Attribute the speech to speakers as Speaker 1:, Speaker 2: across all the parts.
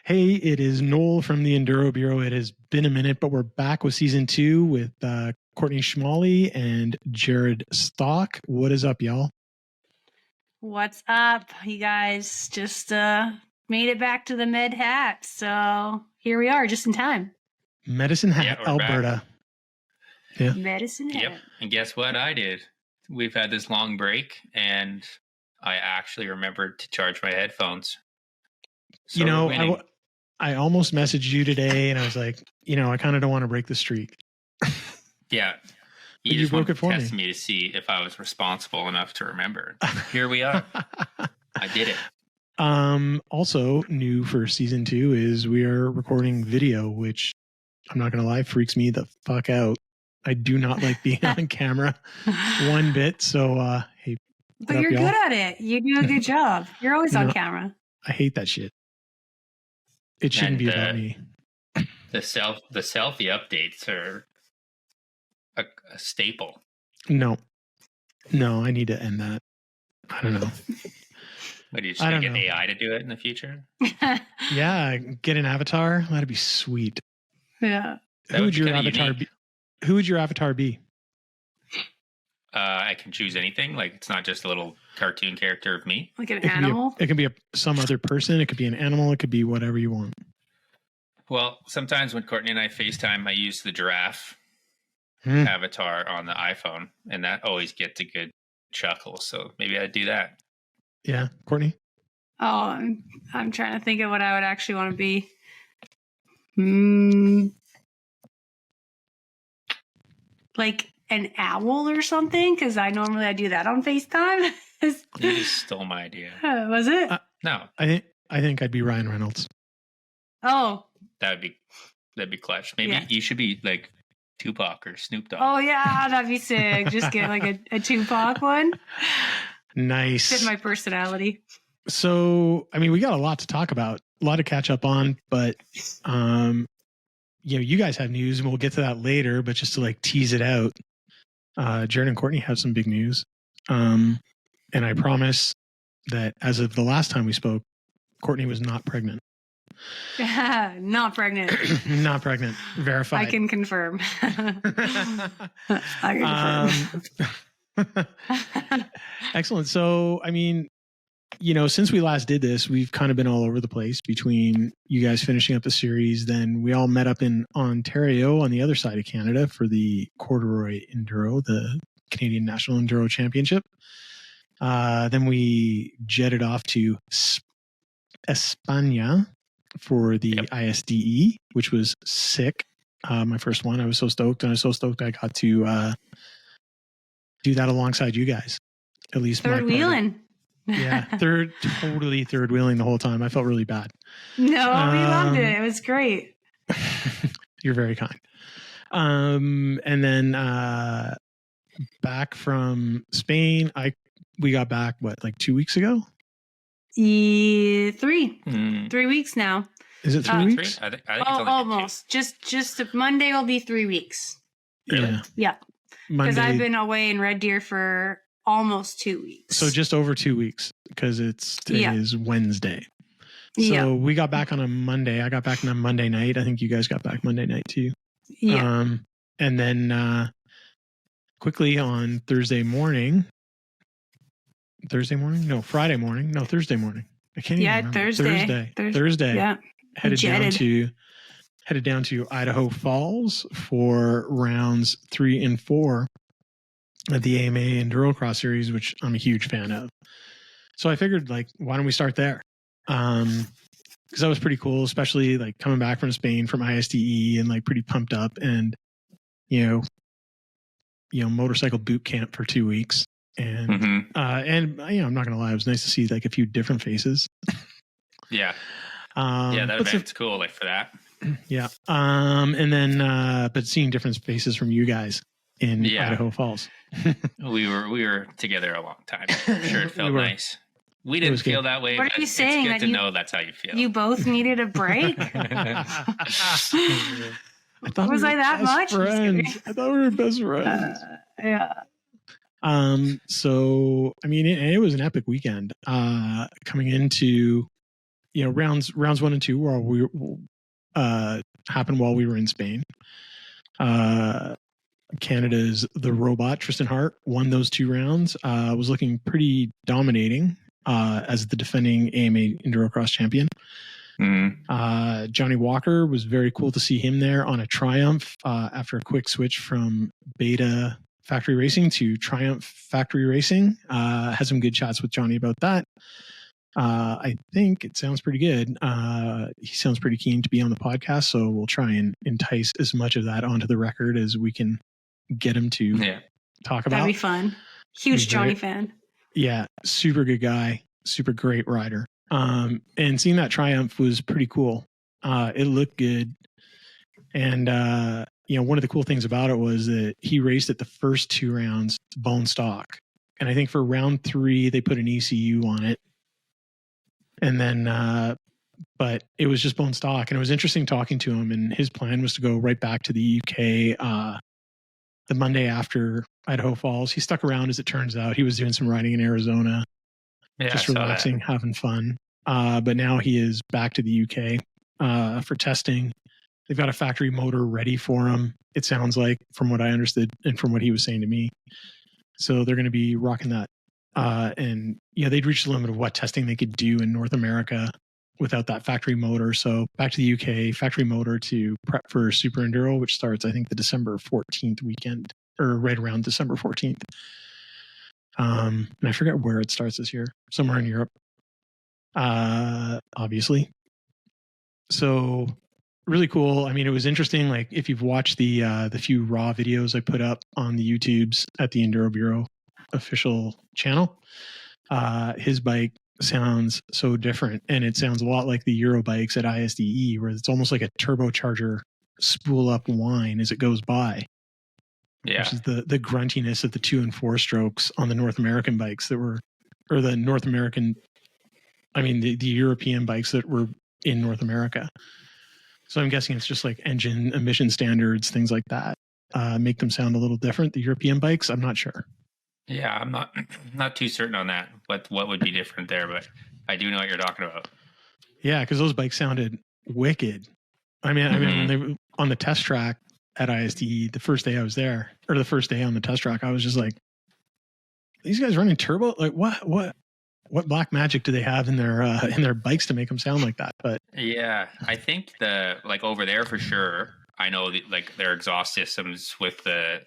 Speaker 1: Hey, it is Noel from the Enduro Bureau. It has been a minute, but we're back with season 2 with Courtney Schmalley and Jared Stock. What is up, y'all?
Speaker 2: What's up? You guys just made it back to the Med Hat, so here we are, just in time.
Speaker 1: Medicine Hat, Alberta.
Speaker 3: Back.
Speaker 1: Yeah.
Speaker 2: Medicine Hat.
Speaker 3: Yep. And guess what I did? We've had this long break, and I actually remembered to charge my headphones. So
Speaker 1: I almost messaged you today, and I was like, I kind of don't want to break the streak.
Speaker 3: Yeah.
Speaker 1: You just broke it for
Speaker 3: test me to see if I was responsible enough to remember. Here we are. I did it.
Speaker 1: Also, new for season 2 is we are recording video, which I'm not going to lie, freaks me the fuck out. I do not like being on camera one bit. So, hey.
Speaker 2: But you're good at it. You do a good job. You're always on camera.
Speaker 1: I hate that shit. It shouldn't be about me.
Speaker 3: The selfie updates are a staple.
Speaker 1: No, I need to end that. I don't know.
Speaker 3: What, are you just going to get AI to do it in the future?
Speaker 1: Yeah, get an avatar. That'd be sweet.
Speaker 2: Yeah.
Speaker 1: Who would your avatar be? Who would your avatar be?
Speaker 3: I can choose anything. Like, it's not just a little cartoon character of me.
Speaker 2: Like an animal?
Speaker 1: It can be some other person. It could be an animal. It could be whatever you want.
Speaker 3: Well, sometimes when Courtney and I FaceTime, I use the giraffe avatar on the iPhone, and that always gets a good chuckle. So maybe I'd do that.
Speaker 1: Yeah. Courtney?
Speaker 2: Oh, I'm trying to think of what I would actually want to be. Like an owl or something, because I do that on FaceTime.
Speaker 3: You just stole my idea.
Speaker 2: Was it?
Speaker 3: No.
Speaker 1: I think I'd be Ryan Reynolds.
Speaker 2: Oh.
Speaker 3: That'd be clutch. Maybe you should be like Tupac or Snoop Dogg.
Speaker 2: Oh yeah, that'd be sick. Just get like a Tupac one.
Speaker 1: Nice.
Speaker 2: Fit my personality.
Speaker 1: So, I mean, we got a lot to talk about, a lot to catch up on, but you guys have news, and we'll get to that later. But just to like tease it out, Jared and Courtney have some big news, and I promise that as of the last time we spoke, Courtney was not pregnant.
Speaker 2: Not pregnant.
Speaker 1: Not pregnant. Verified.
Speaker 2: I can confirm.
Speaker 1: Excellent. So, I mean, since we last did this, we've kind of been all over the place between you guys finishing up the series. Then we all met up in Ontario on the other side of Canada for the Corduroy Enduro, the Canadian National Enduro Championship. Then we jetted off to España for the ISDE, which was sick. My first one. I was so stoked, and I was so stoked I got to do that alongside you guys. At least
Speaker 2: third wheeling.
Speaker 1: Yeah, totally third wheeling the whole time. I felt really bad.
Speaker 2: No, we loved it. It was great.
Speaker 1: You're very kind. And then back from Spain, we got back like 2 weeks ago.
Speaker 2: 3 weeks now.
Speaker 1: Is it 3 weeks?
Speaker 3: I think it's
Speaker 2: almost. Just Monday will be 3 weeks.
Speaker 1: Really?
Speaker 2: Yeah. Because I've been away in Red Deer for almost 2 weeks.
Speaker 1: So just over 2 weeks, because today is Wednesday. So we got back on a Monday. I got back on a Monday night. I think you guys got back Monday night too.
Speaker 2: Yeah.
Speaker 1: And then quickly on Thursday morning. Thursday morning? No, Friday morning. No, Thursday morning. I can't even remember. Thursday.
Speaker 2: Yeah.
Speaker 1: Headed down to Idaho Falls for rounds 3 and 4 of the AMA Endurocross series, which I'm a huge fan of. So I figured, why don't we start there? Because that was pretty cool, especially coming back from Spain from ISDE and pretty pumped up, and motorcycle boot camp for 2 weeks. And I'm not gonna lie, it was nice to see a few different faces.
Speaker 3: Yeah. That event's cool, for that.
Speaker 1: Yeah. And then but seeing different faces from you guys in Idaho Falls.
Speaker 3: we were together a long time. I'm sure it felt nice. We didn't feel that way.
Speaker 2: What are you saying?
Speaker 3: It's good to know that's how you feel.
Speaker 2: You both needed a break? Was I that much?
Speaker 1: I thought we were best friends.
Speaker 2: Yeah.
Speaker 1: So, I mean, it was an epic weekend. Coming into, rounds 1 and 2 happened while we were in Spain. Canada's the robot Tristan Hart won those 2 rounds. Was looking pretty dominating as the defending AMA Endurocross champion. Johnny Walker was very cool to see him there on a Triumph after a quick switch from Beta Factory Racing to Triumph Factory Racing. Had some good chats with Johnny about that. I think it sounds pretty good. He sounds pretty keen to be on the podcast, so we'll try and entice as much of that onto the record as we can get him to talk about.
Speaker 2: That'd be fun. Huge Johnny fan.
Speaker 1: Yeah, super good guy, super great rider. And seeing that Triumph was pretty cool. It looked good. And, one of the cool things about it was that he raced it the first 2 rounds bone stock. And I think for round 3, they put an ECU on it. And then, but it was just bone stock. And it was interesting talking to him. And his plan was to go right back to the UK the Monday after Idaho Falls. He stuck around, as it turns out. He was doing some riding in Arizona. Yeah, just relaxing, having fun. But now he is back to the UK for testing. They've got a factory motor ready for him, it sounds like, from what I understood and from what he was saying to me. So they're going to be rocking that. And they'd reached the limit of what testing they could do in North America without that factory motor. So back to the UK, factory motor to prep for Super Enduro, which starts, I think, the December 14th weekend, or right around December 14th. And I forget where it starts this year, somewhere in Europe, obviously. So really cool. I mean, it was interesting. Like, if you've watched the few raw videos I put up on the YouTubes at the Enduro Bureau official channel, his bike sounds so different, and it sounds a lot like the Euro bikes at ISDE, where it's almost like a turbocharger spool up whine as it goes by. Yeah, which is the gruntiness of the 2 and 4 strokes on the North American bikes that were, or the North American, I mean the European bikes that were in North America. So I'm guessing it's just like engine emission standards, things like that, make them sound a little different. The European bikes, I'm not sure.
Speaker 3: Yeah, I'm not too certain on that. What would be different there, but I do know what you're talking about.
Speaker 1: Yeah, because those bikes sounded wicked. I mean, when they were on the test track at ISDE, the first day I was there, or the first day on the test track, I was just like, these guys running turbo? Like, what black magic do they have in their bikes to make them sound like that? But
Speaker 3: yeah, I think over there for sure. I know their exhaust systems with the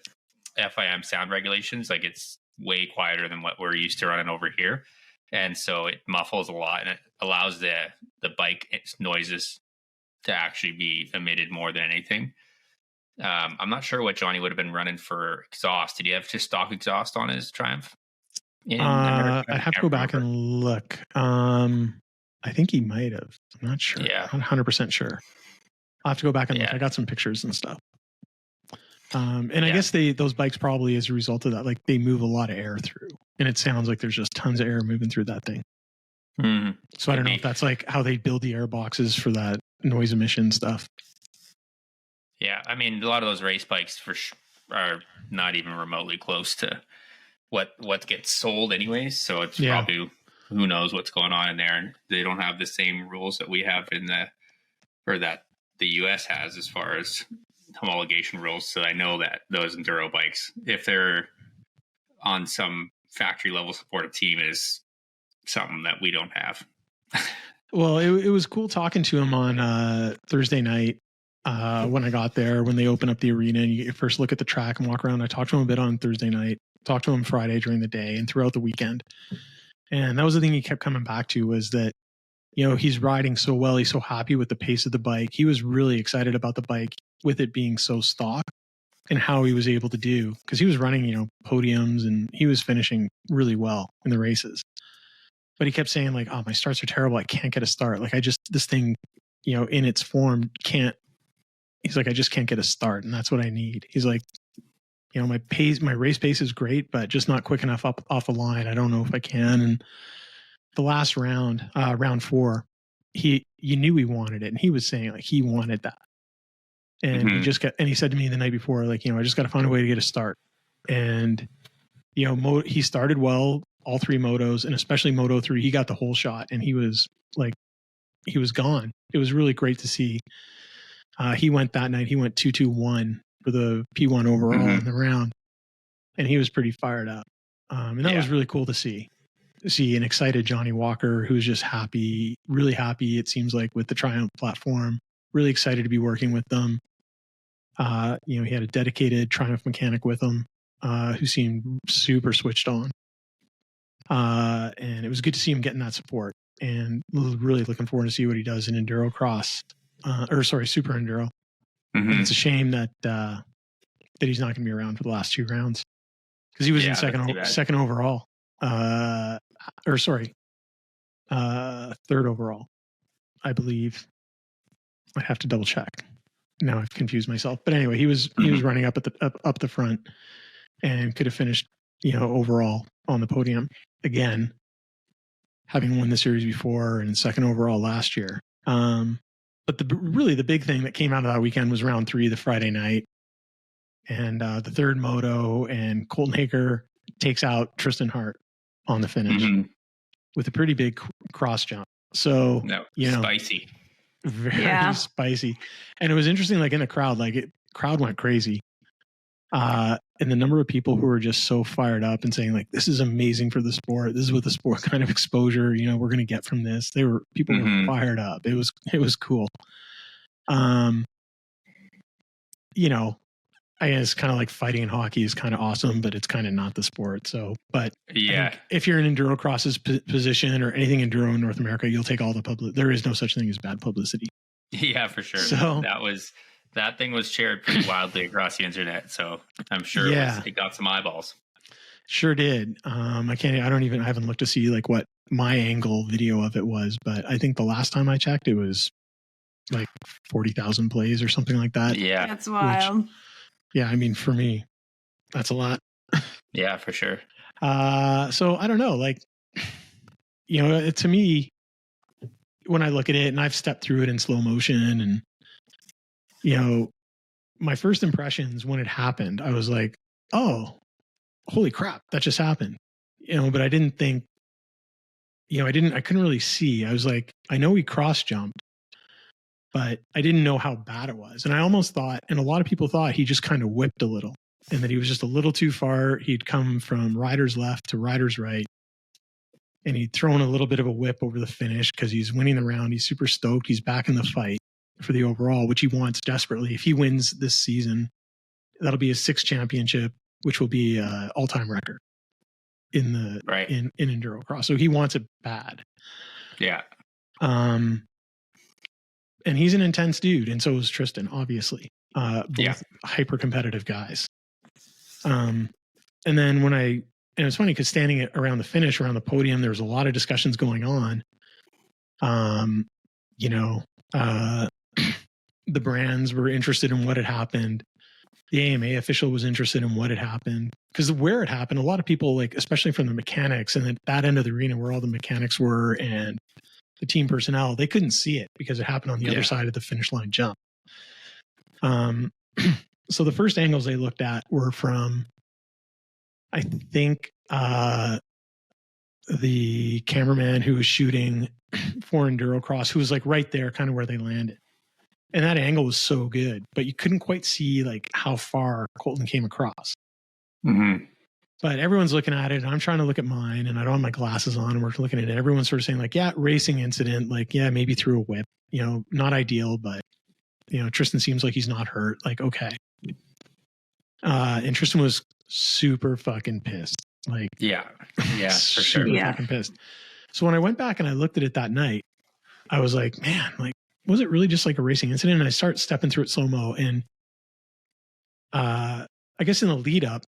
Speaker 3: FIM sound regulations, like, it's way quieter than what we're used to running over here, and so it muffles a lot, and it allows the bike noises to actually be emitted more than anything. I'm not sure what Johnny would have been running for exhaust. Did he have just stock exhaust on his Triumph?
Speaker 1: I have to go back and look. I think he might have. I'm not sure.
Speaker 3: Yeah,
Speaker 1: I'm 100% sure. I'll have to go back and look. I got some pictures and stuff. I guess those bikes probably, as a result of that, like, they move a lot of air through, and it sounds like there's just tons of air moving through that thing. So I don't know if that's like how they build the air boxes for that noise emission stuff.
Speaker 3: Yeah, I mean, a lot of those race bikes are not even remotely close to what gets sold anyways. So it's probably, who knows what's going on in there, and they don't have the same rules that we have that the US has as far as homologation rules. So I know that those enduro bikes, if they're on some factory level supportive team, is something that we don't have.
Speaker 1: Well, it was cool talking to him on Thursday night when I got there, when they open up the arena and you first look at the track and walk around. I talked to him a bit on Thursday night, talked to him Friday during the day and throughout the weekend. And that was the thing he kept coming back to, was that, he's riding so well. He's so happy with the pace of the bike. He was really excited about the bike, with it being so stock, and how he was able to do, because he was running, podiums, and he was finishing really well in the races. But he kept saying, like, oh, my starts are terrible. I can't get a start. Like, this thing, in its form he's like, I just can't get a start. And that's what I need. He's like, my race pace is great, but just not quick enough off the line. I don't know if I can. And the last round, round 4, you knew he wanted it. And he was saying, like, he wanted that. And he said to me the night before, like, I just got to find a way to get a start. And, he started well, all 3 motos, and especially Moto 3, he got the whole shot. And he was like, he was gone. It was really great to see. He went that night. He went 2-2-1 for the P1 overall in the round, and he was pretty fired up. And that was really cool to see. See an excited Johnny Walker who's just happy, really happy. It seems like with the Triumph platform, really excited to be working with them. He had a dedicated Triumph mechanic with him who seemed super switched on. And it was good to see him getting that support, and really looking forward to see what he does in Endurocross, Super Enduro. And it's a shame that he's not going to be around for the last 2 rounds, because he was in second overall. Third overall, I believe. I have to double check. Now I've confused myself. But anyway, he was running up at the front, and could have finished, overall on the podium again, having won the series before and second overall last year. But the big thing that came out of that weekend was round 3, the Friday night, and the third moto, and Colton Haker takes out Tristan Hart on the finish with a pretty big cross jump. So,
Speaker 3: spicy.
Speaker 1: Very spicy. And it was interesting, like in the crowd, crowd went crazy. And the number of people who were just so fired up and saying, like, this is amazing for the sport. This is what the sport kind of exposure, we're going to get from this. People were fired up. It was cool. I guess kind of like fighting in hockey is kind of awesome, but it's kind of not the sport. So, but if you're in Endurocross's position or anything enduro in North America, you'll take all the public. There is no such thing as bad publicity.
Speaker 3: Yeah, for sure.
Speaker 1: So
Speaker 3: that thing was shared pretty wildly across the internet. So I'm sure it got some eyeballs.
Speaker 1: Sure did. I haven't looked to see like what my angle video of it was, but I think the last time I checked, it was like 40,000 plays or something like that.
Speaker 3: Yeah.
Speaker 2: That's wild.
Speaker 1: Yeah, I mean, for me, that's a lot.
Speaker 3: Yeah, for sure.
Speaker 1: So I don't know, to me, when I look at it, and I've stepped through it in slow motion, and, my first impressions when it happened, I was like, oh, holy crap, that just happened. But I didn't think, I couldn't really see. I was like, I know he cross jumped, but I didn't know how bad it was. And I almost thought, and a lot of people thought, he just kind of whipped a little, and that he was just a little too far. He'd come from rider's left to rider's right, and he'd thrown a little bit of a whip over the finish because he's winning the round. He's super stoked. He's back in the fight for the overall, which he wants desperately. If he wins this season, that'll be his 6th championship, which will be an all-time record in in Endurocross. So he wants it bad.
Speaker 3: Yeah.
Speaker 1: And he's an intense dude, and so is Tristan, obviously. Both hyper competitive guys. And then and it's funny because standing around the finish, around the podium, there was a lot of discussions going on. The brands were interested in what had happened. The AMA official was interested in what had happened, because where it happened, a lot of people, like, especially from the mechanics and at that end of the arena where all the mechanics were and the team personnel, they couldn't see it because it happened on the other side of the finish line jump. So the first angles they looked at were from, I think, the cameraman who was shooting for Endurocross, who was like right there, kind of where they landed. And that angle was so good, but you couldn't quite see like how far Colton came across. But everyone's looking at it, and I'm trying to look at mine, and I don't have my glasses on, and we're looking at it. Everyone's sort of saying like, yeah, racing incident, like, yeah, maybe through a whip, not ideal, but, Tristan seems like he's not hurt. Like, okay. And Tristan was super fucking pissed. Like,
Speaker 3: for sure.
Speaker 1: Super fucking pissed. So when I went back and I looked at it that night, I was like, man, like, was it really just like a racing incident? And I start stepping through it slow-mo, and I guess in the lead up,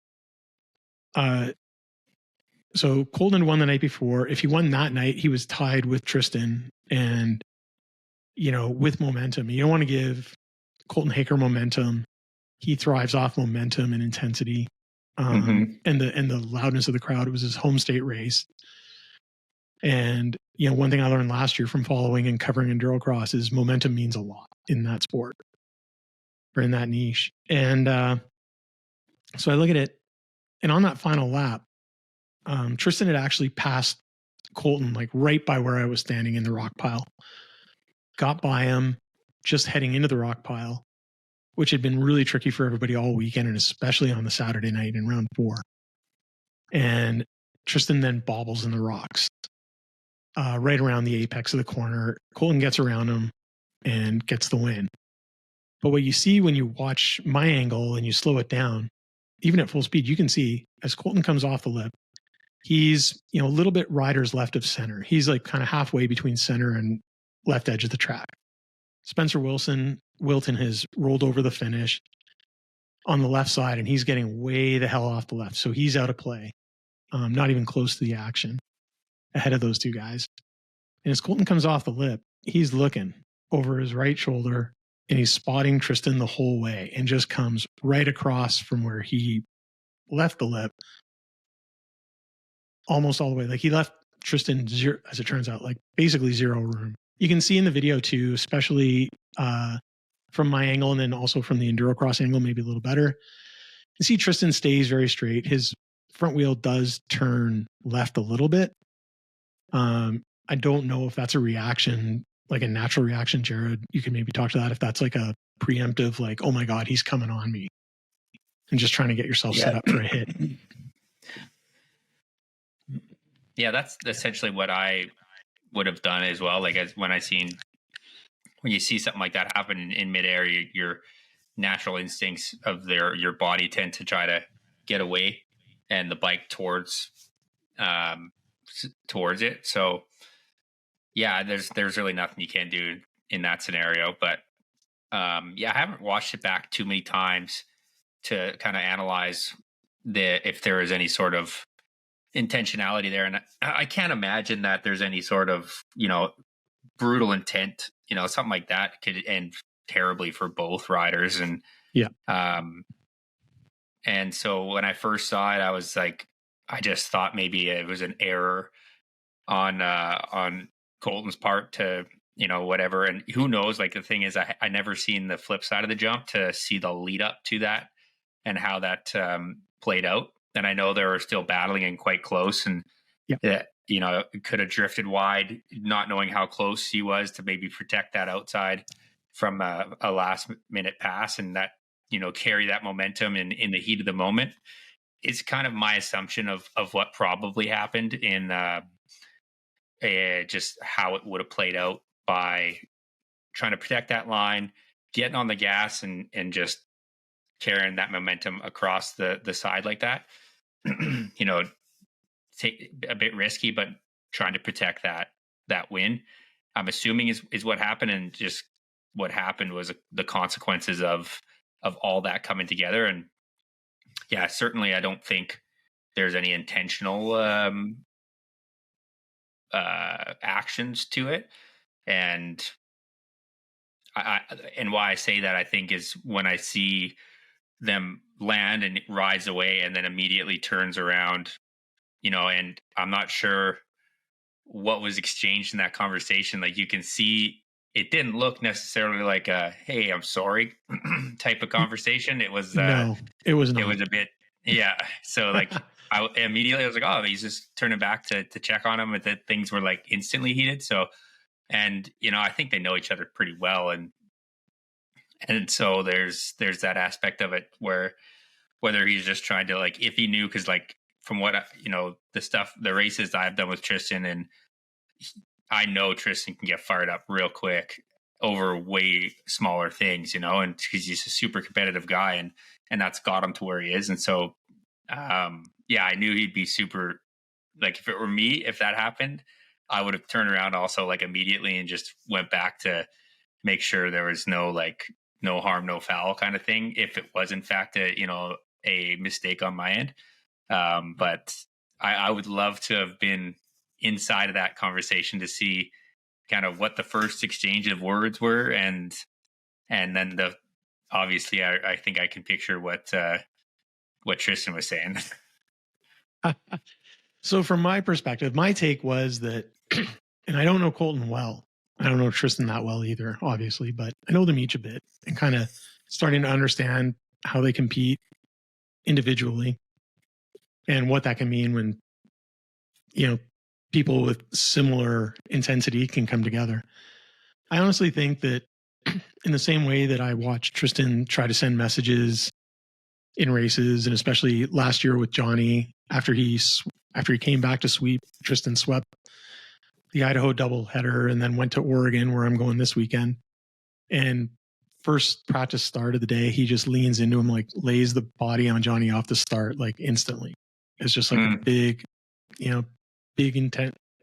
Speaker 1: so Colton won the night before. If he won that night, he was tied with Tristan, and, with momentum. You don't want to give Colton Haker momentum. He thrives off momentum and intensity, and the loudness of the crowd. It was his home state race. And, one thing I learned last year from following and covering Endurocross is momentum means a lot in that sport, or in that niche. And so I look at it, and on that final lap, Tristan had actually passed Colton like right by where I was standing in the rock pile. got by him just heading into the rock pile, which had been really tricky for everybody all weekend, and especially on the Saturday night in round 4. And Tristan then bobbles in the rocks right around the apex of the corner. Colton gets around him and gets the win. But what you see when you watch my angle and you slow it down, even at full speed, you can see as Colton comes off the lip, he's, a little bit rider's left of center. He's like kind of halfway between center and left edge of the track. Spencer Wilton has rolled over the finish on the left side, and he's getting way the hell off the left. So he's out of play, not even close to the action, ahead of those two guys. And as Colton comes off the lip, he's looking over his right shoulder, and he's spotting Tristan the whole way, and just comes right across from where he left the lip, almost all the way. Like, he left Tristan zero, as it turns out, like basically zero room. You can see in the video too, especially from my angle, and then also from the Endurocross angle, maybe a little better. You see Tristan stays very straight. His front wheel does turn left a little bit. I don't know if that's a reaction, like a natural reaction. Jared, you can maybe talk to that, if that's like a preemptive, like, oh my God, he's coming on me, and just trying to get yourself set up for a hit.
Speaker 3: Yeah, that's essentially what I would have done as well. Like, as when you see something like that happen in midair, your natural instincts of your body tend to try to get away, and the bike towards it. So yeah, there's really nothing you can do in that scenario. But I haven't watched it back too many times to kind of analyze if there is any sort of intentionality there, and I can't imagine that there's any sort of brutal intent. Something like that could end terribly for both riders. And and so when I first saw it, I was like, I just thought maybe it was an error on Colton's part to whatever. And who knows? Like, the thing is, I never seen the flip side of the jump to see the lead up to that and how that played out. And I know they were still battling and quite close, and could have drifted wide, not knowing how close he was to maybe protect that outside from a last minute pass, and that carry that momentum in the heat of the moment. It's kind of my assumption of what probably happened in just how it would have played out by trying to protect that line, getting on the gas, and just carrying that momentum across the side like that. Take a bit risky, but trying to protect that win, I'm assuming is what happened. And just what happened was the consequences of all that coming together. And yeah, certainly I don't think there's any intentional actions to it. And and why I say that, I think, is when I see them land and it rides away and then immediately turns around, and I'm not sure what was exchanged in that conversation. Like, you can see it didn't look necessarily like a, hey, I'm sorry type of conversation. It was
Speaker 1: no, it was not.
Speaker 3: It was a bit, yeah. So like, I was like, oh, he's just turning back to check on him, and that things were like instantly heated. So, and I think they know each other pretty well, and so there's that aspect of it where whether he's just trying to, like, if he knew, because like from what the races I've done with Tristan, and I know Tristan can get fired up real quick over way smaller things, and because he's a super competitive guy, and that's got him to where he is. And so I knew he'd be super, like, if it were me, if that happened, I would have turned around also, like, immediately and just went back to make sure there was no harm, no foul kind of thing, if it was in fact a mistake on my end. But I would love to have been inside of that conversation to see kind of what the first exchange of words were, and then obviously I think I can picture what Tristan was saying.
Speaker 1: So from my perspective, my take was that, and I don't know Colton well, I don't know Tristan that well either, obviously, but I know them each a bit, and kind of starting to understand how they compete individually and what that can mean when, people with similar intensity can come together. I honestly think that in the same way that I watched Tristan try to send messages in races, and especially last year with Johnny, after he came back to sweep, Tristan swept the Idaho doubleheader and then went to Oregon, where I'm going this weekend. And first practice start of the day, he just leans into him, like lays the body on Johnny off the start, like instantly. It's just like a big,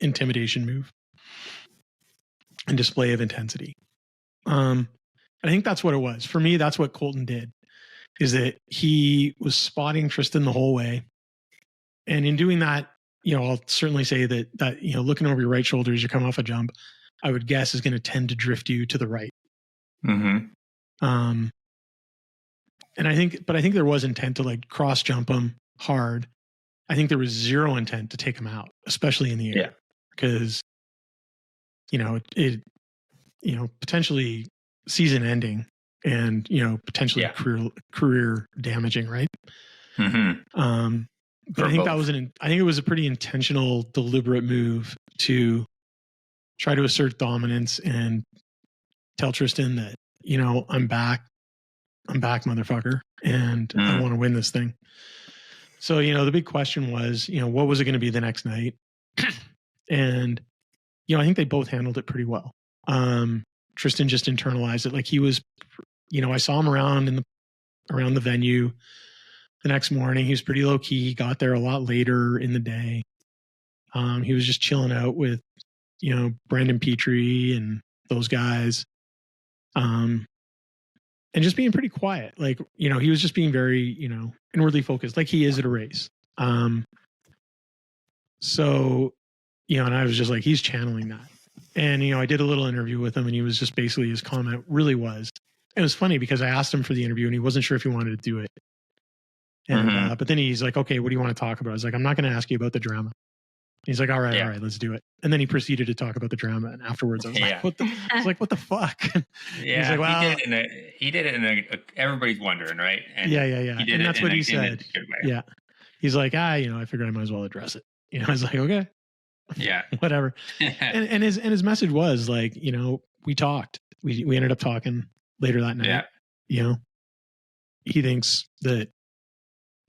Speaker 1: intimidation move and display of intensity. I think that's what it was. For me, that's what Colton did, is that he was spotting Tristan the whole way. And in doing that, I'll certainly say that, looking over your right shoulder as you come off a jump, I would guess is going to tend to drift you to the right.
Speaker 3: Mm-hmm.
Speaker 1: And I think there was intent to like cross jump him hard. I think there was zero intent to take him out, especially in the air, because, potentially season ending and, potentially career damaging. Right.
Speaker 3: Mm-hmm.
Speaker 1: But I think it was a pretty intentional, deliberate move to try to assert dominance and tell Tristan that, I'm back, motherfucker. And I want to win this thing. So, the big question was, what was it going to be the next night? And, I think they both handled it pretty well. Tristan just internalized it. Like he was, I saw him around the venue the next morning. He was pretty low key. He got there a lot later in the day. He was just chilling out with, Brendan Petrie and those guys. And just being pretty quiet. Like, he was just being very, inwardly focused, like he is at a race. So, and I was just like, he's channeling that. And, I did a little interview with him, and he was just basically, his comment really was, it was funny because I asked him for the interview and he wasn't sure if he wanted to do it. And, but then he's like, okay, what do you want to talk about? I was like, I'm not going to ask you about the drama. He's like, all right, let's do it. And then he proceeded to talk about the drama. And afterwards I was like, what the fuck?
Speaker 3: Yeah.
Speaker 1: He's like, well,
Speaker 3: he did it in a everybody's wondering, right? And
Speaker 1: yeah. And that's what he said. Yeah. He's like, I figured I might as well address it. I was like, okay.
Speaker 3: Yeah.
Speaker 1: Whatever. and his message was like, we talked. We ended up talking later that night. Yeah. He thinks that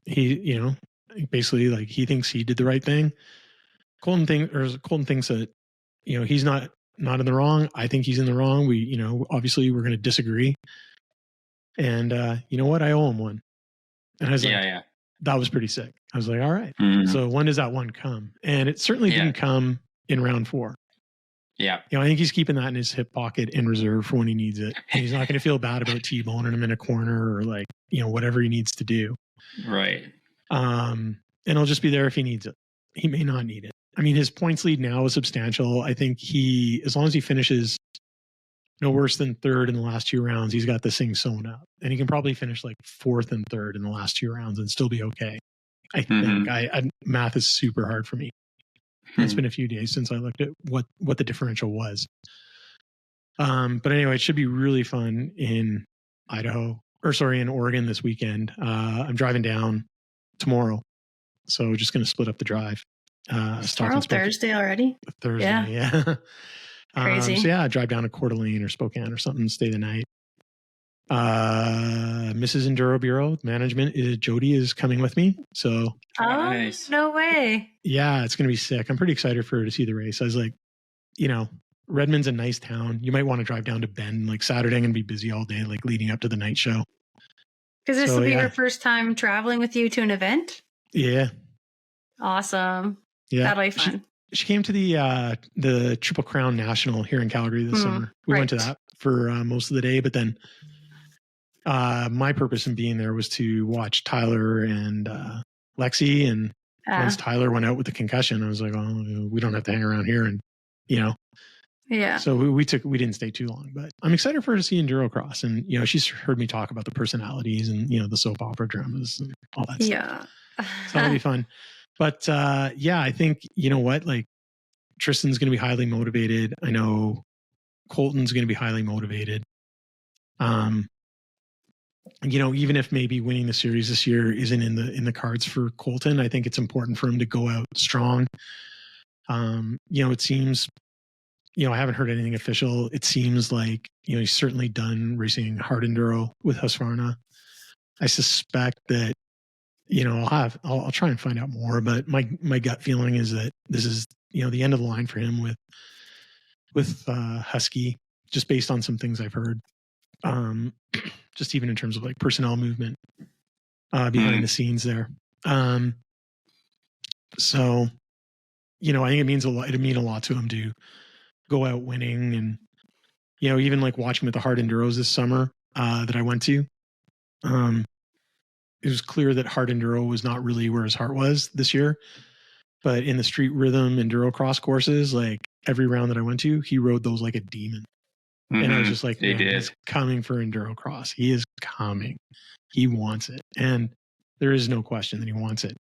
Speaker 1: basically like he thinks he did the right thing. Colton thinks that, he's not in the wrong. I think he's in the wrong. We, obviously we're going to disagree. And you know what? I owe him one. And I was like, that was pretty sick. I was like, all right. Mm-hmm. So when does that one come? And it certainly didn't come in round 4.
Speaker 3: Yeah.
Speaker 1: I think he's keeping that in his hip pocket in reserve for when he needs it. And he's not going to feel bad about T-boning him in a corner or like, whatever he needs to do.
Speaker 3: Right.
Speaker 1: And he'll just be there if he needs it. He may not need it. I mean, his points lead now is substantial. I think as long as he finishes no worse than 3rd in the last 2 rounds, he's got this thing sewn up. And he can probably finish like 4th and 3rd in the last 2 rounds and still be okay. I think math is super hard for me. It's been a few days since I looked at what the differential was. But anyway, it should be really fun in in Oregon this weekend. I'm driving down tomorrow. So just going to split up the drive.
Speaker 2: Tomorrow, Thursday already?
Speaker 1: Thursday, yeah.
Speaker 2: Crazy.
Speaker 1: So I drive down to Coeur d'Alene or Spokane or something, stay the night. Mrs. Enduro Bureau management Jody is coming with me. So
Speaker 2: nice. No way.
Speaker 1: Yeah, it's going to be sick. I'm pretty excited for her to see the race. I was like, Redmond's a nice town. You might want to drive down to Bend like Saturday and be busy all day, like leading up to the night show.
Speaker 2: Because this will be her first time traveling with you to an event?
Speaker 1: Yeah.
Speaker 2: Awesome.
Speaker 1: Yeah.
Speaker 2: That'll be fun.
Speaker 1: She came to the Triple Crown National here in Calgary this summer. We went to that for most of the day, but then my purpose in being there was to watch Tyler and Lexi. And once Tyler went out with the concussion, I was like, oh, we don't have to hang around here. And,
Speaker 2: Yeah.
Speaker 1: So we didn't stay too long, but I'm excited for her to see Endurocross. And, she's heard me talk about the personalities and, the soap opera dramas and all that stuff.
Speaker 2: Yeah.
Speaker 1: So that'll be fun. But I think, like Tristan's going to be highly motivated. I know Colton's going to be highly motivated. Even if maybe winning the series this year isn't in the cards for Colton, I think it's important for him to go out strong. It seems, I haven't heard anything official. It seems like, he's certainly done racing hard enduro with Husqvarna. I suspect that, I'll try and find out more, but my gut feeling is that this is, the end of the line for him with Husky, just based on some things I've heard. Just even in terms of like personnel movement behind the scenes there. So, I think it means a lot. It'd mean a lot to him to go out winning, and even like watching with the hard enduros this summer that I went to. It was clear that hard enduro was not really where his heart was this year, but in the street rhythm endurocross courses, like every round that I went to, he rode those like a demon. And I was just like, man, he's coming for endurocross. He is coming. He wants it. And there is no question that he wants it.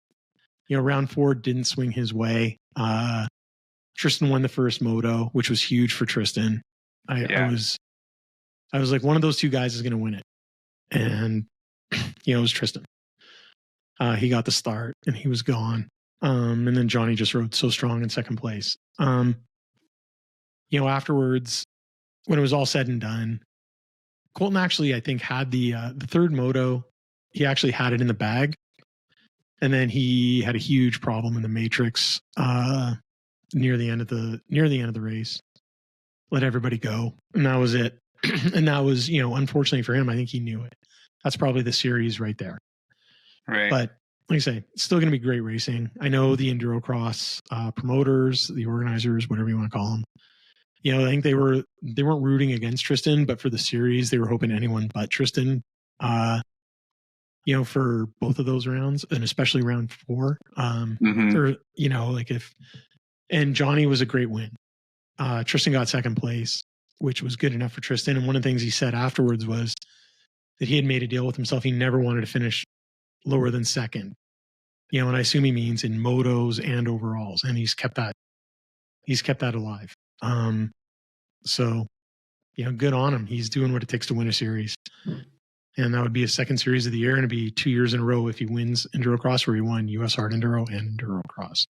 Speaker 1: Round 4 didn't swing his way. Tristan won the first moto, which was huge for Tristan. I was like, one of those two guys is going to win it. And, it was Tristan. He got the start and he was gone. And then Johnny just rode so strong in second place. Afterwards, when it was all said and done, Colton actually, I think, had the third moto. He actually had it in the bag. And then he had a huge problem in the matrix near the end of the race. Let everybody go. And that was it. And that was, unfortunately for him, I think he knew it. That's probably the series right there.
Speaker 3: Right.
Speaker 1: But like I say, it's still going to be great racing. I know the Endurocross promoters, the organizers, whatever you want to call them. I think they weren't rooting against Tristan, but for the series, they were hoping anyone but Tristan, for both of those rounds, and especially round 4. And Johnny was a great win. Tristan got second place, which was good enough for Tristan. And one of the things he said afterwards was that he had made a deal with himself. He never wanted to finish lower than second, and I assume he means in motos and overalls, and he's kept that alive. So, good on him. He's doing what it takes to win a series. And that would be his second series of the year, and it'd be 2 years in a row if he wins Endurocross, where he won US Hard Enduro and Endurocross.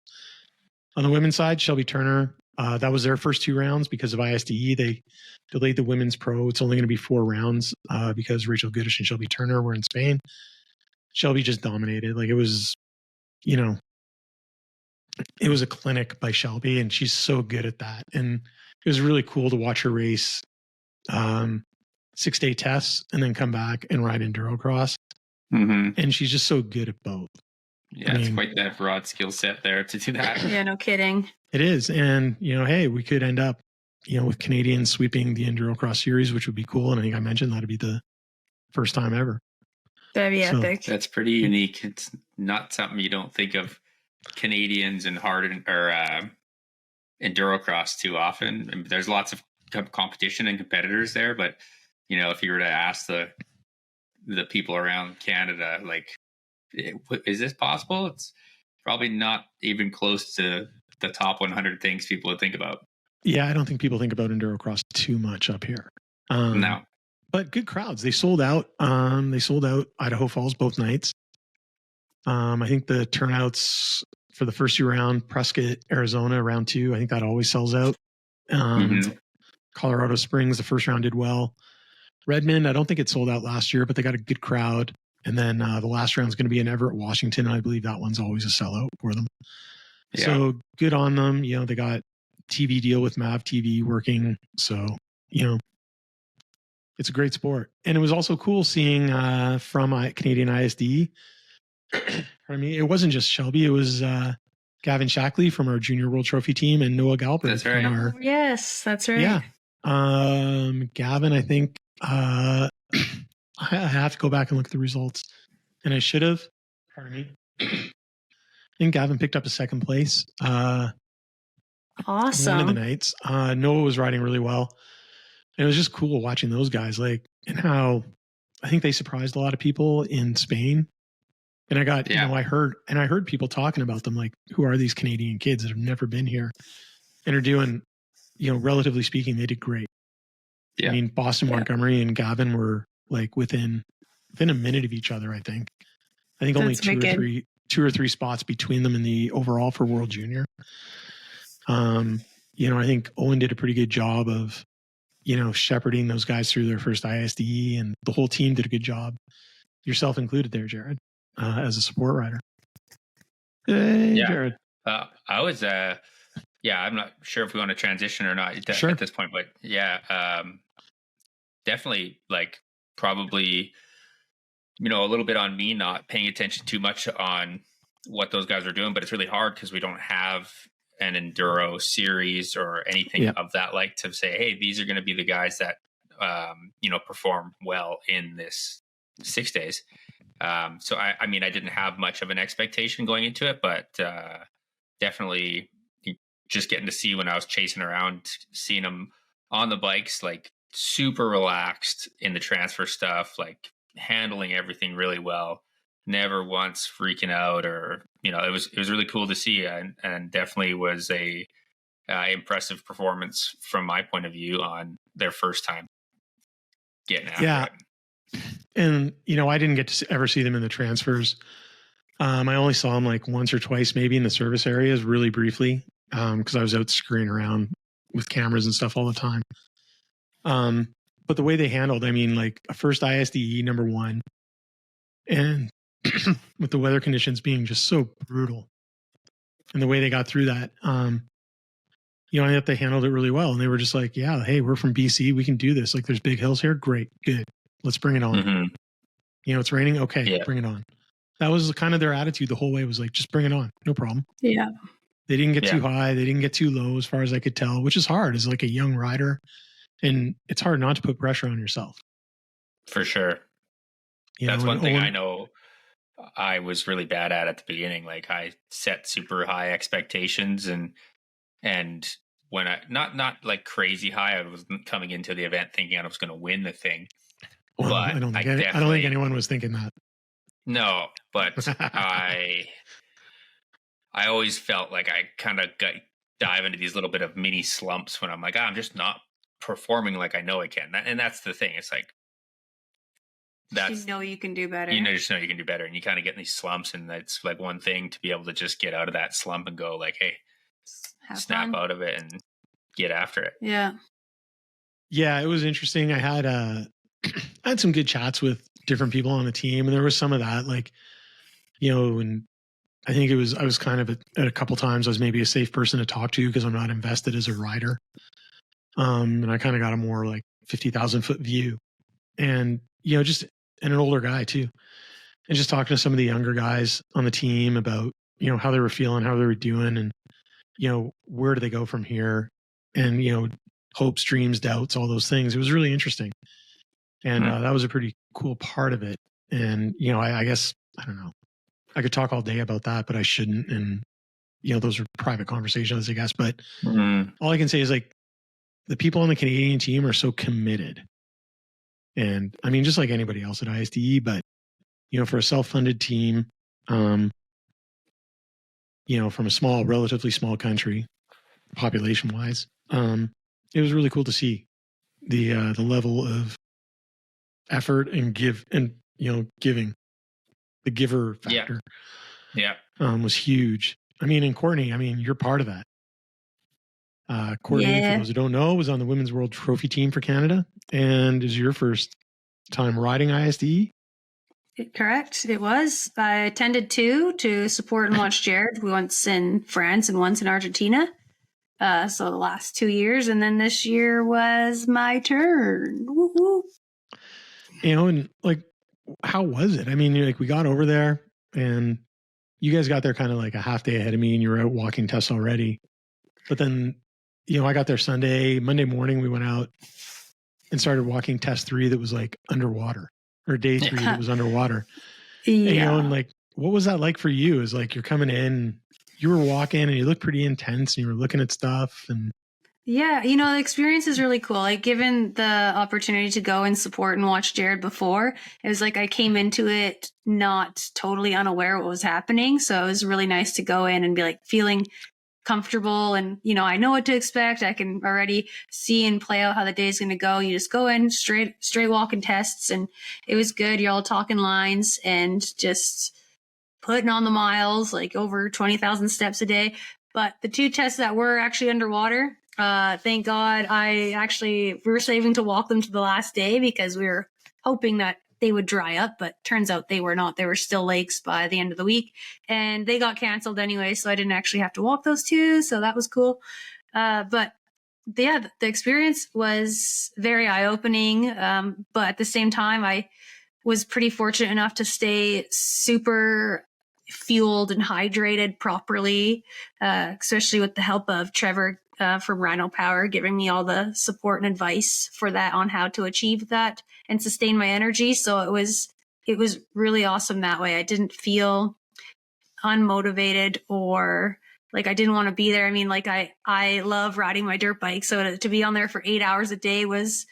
Speaker 1: On the women's side, Shelby Turner, that was their first 2 rounds because of ISDE. They delayed the women's pro. It's only going to be 4 rounds because Rachel Goodish and Shelby Turner were in Spain. Shelby just dominated. Like, it was, it was a clinic by Shelby, and she's so good at that. And it was really cool to watch her race 6-day tests and then come back and ride Endurocross. And she's just so good at both.
Speaker 3: Yeah, it's quite that broad skill set there to do that.
Speaker 2: Yeah, no kidding.
Speaker 1: It is. And, hey, we could end up, with Canadians sweeping the Endurocross series, which would be cool. And I think I mentioned that'd be the first time ever.
Speaker 2: That'd be epic.
Speaker 3: That's pretty unique. It's not something you don't think of Canadians and Endurocross too often. And there's lots of competition and competitors there, but if you were to ask the people around Canada, like, is this possible? It's probably not even close to the top 100 things people would think about.
Speaker 1: Yeah, I don't think people think about Endurocross too much up here.
Speaker 3: No.
Speaker 1: But good crowds. They sold out. They sold out Idaho Falls both nights. I think the turnouts for the first 2 round, Prescott, Arizona, round 2, I think that always sells out. Colorado Springs, the first round did well. Redmond, I don't think it sold out last year, but they got a good crowd. And then the last round is going to be in Everett, Washington. And I believe that one's always a sellout for them. Yeah. So good on them. They got TV deal with MAV TV working. So, it's a great sport. And it was also cool seeing from Canadian ISD. It wasn't just Shelby. It was Gavin Shackley from our Junior World Trophy team and Noah Galper.
Speaker 3: That's right.
Speaker 2: Yes, that's right.
Speaker 1: Yeah. Gavin, I think I have to go back and look at the results. And I should have. Pardon me. I think Gavin picked up a second place.
Speaker 2: Awesome.
Speaker 1: One of the nights. Noah was riding really well. And it was just cool watching those guys, like, and how I think they surprised a lot of people in Spain. And I got, I heard people talking about them, like, who are these Canadian kids that have never been here and are doing, relatively speaking, they did great. Yeah. I mean, Boston Montgomery and Gavin were like within a minute of each other, I think. I think only two or three spots between them in the overall for World Junior. I think Owen did a pretty good job of, shepherding those guys through their first ISDE, and the whole team did a good job, yourself included there, Jared, as a support rider. Hey,
Speaker 3: Yeah.
Speaker 1: Jared.
Speaker 3: I was, I'm not sure if we want to transition or not
Speaker 1: Sure.
Speaker 3: at this point, but definitely like probably, a little bit on me not paying attention too much on what those guys are doing, but it's really hard because we don't have an enduro series or anything of that like to say, hey, these are going to be the guys that, perform well in this 6 days. So I mean, I didn't have much of an expectation going into it, but definitely just getting to see when I was chasing around, seeing them on the bikes, like super relaxed in the transfer stuff, like handling everything really well, never once freaking out, or it was really cool to see, and definitely was a impressive performance from my point of view on their first time getting after it.
Speaker 1: And I didn't get to ever see them in the transfers. I only saw them like once or twice, maybe in the service areas, really briefly, because I was out screwing around with cameras and stuff all the time. But the way they handled, I mean, like a first ISDE number one, and with the weather conditions being just so brutal, and the way they got through that, I thought they handled it really well. And they were just like, yeah, hey, we're from BC, we can do this. Like, there's big hills here, great, good, let's bring it on.
Speaker 3: Mm-hmm.
Speaker 1: It's raining, okay, bring it on. That was kind of their attitude the whole way, was like, just bring it on, no problem.
Speaker 2: Yeah.
Speaker 1: They didn't get too high, they didn't get too low, as far as I could tell, which is hard as like a young rider. And it's hard not to put pressure on yourself.
Speaker 3: For sure. That's one thing I know I was really bad at the beginning. Like, I set super high expectations, and when I not like crazy high, I was coming into the event thinking I was going to win the thing.
Speaker 1: Well,
Speaker 3: but
Speaker 1: I don't think anyone was thinking that.
Speaker 3: No, but I always felt like I kind of dive into these little bit of mini slumps when I'm like, I'm just not performing like I know I can. And that's the thing. It's like,
Speaker 2: you can do better.
Speaker 3: Just know you can do better, and you kind of get in these slumps, and it's like one thing to be able to just get out of that slump and go like, hey, snap out of it and get after it.
Speaker 2: Yeah.
Speaker 1: Yeah, it was interesting. I had some good chats with different people on the team, and there was some of that, like, and I think I was kind of at a couple times I was maybe a safe person to talk to because I'm not invested as a rider. And I kind of got a more like 50,000 foot view, and, and an older guy too. And just talking to some of the younger guys on the team about, how they were feeling, how they were doing, and, where do they go from here? And, hopes, dreams, doubts, all those things. It was really interesting. And that was a pretty cool part of it. And, I guess, I don't know, I could talk all day about that, but I shouldn't. And, those are private conversations, I guess. But all I can say is, like, the people on the Canadian team are so committed. And I mean, just like anybody else at ISDE, but, for a self-funded team, from a relatively small country, population-wise, it was really cool to see the level of effort and giving. The giver factor, was huge. I mean, and Courtney, you're part of that. Courtney, for those who don't know, was on the Women's World Trophy team for Canada, and is your first time riding ISDE.
Speaker 2: Correct. It was. I attended two to support and watch Jared. Once in France and once in Argentina. So the last 2 years, and then this year was my turn. Woo-hoo.
Speaker 1: And like, how was it? I mean, like, we got over there, and you guys got there kind of like a half day ahead of me, and you were out walking tests already. But then, I got there Monday morning, we went out and started walking test 3 that was like underwater, or day 3 that was underwater.
Speaker 2: Yeah.
Speaker 1: And like, what was that like for you? Is like, you're coming in, you were walking, and you looked pretty intense, and you were looking at stuff, and
Speaker 2: yeah, the experience is really cool. Like, given the opportunity to go and support and watch Jared before, it was like I came into it not totally unaware what was happening. So it was really nice to go in and be like feeling comfortable, and, I know what to expect. I can already see and play out how the day is going to go. You just go in straight walking tests, and it was good. You're all talking lines and just putting on the miles, like over 20,000 steps a day. But the 2 tests that were actually underwater, Thank God we were saving to walk them to the last day because we were hoping that they would dry up, but turns out they were not. They were still lakes by the end of the week, and they got canceled anyway, so I didn't actually have to walk those two, so that was cool. But yeah, the experience was very eye-opening, but at the same time, I was pretty fortunate enough to stay super fueled and hydrated properly, especially with the help of Trevor from Rhino Power, giving me all the support and advice for that on how to achieve that and sustain my energy. So it was really awesome that way. I didn't feel unmotivated or like I didn't want to be there. I mean, like I love riding my dirt bike. So to be on there for 8 hours a day was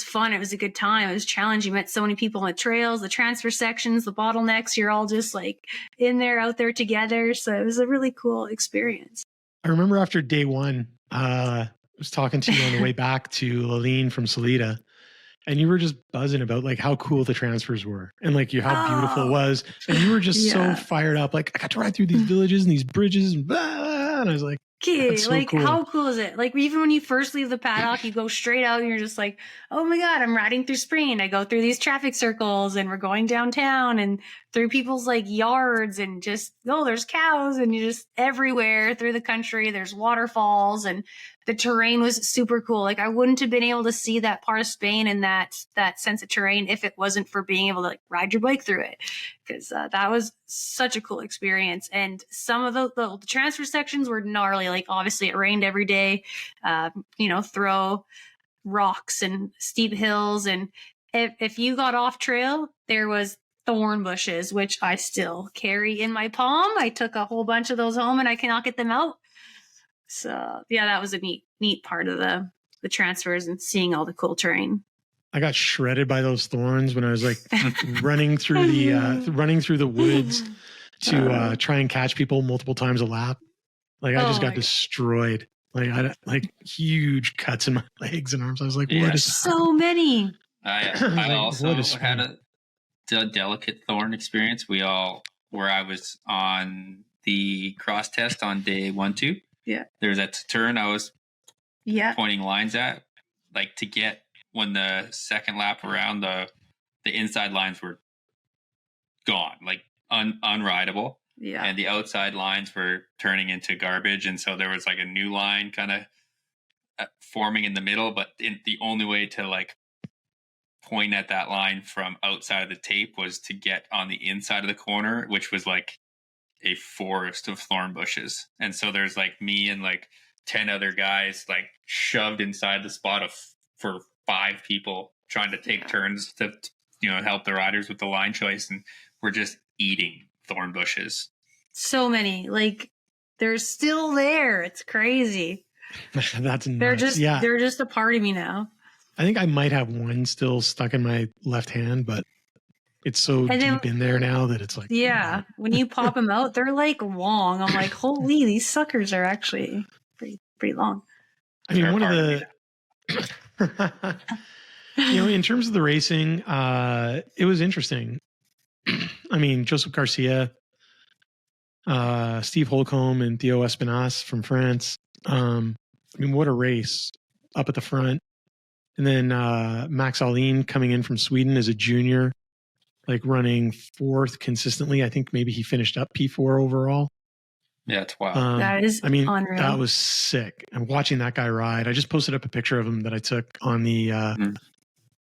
Speaker 2: fun. It was a good time. It was challenging. You met so many people on the trails, the transfer sections, the bottlenecks. You're all just like in there, out there together. So it was a really cool experience.
Speaker 1: I remember after day one, I was talking to you on the way back to Laline from Salida, and you were just buzzing about like how cool the transfers were and like how beautiful it was. And you were just so fired up. Like, I got to ride through these villages and these bridges and blah. And I was like,
Speaker 2: okay, so like cool. How cool is it? Like even when you first leave the paddock, you go straight out and you're just like, oh my God, I'm riding through Spain. I go through these traffic circles and we're going downtown and through people's like yards and just, there's cows and you just everywhere through the country. There's waterfalls and the terrain was super cool. Like I wouldn't have been able to see that part of Spain and that sense of terrain if it wasn't for being able to like ride your bike through it. Because that was such a cool experience. And some of the transfer sections were gnarly. Like obviously it rained every day, throw rocks and steep hills. And if you got off trail, there was thorn bushes, which I still carry in my palm. I took a whole bunch of those home and I cannot get them out. So yeah, that was a neat part of the transfers and seeing all the cool terrain.
Speaker 1: I got shredded by those thorns when I was like running through the woods to try and catch people multiple times a lap. Like I just got destroyed. Like I like huge cuts in my legs and arms. I was like, what is
Speaker 2: so many?
Speaker 3: I also had a delicate thorn experience. Where I was on the cross test on day 1, 2.
Speaker 2: Yeah.
Speaker 3: There's that turn I was pointing lines at, like to get when the second lap around the inside lines were gone, like unrideable.
Speaker 2: Yeah.
Speaker 3: And the outside lines were turning into garbage. And so there was like a new line kind of forming in the middle, but the only way to like point at that line from outside of the tape was to get on the inside of the corner, which was like a forest of thorn bushes. And so there's like me and like 10 other guys like shoved inside the spot for 5 people trying to take turns to help the riders with the line choice, and we're just eating thorn bushes.
Speaker 2: So many, like they're still there. It's crazy.
Speaker 1: That's nuts.
Speaker 2: They're just a part of me now.
Speaker 1: I think I might have one still stuck in my left hand, but it's so deep in there now that it's like,
Speaker 2: when you pop them out, they're like long. I'm like, holy, these suckers are actually pretty long.
Speaker 1: I mean, one of the, in terms of the racing, it was interesting. I mean, Joseph Garcia, Steve Holcomb, and Theo Espinasse from France. I mean, what a race up at the front. And then Max Ahlin coming in from Sweden as a junior, like running 4th consistently. I think maybe he finished up P4 overall.
Speaker 3: Yeah, it's wild.
Speaker 2: That is unreal.
Speaker 1: That was sick. And watching that guy ride, I just posted up a picture of him that I took on the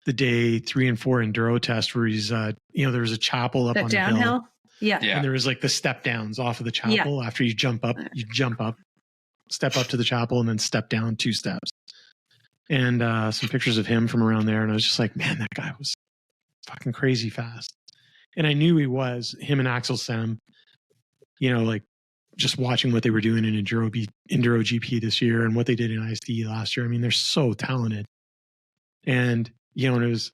Speaker 1: day 3 and 4 enduro test where he's, there was a chapel up on the hill.
Speaker 2: Yeah.
Speaker 1: And there was like the step downs off of the chapel. After you jump up, step up to the chapel and then step down 2 steps. And some pictures of him from around there. And I was just like, man, that guy was fucking crazy fast. And I knew he was, him and Axel Sem, like just watching what they were doing in Enduro GP this year and what they did in ISDE last year. I mean, they're so talented. And, and it was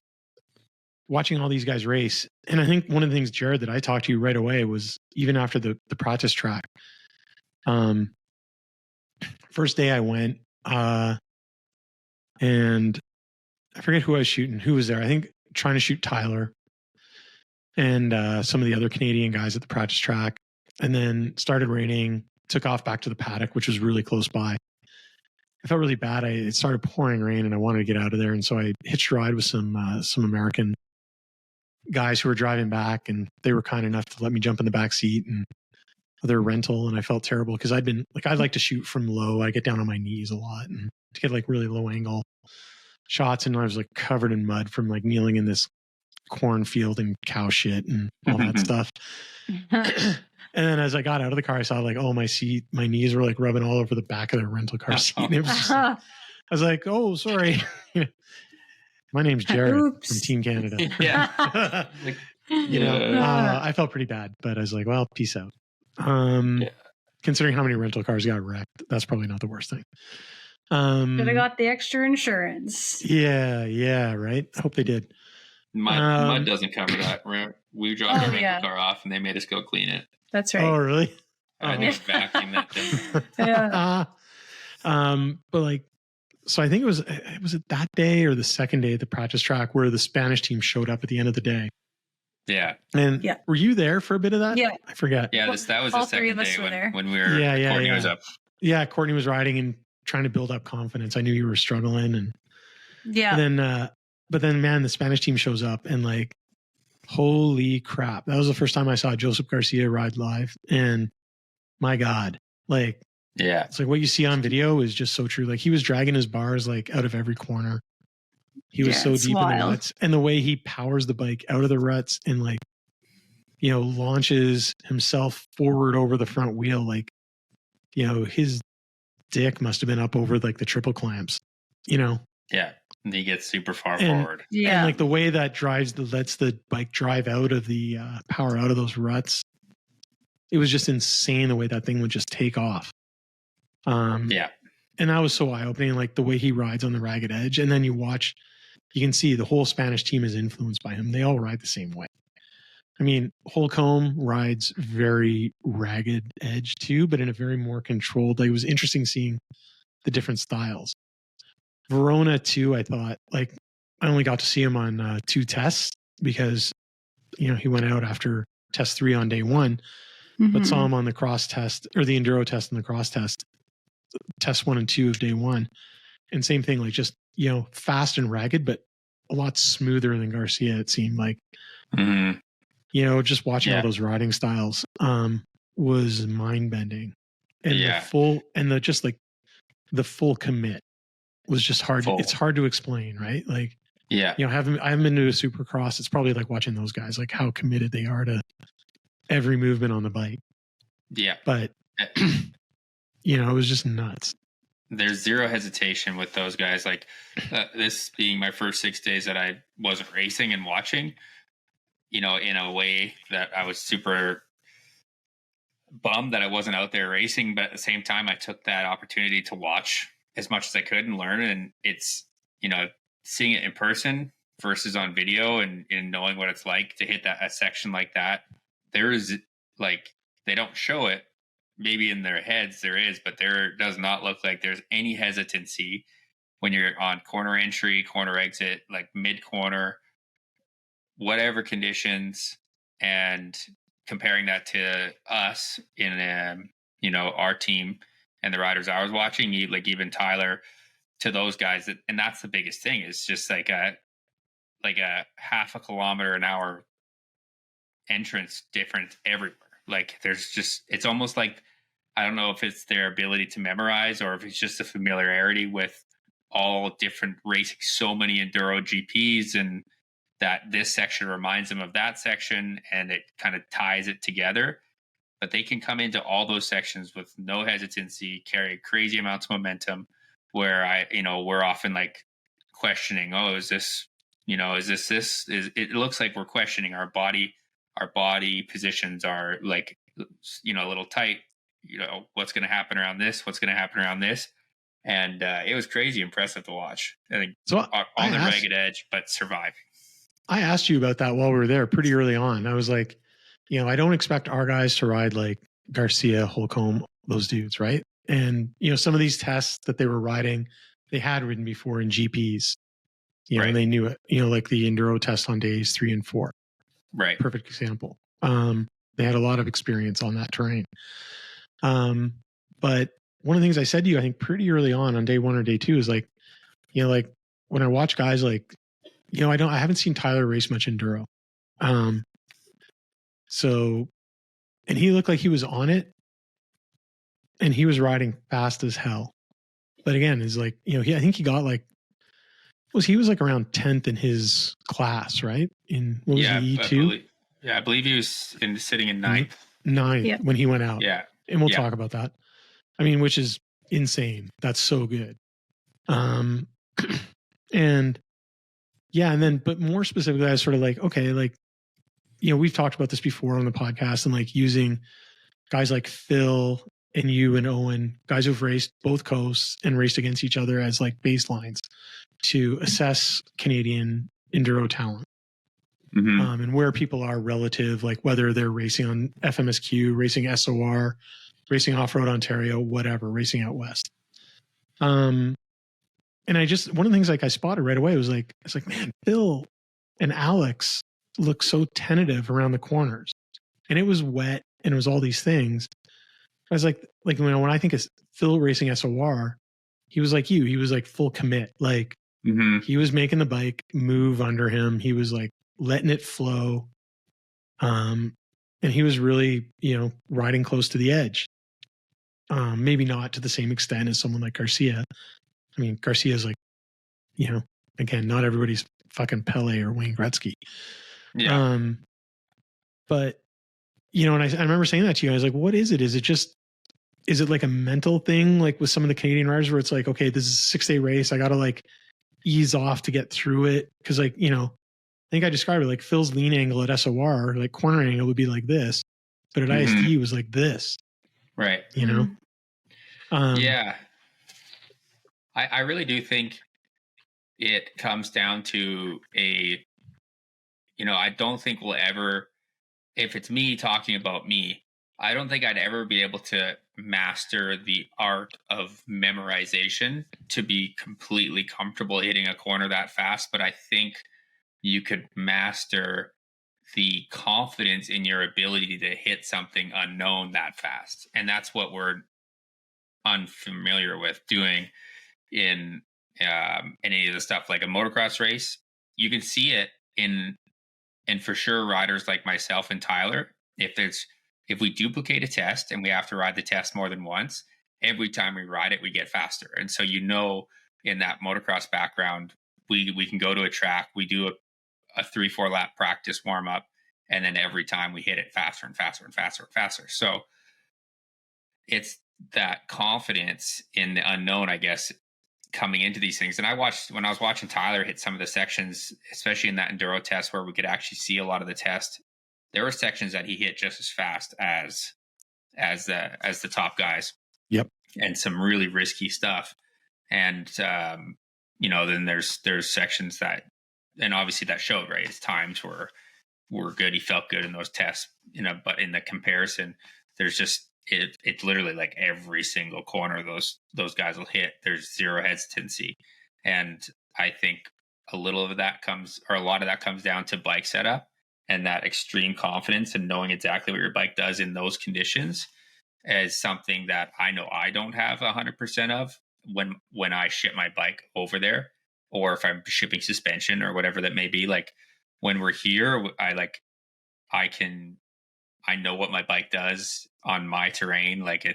Speaker 1: watching all these guys race. And I think one of the things, Jared, that I talked to you right away was even after the practice track. First day I went, and I forget who I was shooting. Who was there? I think trying to shoot Tyler and some of the other Canadian guys at the practice track. And then started raining, took off back to the paddock, which was really close by. I felt really bad. It started pouring rain and I wanted to get out of there. And so I hitched a ride with some American guys who were driving back, and they were kind enough to let me jump in the back seat and their rental. And I felt terrible because I'd been like, I like to shoot from low. I get down on my knees a lot and to get like really low angle shots. And I was like covered in mud from like kneeling in this cornfield and cow shit and all that stuff. And then as I got out of the car, I saw like, oh, my knees were like rubbing all over the back of the rental car seat. And it was just, I was like, oh, sorry. My name's Jared from Team Canada.
Speaker 3: Yeah.
Speaker 1: I felt pretty bad, but I was like, well, peace out. Considering how many rental cars got wrecked, that's probably not the worst thing.
Speaker 2: Should have got the extra insurance.
Speaker 1: Yeah, right. I hope they did.
Speaker 3: Mud doesn't cover that. We dropped our rental car off and they made us go clean it.
Speaker 2: That's right.
Speaker 1: Oh, really?
Speaker 3: I think vacuum that thing.
Speaker 2: Yeah.
Speaker 1: But like, so I think it was that day or the second day at the practice track where the Spanish team showed up at the end of the day.
Speaker 3: Yeah.
Speaker 1: And were you there for a bit of that?
Speaker 2: Yeah.
Speaker 1: I forget.
Speaker 3: Yeah, that was
Speaker 2: all
Speaker 3: the
Speaker 2: three
Speaker 3: second
Speaker 2: of us
Speaker 3: day
Speaker 2: were there.
Speaker 3: when we were, Courtney was up.
Speaker 1: Yeah, Courtney was riding and trying to build up confidence. I knew you were struggling. And but then, man, the Spanish team shows up and like, holy crap. That was the first time I saw Joseph Garcia ride live. And my God, like, it's like what you see on video is just so true. Like he was dragging his bars like out of every corner. He was so deep in the ruts, and the way he powers the bike out of the ruts and like, launches himself forward over the front wheel. Like, his dick must have been up over like the triple clamps, Yeah.
Speaker 3: And he gets super far forward.
Speaker 2: Yeah.
Speaker 1: And like the way that lets the bike drive out of the power out of those ruts. It was just insane the way that thing would just take off. And that was so eye-opening, like the way he rides on the ragged edge. And then you can see the whole Spanish team is influenced by him. They all ride the same way. I mean, Holcomb rides very ragged edge too, but in a very more controlled, like it was interesting seeing the different styles. Verona too, I thought, like I only got to see him on 2 tests because, he went out after test 3 on day 1, but saw him on the cross test or the enduro test and the cross test 1 and 2 of day 1. And same thing, like just, fast and ragged, but a lot smoother than Garcia, it seemed like. Just watching all those riding styles was mind bending. And the full commit was just hard. It's hard to explain, right? Like, I haven't been to a supercross. It's probably like watching those guys, like how committed they are to every movement on the bike. Yeah. But, it was just nuts.
Speaker 3: There's zero hesitation with those guys. Like this being my first 6 days that I wasn't racing and watching, in a way that I was super bummed that I wasn't out there racing. But at the same time, I took that opportunity to watch as much as I could and learn. And it's, seeing it in person versus on video and knowing what it's like to hit a section like that. There is like, they don't show it. Maybe in their heads there is, but there does not look like there's any hesitancy when you're on corner entry, corner exit, like mid corner, whatever conditions, and comparing that to us in, our team and the riders I was watching, like even Tyler, to those guys. And that's the biggest thing. It's just like a half a kilometer an hour entrance difference everywhere. Like it's almost like, I don't know if it's their ability to memorize or if it's just a familiarity with all different racing, so many enduro GPs, and that this section reminds them of that section and it kind of ties it together. But they can come into all those sections with no hesitancy, carry crazy amounts of momentum, where we're often like questioning, it looks like we're questioning our body positions are like, a little tight, what's going to happen around this, and it was crazy impressive to watch. I think on the ragged edge, but surviving.
Speaker 1: I asked you about that while we were there pretty early on. I was like, I don't expect our guys to ride like Garcia, Holcomb, those dudes, right? And some of these tests that they were riding, they had ridden before in GPs, and they knew it. Like the enduro test on days 3 and 4.
Speaker 3: Right.
Speaker 1: Perfect example. They had a lot of experience on that terrain. But one of the things I said to you, I think pretty early on day 1 or day 2 is like, like when I watch guys like, I haven't seen Tyler race much enduro. So, and he looked like he was on it and he was riding fast as hell. But again, is like, I think he got like, he was like around 10th in his class, right? In what was the E2?
Speaker 3: I believe he was sitting in 9th.
Speaker 1: 9th when he went out.
Speaker 3: Yeah.
Speaker 1: And we'll talk about that. I mean, which is insane. That's so good. And yeah, and then, but more specifically, I was sort of like, okay, like, we've talked about this before on the podcast and like using guys like Phil and you and Owen, guys who've raced both coasts and raced against each other as like baselines to assess Canadian enduro talent. And where people are relative, like whether they're racing on FMSQ, racing SOR, racing off-road Ontario, whatever, racing out west. And I just, one of the things like I spotted right away was like, it's like, man, Phil and Alex look so tentative around the corners, and it was wet and it was all these things. I was like when I think of Phil racing SOR, he was like he was like full commit. Like he was making the bike move under him. He was like letting it flow. And he was really, riding close to the edge. Maybe not to the same extent as someone like Garcia. I mean, Garcia's like, again, not everybody's fucking Pele or Wayne Gretzky.
Speaker 3: Yeah.
Speaker 1: But, and I remember saying that to you. I was like, what is it? Is it like a mental thing? Like with some of the Canadian riders where it's like, okay, this is a 6-day race. I got to like ease off to get through it. Cause like, I think I described it like Phil's lean angle at SOR, like corner angle would be like this, but at ISDE was like this.
Speaker 3: Right.
Speaker 1: Yeah.
Speaker 3: I really do think it comes down to I don't think we'll ever, if it's me talking about me, I don't think I'd ever be able to master the art of memorization to be completely comfortable hitting a corner that fast. But I think you could master the confidence in your ability to hit something unknown that fast. And that's what we're unfamiliar with doing in any of the stuff like a motocross race. You can see it and for sure riders like myself and Tyler, if we duplicate a test and we have to ride the test more than once, every time we ride it we get faster. And so in that motocross background, we can go to a track, we do a 3-4 lap practice warm up, and then every time we hit it faster and faster and faster and faster. So it's that confidence in the unknown, I guess, coming into these things. And when I was watching Tyler hit some of the sections, especially in that enduro test where we could actually see a lot of the test, there were sections that he hit just as fast as the top guys.
Speaker 1: Yep.
Speaker 3: And some really risky stuff. And then there's sections that, and obviously that showed, right? His times were good. He felt good in those tests, but in the comparison, there's just, it's literally like every single corner those guys will hit, there's zero hesitancy. And I think a lot of that comes down to bike setup and that extreme confidence and knowing exactly what your bike does in those conditions is something that I know I don't have 100% of when I ship my bike over there, or if I'm shipping suspension or whatever that may be. Like when we're here, I know what my bike does on my terrain. Like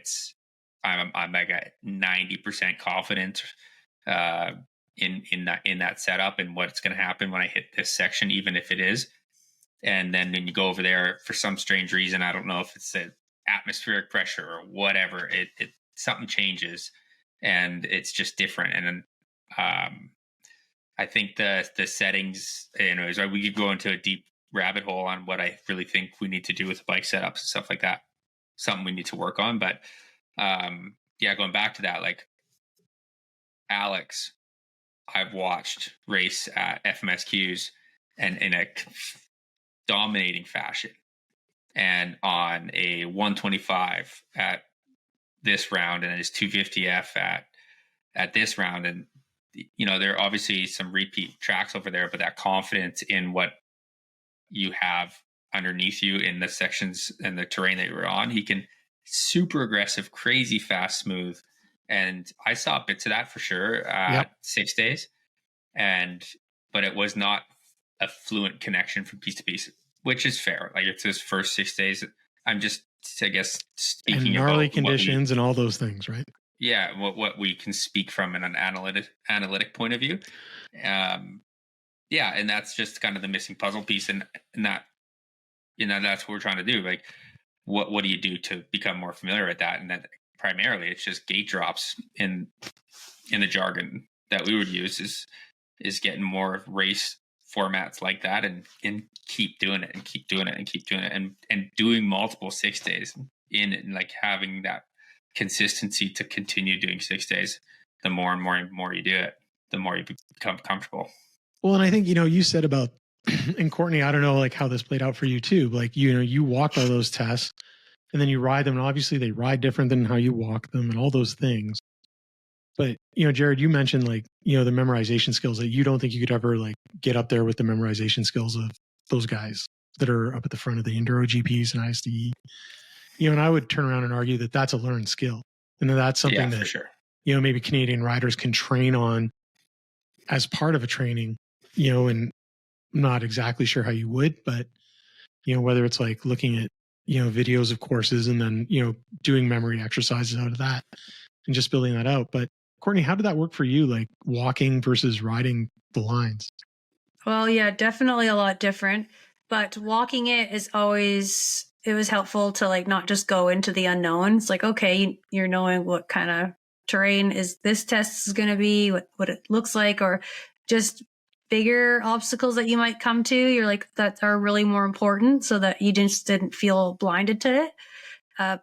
Speaker 3: I'm like at 90% confident in that setup and what's going to happen when I hit this section, even if it is. And then when you go over there, for some strange reason, I don't know if it's the atmospheric pressure or whatever, it something changes and it's just different. And then I think the settings, anyways, we could go into a deep rabbit hole on what I really think we need to do with the bike setups and stuff like that. Something we need to work on. But going back to that, like Alex, I've watched race at FMSQs and in a dominating fashion, and on a 125 at this round and his 250F at this round. And there are obviously some repeat tracks over there, but that confidence in what you have underneath you in the sections and the terrain that you're on, he can super aggressive, crazy fast, smooth. And I saw bits of that for sure at 6 days. But it was not a fluent connection from piece to piece, which is fair. Like it's his first 6 days. I'm just, I guess, speaking
Speaker 1: and gnarly
Speaker 3: about
Speaker 1: conditions and all those things, right?
Speaker 3: Yeah, what we can speak from in an analytic point of view. Yeah, and that's just kind of the missing puzzle piece, and that, that's what we're trying to do. Like, what do you do to become more familiar with that? And then primarily, it's just gate drops in the jargon that we would use is getting more race formats like that, and keep doing it and keep doing it and keep doing it, and doing multiple 6 days in it, and like having that consistency to continue doing 6 days. The more and more you do it, the more you become comfortable.
Speaker 1: Well, and I think, you said about, and Courtney, I don't know like how this played out for you too. Like, you walk all those tests and then you ride them, and obviously they ride different than how you walk them and all those things. But, Jared, you mentioned like, the memorization skills that you don't think you could ever like get up there with the memorization skills of those guys that are up at the front of the Enduro GPs and ISDE. And I would turn around and argue that that's a learned skill. And that's something that,
Speaker 3: for sure.
Speaker 1: Maybe Canadian riders can train on as part of a training, and I'm not exactly sure how you would, but, whether it's like looking at, videos of courses and then, doing memory exercises out of that and just building that out. But Courtney, how did that work for you? Like walking versus riding the lines?
Speaker 2: Well, yeah, definitely a lot different, but walking it was helpful to like not just go into the unknown. It's like, okay, you're knowing what kind of terrain is this test is going to be, what it looks like, or just bigger obstacles that you might come to. You're like, that are really more important, so that you just didn't feel blinded to it.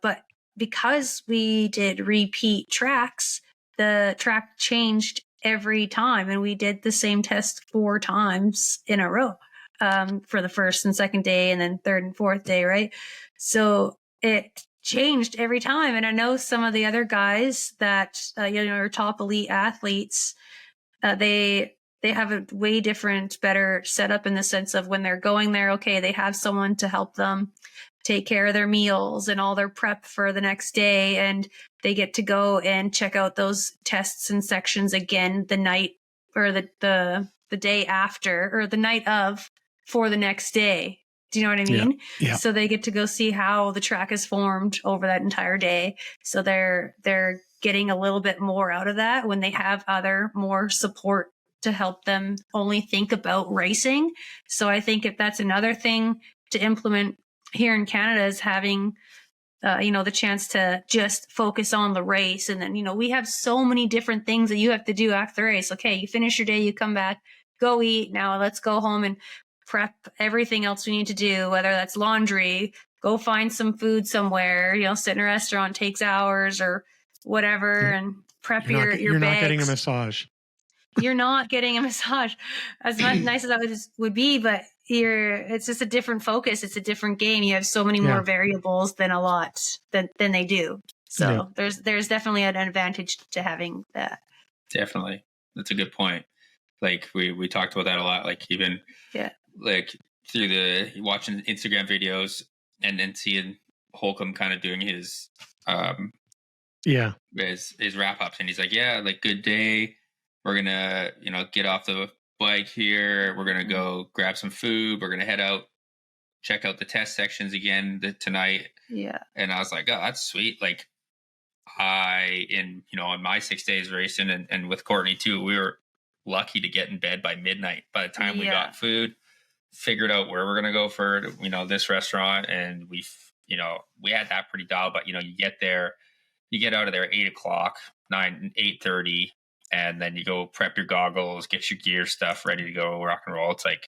Speaker 2: But because we did repeat tracks, the track changed every time, and we did the same test 4 times in a row, for the first and second day, and then third and fourth day, right? So it changed every time. And I know some of the other guys that are top elite athletes, they have a way different, better setup in the sense of when they're going there, okay, they have someone to help them take care of their meals and all their prep for the next day, and they get to go and check out those tests and sections again the night or the day after, or the night of, for the next day. Do you know what I mean?
Speaker 1: Yeah.
Speaker 2: So they get to go see how the track is formed over that entire day. So they're getting a little bit more out of that when they have other more support to help them only think about racing. So I think if that's another thing to implement here in Canada, is having the chance to just focus on the race. And then, we have so many different things that you have to do after the race. Okay, you finish your day, you come back, go eat. Now let's go home and prep everything else we need to do, whether that's laundry, go find some food somewhere, sit in a restaurant, takes hours or whatever, and prep your bags.
Speaker 1: You're not getting a massage.
Speaker 2: You're not getting a massage, as nice as that would be, but it's just a different focus. It's a different game. You have so many more variables than they do. So there's definitely an advantage to having that.
Speaker 3: Definitely. That's a good point. Like we talked about that a lot, like even like through the watching Instagram videos and then seeing Holcomb kind of doing his his wrap ups, and he's like, like, good day. We're gonna, get off the bike here. We're gonna go grab some food. We're gonna head out, check out the test sections again tonight.
Speaker 2: Yeah.
Speaker 3: And I was like, oh, that's sweet. Like in my 6 days racing and with Courtney too, we were lucky to get in bed by midnight. By the time we got food, figured out where we're gonna go for, this restaurant, and we had that pretty dialed. But you get there, you get out of there at 8:00, 8:30. And then you go prep your goggles, get your gear stuff ready to go, rock and roll. It's like,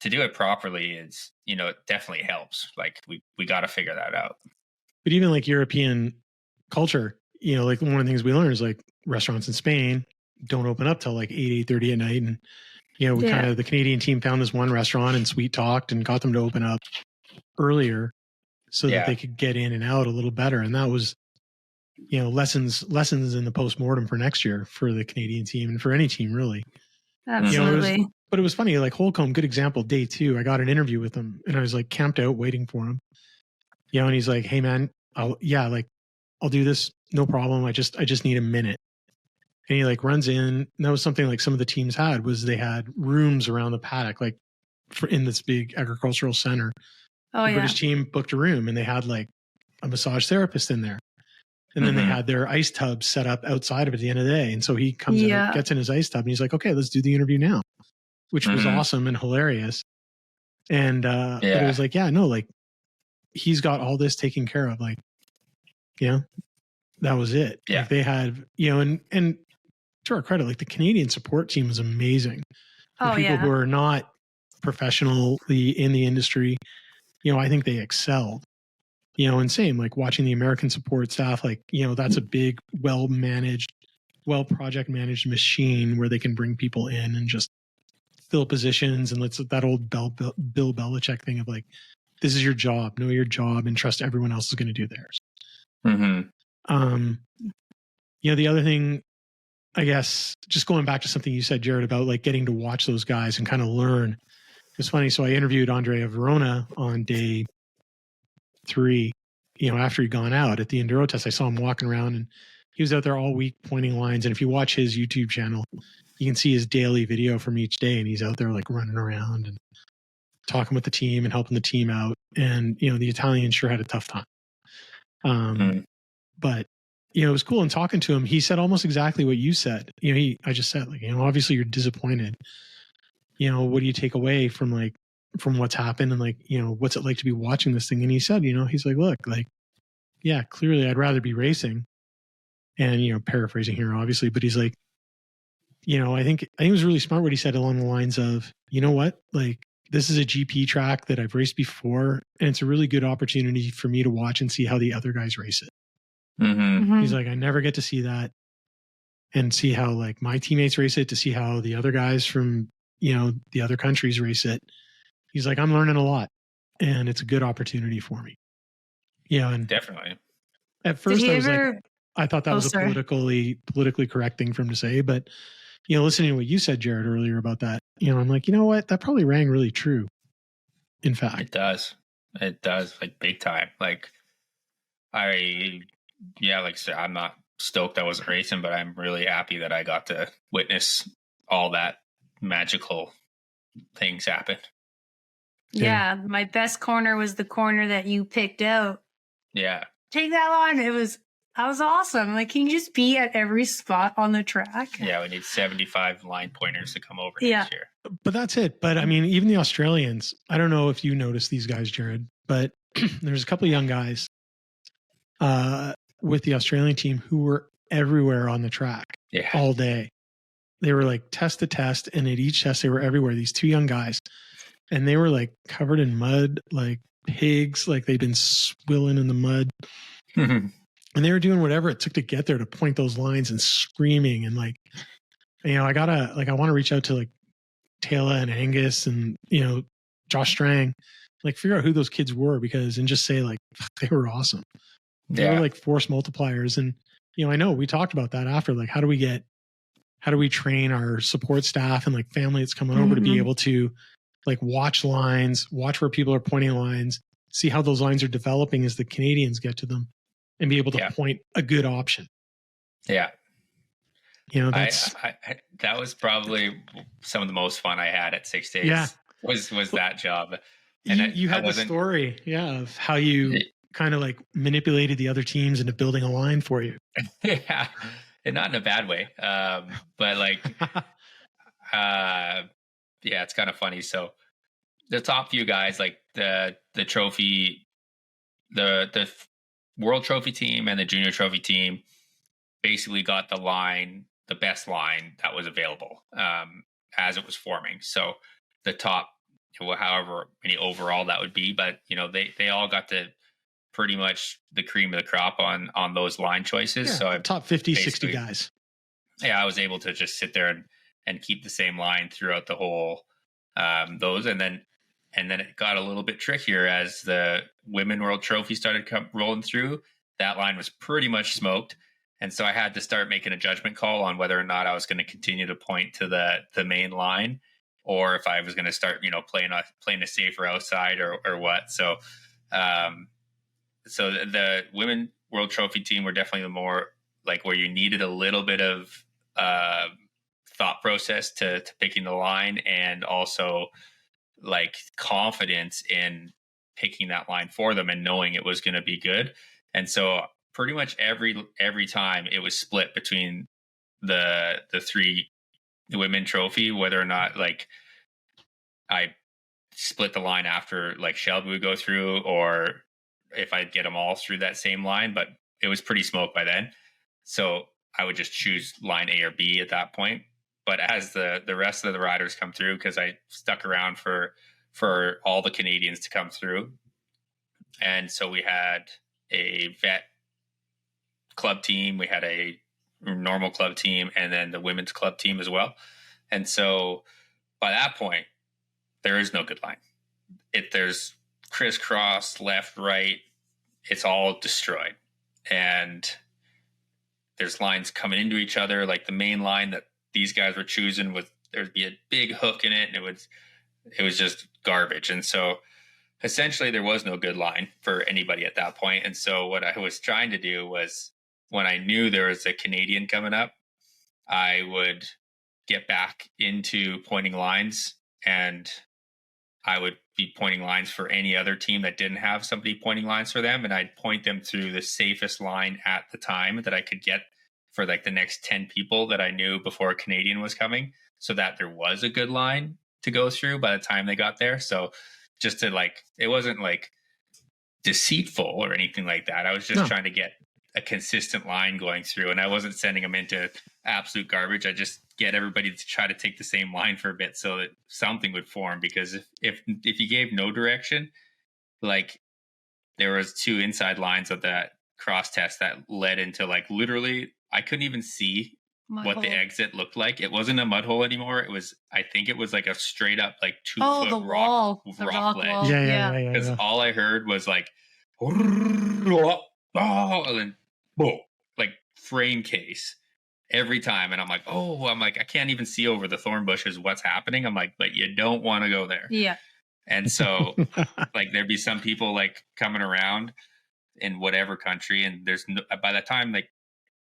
Speaker 3: to do it properly is, it definitely helps. Like we got to figure that out.
Speaker 1: But even like European culture, like one of the things we learned is like restaurants in Spain don't open up till like 8:30 at night. And, the Canadian team found this one restaurant and sweet talked and got them to open up earlier so that they could get in and out a little better. And that was, lessons in the postmortem for next year for the Canadian team and for any team really.
Speaker 2: Absolutely.
Speaker 1: But it was funny, like Holcomb, good example, day 2, I got an interview with him and I was like camped out waiting for him. And he's like, hey man, I'll do this no problem. I just need a minute. And he like runs in. And that was something like some of the teams had, was they had rooms around the paddock, like in this big agricultural center.
Speaker 2: Oh,
Speaker 1: the
Speaker 2: yeah.
Speaker 1: British team booked a room, and they had like a massage therapist in there. And then they had their ice tub set up outside of it at the end of the day. And so he comes out, gets in his ice tub, and he's like, okay, let's do the interview now, which was awesome and hilarious. And but it was like, yeah, no, like he's got all this taken care of. Like, you know, that was it.
Speaker 3: Yeah.
Speaker 1: Like they had, you know, and to our credit, like the Canadian support team was amazing. For people who are not professionally in the industry, you know, I think they excelled. You know, and same, like watching the American support staff, like, you know, that's a big, well-managed, project managed machine where they can bring people in and just fill positions. And let's that old Bill Belichick thing of like, this is your job, know your job, and trust everyone else is going to do theirs. You know, the other thing, I guess, just going back to something you said, Jared, about like getting to watch those guys and kind of learn. It's funny. So I interviewed Andrea Verona on day 3, you know, after he'd gone out at the enduro test. I saw him walking around, and he was out there all week pointing lines. And if you watch his YouTube channel, you can see his daily video from each day, and he's out there like running around and talking with the team and helping the team out. And, you know, the Italians sure had a tough time. But, you know, it was cool. And talking to him, he said almost exactly what you said. You know, I just said, like, you know, obviously you're disappointed. You know, what do you take away from what's happened, and like, you know, what's it like to be watching this thing? And he said, you know, he's like, look, like, yeah, clearly I'd rather be racing, and, you know, paraphrasing here, obviously, but he's like, you know, I think it was really smart what he said along the lines of, you know what, like, this is a GP track that I've raced before, and it's a really good opportunity for me to watch and see how the other guys race it. He's like, I never get to see that and see how like my teammates race it, to see how the other guys from, you know, the other countries race it. He's like, I'm learning a lot, and it's a good opportunity for me. Yeah. And
Speaker 3: definitely.
Speaker 1: At first I thought that was a politically correct thing for him to say, but, you know, listening to what you said, Jared, earlier about that, you know, I'm like, you know what, that probably rang really true. In fact,
Speaker 3: it does, like big time. Like like I said, I'm not stoked I wasn't racing, but I'm really happy that I got to witness all that magical things happen.
Speaker 2: Yeah, my best corner was the corner that you picked out.
Speaker 3: Yeah.
Speaker 2: Take that line. That was awesome. Like, can you just be at every spot on the track?
Speaker 3: Yeah, we need 75 line pointers to come over next year.
Speaker 1: But that's it. But I mean, even the Australians, I don't know if you noticed these guys, Jared, but there's a couple of young guys with the Australian team who were everywhere on the track all day. They were like test to test, and at each test they were everywhere. These 2 young guys, and they were like covered in mud, like pigs, like they'd been swilling in the mud. And they were doing whatever it took to get there, to point those lines and screaming. And like, you know, I want to reach out to like Taylor and Angus and, you know, Josh Strang, like figure out who those kids were, because, and just say like, they were awesome. They were like force multipliers. And, you know, I know we talked about that after, like, how do we train our support staff and like family that's coming over to be able to like watch lines, watch where people are pointing lines, see how those lines are developing as the Canadians get to them, and be able to point a good option. Yeah. You know, that's
Speaker 3: that was probably some of the most fun I had at 6 days.
Speaker 1: Yeah.
Speaker 3: Was that job.
Speaker 1: And you had the story, of how you kind of like manipulated the other teams into building a line for you.
Speaker 3: Yeah. And not in a bad way. But like, it's kind of funny. So the top few guys, like the trophy, the World Trophy team and the Junior Trophy team, basically got the best line that was available as it was forming. So the top, however many overall that would be, but you know, they all got to pretty much the cream of the crop on those line choices.
Speaker 1: Yeah,
Speaker 3: so I
Speaker 1: top 50, 60 guys.
Speaker 3: Yeah, I was able to just sit there and keep the same line throughout the whole those, and then it got a little bit trickier as the Women World Trophy started rolling through. That line was pretty much smoked, and so I had to start making a judgment call on whether or not I was going to continue to point to the main line, or if I was going to start, you know, playing a safer outside or what. So, so the Women World Trophy team were definitely the more like where you needed a little bit of thought process to picking the line, and also like confidence in picking that line for them and knowing it was going to be good. And so pretty much every time it was split between the three women trophy, whether or not like I split the line after like Shelby would go through, or if I'd get them all through that same line, but it was pretty smoked by then. So I would just choose line A or B at that point. But as the rest of the riders come through, because I stuck around for all the Canadians to come through. And so we had a vet club team, we had a normal club team, and then the women's club team as well. And so by that point, there is no good line. There's crisscross, left, right. It's all destroyed. And there's lines coming into each other. Like the main line that these guys were choosing, there'd be a big hook in it, and it was just garbage. And so essentially there was no good line for anybody at that point. And so what I was trying to do was, when I knew there was a Canadian coming up, I would get back into pointing lines, and I would be pointing lines for any other team that didn't have somebody pointing lines for them. And I'd point them through the safest line at the time that I could get for like the next 10 people that I knew before a Canadian was coming, so that there was a good line to go through by the time they got there. So just to like, it wasn't like deceitful or anything like that. I was just trying to get a consistent line going through, and I wasn't sending them into absolute garbage. I just get everybody to try to take the same line for a bit so that something would form. Because if you gave no direction, like there was 2 inside lines of that cross test that led into like literally I couldn't even see what the exit looked like. It wasn't a mud hole anymore. I think it was like a straight up like 2-foot
Speaker 2: the
Speaker 3: rock ledge.
Speaker 2: wall.
Speaker 1: Yeah.
Speaker 3: Because all I heard was like, oh, and then boom, like frame case every time. And I'm like, I can't even see over the thorn bushes what's happening. I'm like, but you don't want to go there.
Speaker 2: Yeah.
Speaker 3: And so like there'd be some people like coming around in whatever country, and there's by the time like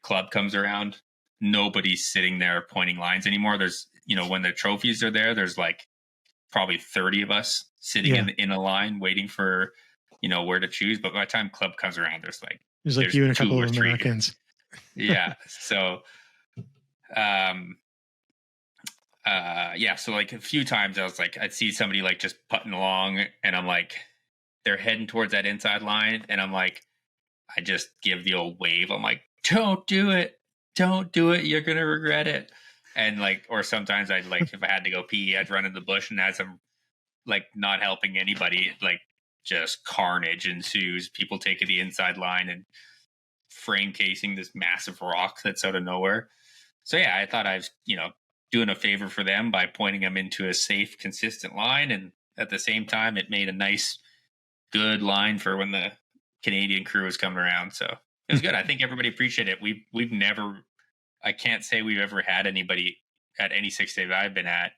Speaker 3: club comes around, nobody's sitting there pointing lines anymore. There's, when the trophies are there, there's like probably 30 of us sitting in a line waiting for, where to choose. But by the time club comes around, there's like
Speaker 1: you and a couple of Americans.
Speaker 3: Yeah. So, so like a few times I was like, I'd see somebody like just putting along, and I'm like, they're heading towards that inside line, and I'm like, I just give the old wave. I'm like, don't do it. You're going to regret it. And like, or sometimes I'd like, if I had to go pee, I'd run in the bush, and as I'm like not helping anybody, like just carnage ensues. People taking the inside line and frame casing this massive rock that's out of nowhere. So yeah, I thought I was, doing a favor for them by pointing them into a safe, consistent line. And at the same time, it made a nice, good line for when the Canadian crew was coming around. So it was good. I think everybody appreciated it. We've never, I can't say we've ever had anybody at any 6 days I've been at.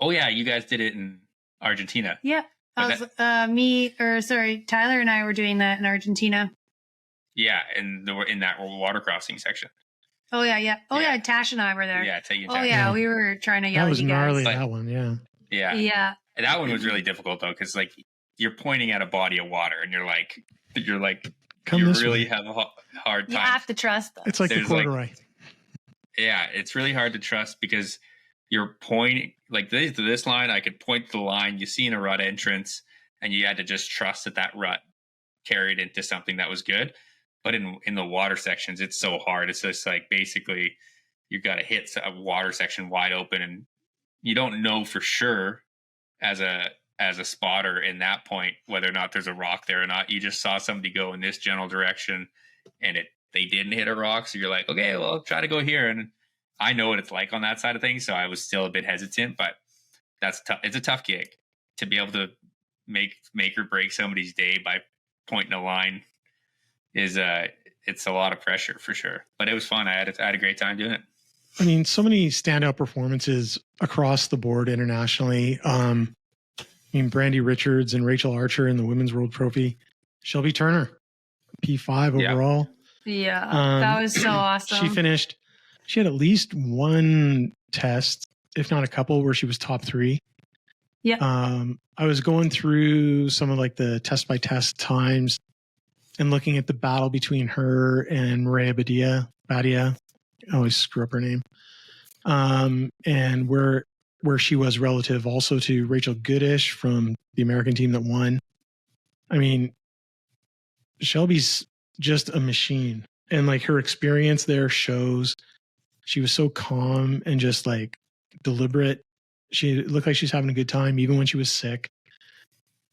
Speaker 3: Oh yeah, you guys did it in Argentina.
Speaker 2: Yeah. Tyler and I were doing that in Argentina.
Speaker 3: Yeah, and we're in that water crossing section.
Speaker 2: Oh yeah. Yeah, Tash and I were there.
Speaker 3: Yeah,
Speaker 2: we were trying to yell
Speaker 1: that was
Speaker 2: at you
Speaker 1: gnarly,
Speaker 2: guys.
Speaker 1: that one, yeah.
Speaker 3: Yeah. And that one was really difficult though, because like you're pointing at a body of water, and you're like
Speaker 1: Come
Speaker 3: you
Speaker 1: this
Speaker 3: really
Speaker 1: way.
Speaker 3: have a hard time.
Speaker 2: You have to trust them.
Speaker 1: It's like
Speaker 3: There's
Speaker 1: the corduroy.
Speaker 3: Yeah, it's really hard to trust because you're pointing like this line. I could point to the line you see in a rut entrance, and you had to just trust that rut carried into something that was good. But in the water sections, it's so hard. It's just like basically you've got to hit a water section wide open, and you don't know for sure as a spotter in that point whether or not there's a rock there or not. You just saw somebody go in this general direction, and they didn't hit a rock, so you're like, okay, well, try to go here. And I know what it's like on that side of things, so I was still a bit hesitant. But that's tough. It's a tough gig to be able to make or break somebody's day by pointing a line. It's a lot of pressure for sure, but it was fun. I had a great time doing it.
Speaker 1: I mean, so many standout performances across the board internationally. Brandy Richards and Rachel Archer in the Women's World Trophy, Shelby Turner, P5
Speaker 3: Yeah.
Speaker 1: overall.
Speaker 2: Yeah, that was so awesome.
Speaker 1: She had at least one test, if not a couple, where she was top 3.
Speaker 2: Yeah.
Speaker 1: I was going through some of like the test by test times and looking at the battle between her and Maria Badia. I always screw up her name. And where she was relative also to Rachel Goodish from the American team that won. I mean, Shelby's just a machine. And like her experience there shows she was so calm and just like deliberate. She looked like she's having a good time, even when she was sick.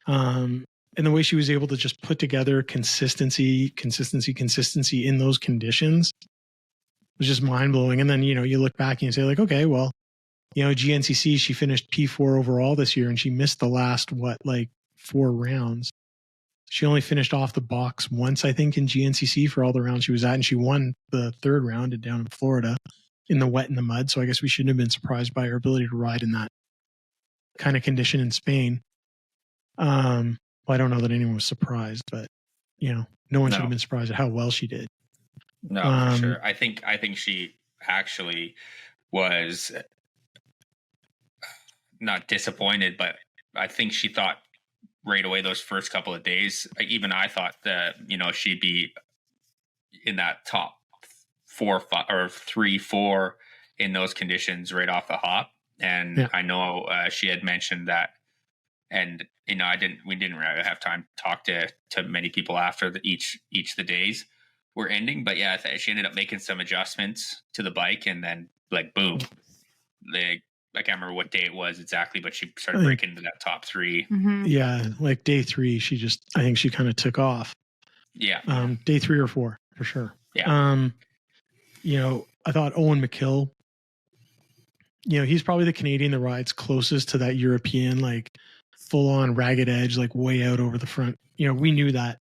Speaker 1: And the way she was able to just put together consistency in those conditions was just mind blowing. And then, you look back and you say like, okay, well, GNCC, she finished P4 overall this year and she missed the last, 4 rounds. She only finished off the box once, I think, in GNCC for all the rounds she was at. And she won the 3rd round down in Florida in the wet and the mud. So I guess we shouldn't have been surprised by her ability to ride in that kind of condition in Spain. Well, I don't know that anyone was surprised, but, no one should have been surprised at how well she did.
Speaker 3: No, for sure. I think she actually was not disappointed, but I think she thought right away those first couple of days, even I thought that, she'd be in that top 4, 5, or 3, 4 in those conditions right off the hop. And I know she had mentioned that, and we didn't really have time to talk to many people after each of the days were ending, but yeah, she ended up making some adjustments to the bike, and then like boom, I can't remember what day it was exactly, but she started breaking into that top 3.
Speaker 2: Mm-hmm.
Speaker 1: Yeah, like day 3, I think she kind of took off.
Speaker 3: Yeah.
Speaker 1: Day 3 or 4 for sure.
Speaker 3: Yeah.
Speaker 1: I thought Owen McKill, he's probably the Canadian that rides closest to that European, like full on ragged edge, like way out over the front. We knew that,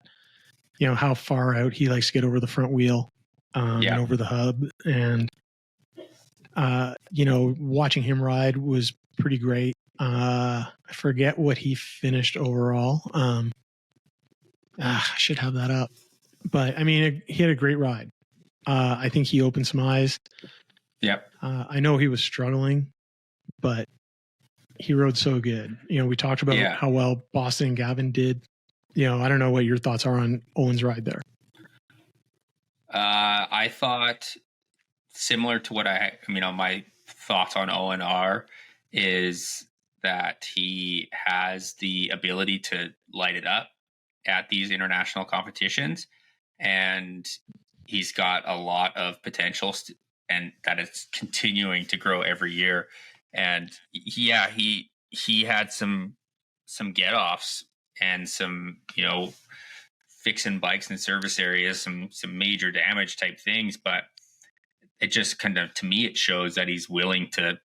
Speaker 1: how far out he likes to get over the front wheel, and over the hub. And, watching him ride was pretty great. I forget what he finished overall. I should have that up, but I mean, he had a great ride. I think he opened some eyes.
Speaker 3: Yep.
Speaker 1: I know he was struggling, but he rode so good. We talked about how well Boston and Gavin did. I don't know what your thoughts are on Owen's ride there.
Speaker 3: I thought similar to what my thoughts on Owen is that he has the ability to light it up at these international competitions, and he's got a lot of potential and that it's continuing to grow every year. And yeah, he had some get-offs and some, fixing bikes in service areas, some major damage type things, but it just kind of, to me, it shows that he's willing to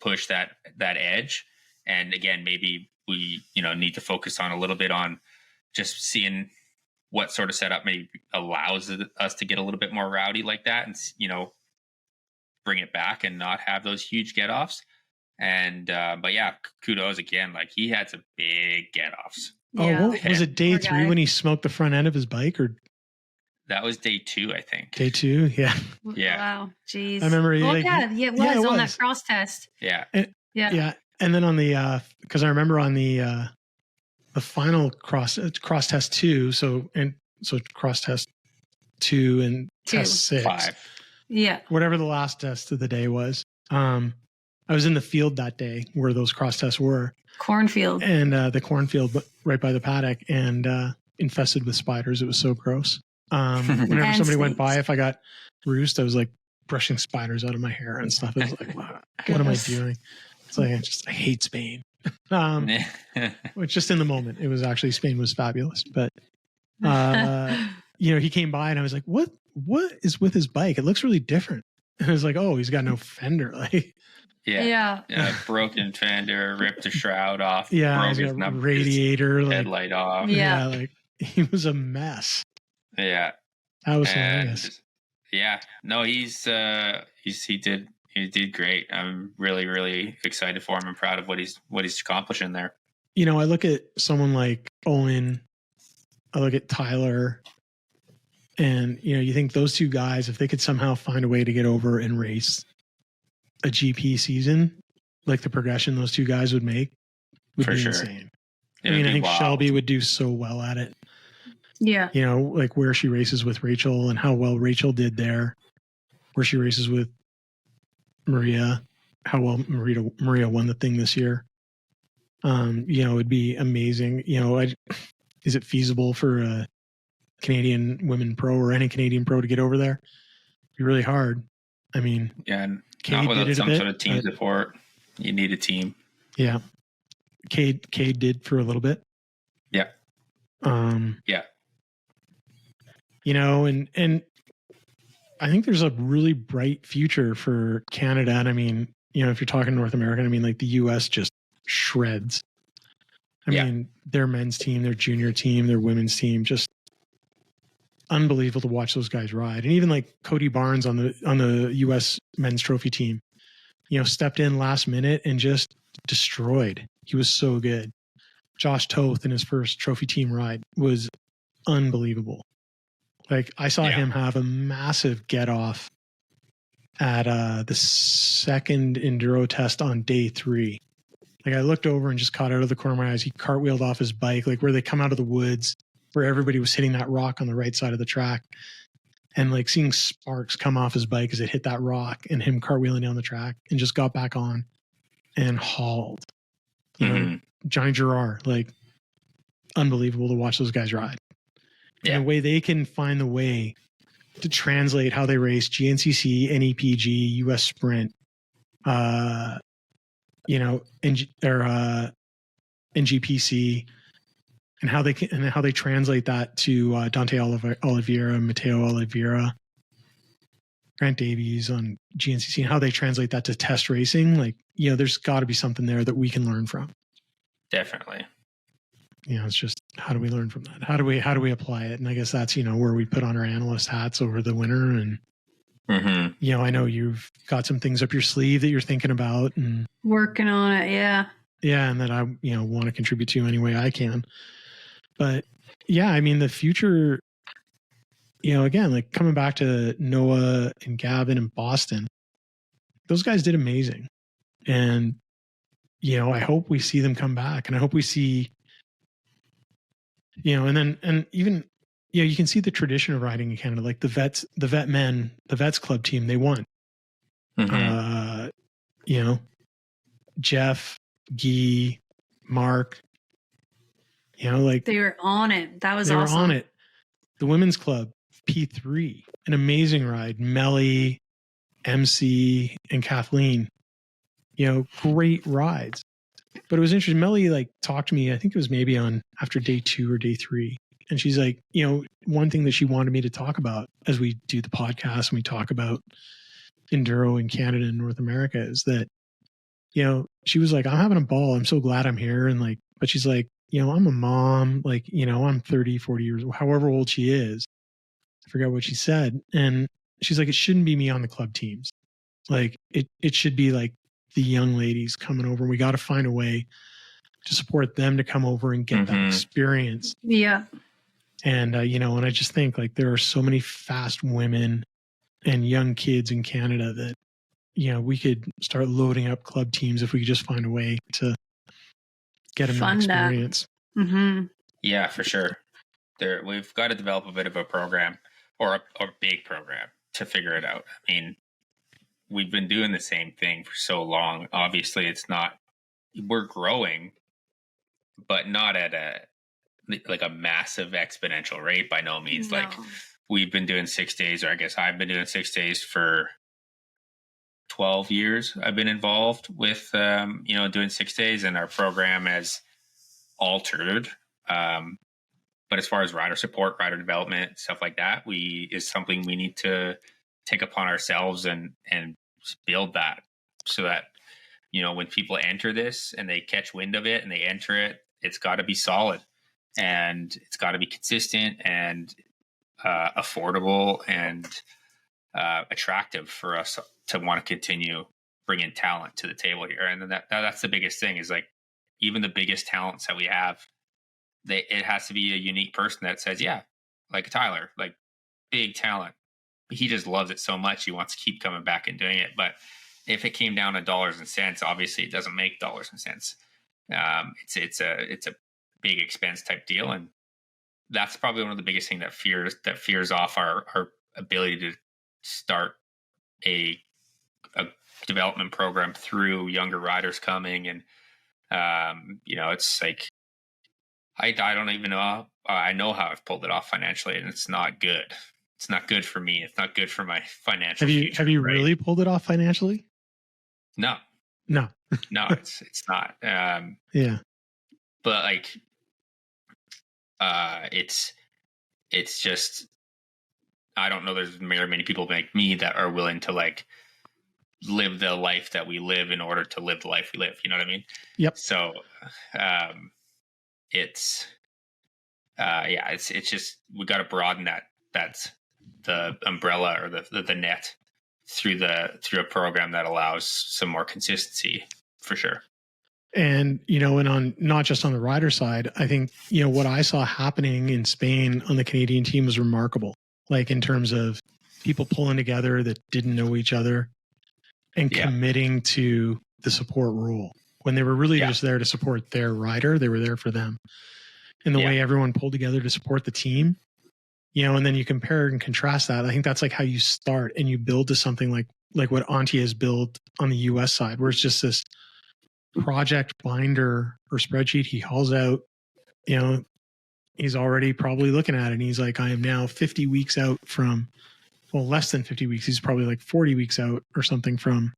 Speaker 3: push that edge. And again, maybe we, need to focus on a little bit on just seeing what sort of setup maybe allows us to get a little bit more rowdy like that, and, bring it back and not have those huge get-offs. And but yeah, kudos again. Like, he had some big get-offs.
Speaker 1: Oh, was it day 3 when he smoked the front end of his bike, or
Speaker 3: that was day 2, I think.
Speaker 1: Day 2, yeah.
Speaker 2: Wow, jeez.
Speaker 1: I remember.
Speaker 2: It was on that cross test.
Speaker 3: Yeah,
Speaker 1: and then on the because I remember on the final cross test 2, so cross test 2 and test 6,
Speaker 3: 5.
Speaker 2: Yeah,
Speaker 1: whatever the last test of the day was. I was in the field that day where those cross tests were.
Speaker 2: Cornfield.
Speaker 1: And the cornfield right by the paddock, and infested with spiders. It was so gross. Whenever somebody went by, if I got roost, I was like brushing spiders out of my hair and stuff. It was like, wow, what am I doing? It's like, I hate Spain. Which just in the moment, it was actually, Spain was fabulous. But, he came by and I was like, what is with his bike? It looks really different. And I was like, oh, he's got no fender. Like,
Speaker 3: Yeah, broken fender, ripped the shroud off.
Speaker 1: Yeah, broke his radiator,
Speaker 3: headlight off.
Speaker 1: Yeah, like he was a mess.
Speaker 3: Yeah,
Speaker 1: that was hilarious.
Speaker 3: Yeah, no, he did great. I'm really, really excited for him and proud of what he's accomplishing there.
Speaker 1: I look at someone like Owen. I look at Tyler. And, you think those two guys, if they could somehow find a way to get over and race a GP season, like the progression those two guys would make would be insane. I think Shelby would do so well at it.
Speaker 2: Yeah.
Speaker 1: Like where she races with Rachel and how well Rachel did there, where she races with Maria, how well Maria won the thing this year. It'd be amazing. Is it feasible for a Canadian women pro or any Canadian pro to get over there? It'd be really hard. I mean,
Speaker 3: and not without some sort of team support. You need a team. Yeah.
Speaker 1: Cade did for a little bit.
Speaker 3: Yeah.
Speaker 1: Yeah. And I think there's a really bright future for Canada. And I mean, if you're talking North American, I mean, like the US just shreds. I mean, their men's team, their junior team, their women's team, just unbelievable to watch those guys ride. And even like Cody Barnes on the US men's trophy team, stepped in last minute and just destroyed. He was so good. Josh Toth in his first trophy team ride was unbelievable. Like I saw him have a massive get off at the second enduro test on day 3. Like I looked over and just caught out of the corner of my eyes. He cartwheeled off his bike, like where they come out of the woods, where everybody was hitting that rock on the right side of the track. And like seeing sparks come off his bike as it hit that rock and him cartwheeling down the track and just got back on and hauled. Johnny Gerard, like unbelievable to watch those guys ride. And the way they can find the way to translate how they race GNCC, NEPG, US Sprint, NGPC, and how they translate that to Dante Oliveira, Mateo Oliveira, Grant Davies on GNCC, and how they translate that to test racing. Like, there's got to be something there that we can learn from.
Speaker 3: Definitely.
Speaker 1: It's just how do we learn from that? How do we apply it? And I guess that's where we put on our analyst hats over the winter. And I know you've got some things up your sleeve that you're thinking about and
Speaker 2: working on it. Yeah,
Speaker 1: and that I want to contribute to any way I can. But I mean the future. Again, like coming back to Noah and Gavin and Boston, those guys did amazing, and I hope we see them come back, and I hope we see. And even, you can see the tradition of riding in Canada, like the vets club team, they won. Jeff, Guy, Mark, like
Speaker 2: they were on it. That was awesome. They were on it.
Speaker 1: The women's club, P3, an amazing ride. Melly, MC, and Kathleen, great rides. But it was interesting. Melly like talked to me, I think it was maybe on after day 2 or day 3. And she's like, one thing that she wanted me to talk about as we do the podcast and we talk about enduro in Canada and North America is that, she was like, I'm having a ball. I'm so glad I'm here. And like, but she's like, I'm a mom, like, I'm 30, 40 years, however old she is. I forgot what she said. And she's like, it shouldn't be me on the club teams. Like it should be like the young ladies coming over. We got to find a way to support them to come over and get that experience.
Speaker 2: Yeah.
Speaker 1: And, and I just think like there are so many fast women and young kids in Canada that, we could start loading up club teams if we could just find a way to get them that experience.
Speaker 3: Yeah, for sure. We've got to develop a bit of a program or a big program to figure it out. I mean, we've been doing the same thing for so long. Obviously, we're growing, but not at a massive exponential rate by no means. No. Like we've been doing 6 days, or I guess I've been doing 6 days for 12 years. I've been involved with, doing 6 days, and our program has altered. But as far as rider support, rider development, stuff like that, is something we need to take upon ourselves and build that so that, when people enter this and they catch wind of it and they enter it, it's got to be solid and it's got to be consistent and affordable and attractive for us to want to continue bringing talent to the table here. And then that's the biggest thing is like, even the biggest talents that we have, it has to be a unique person that says, yeah, like Tyler, like big talent. He just loves it so much. He wants to keep coming back and doing it. But if it came down to dollars and cents, obviously it doesn't make dollars and cents. It's a big expense type deal. And that's probably one of the biggest things that fears off our ability to start a development program through younger riders coming. And, it's like, I don't even know. I know how I've pulled it off financially, and it's not good. It's not good for me. It's not good for my financial future.
Speaker 1: Have you really pulled it off financially?
Speaker 3: No,
Speaker 1: no,
Speaker 3: it's not.
Speaker 1: Yeah.
Speaker 3: But like, it's just, I don't know. There's very many people like me that are willing to like live the life that we live in order to live the life we live. You know what I mean?
Speaker 1: Yep.
Speaker 3: So, it's just, we got to broaden that's the umbrella or the net through a program that allows some more consistency for sure.
Speaker 1: And, and on not just on the rider side, I think, what I saw happening in Spain on the Canadian team was remarkable. Like in terms of people pulling together that didn't know each other and committing to the support role when they were really just there to support their rider. They were there for them. And the way everyone pulled together to support the team, and then you compare and contrast that. I think that's like how you start and you build to something like what Antti has built on the US side, where it's just this project binder or spreadsheet he hauls out. He's already probably looking at it and he's like, I am now 50 weeks out from, well, less than 50 weeks. He's probably like 40 weeks out or something from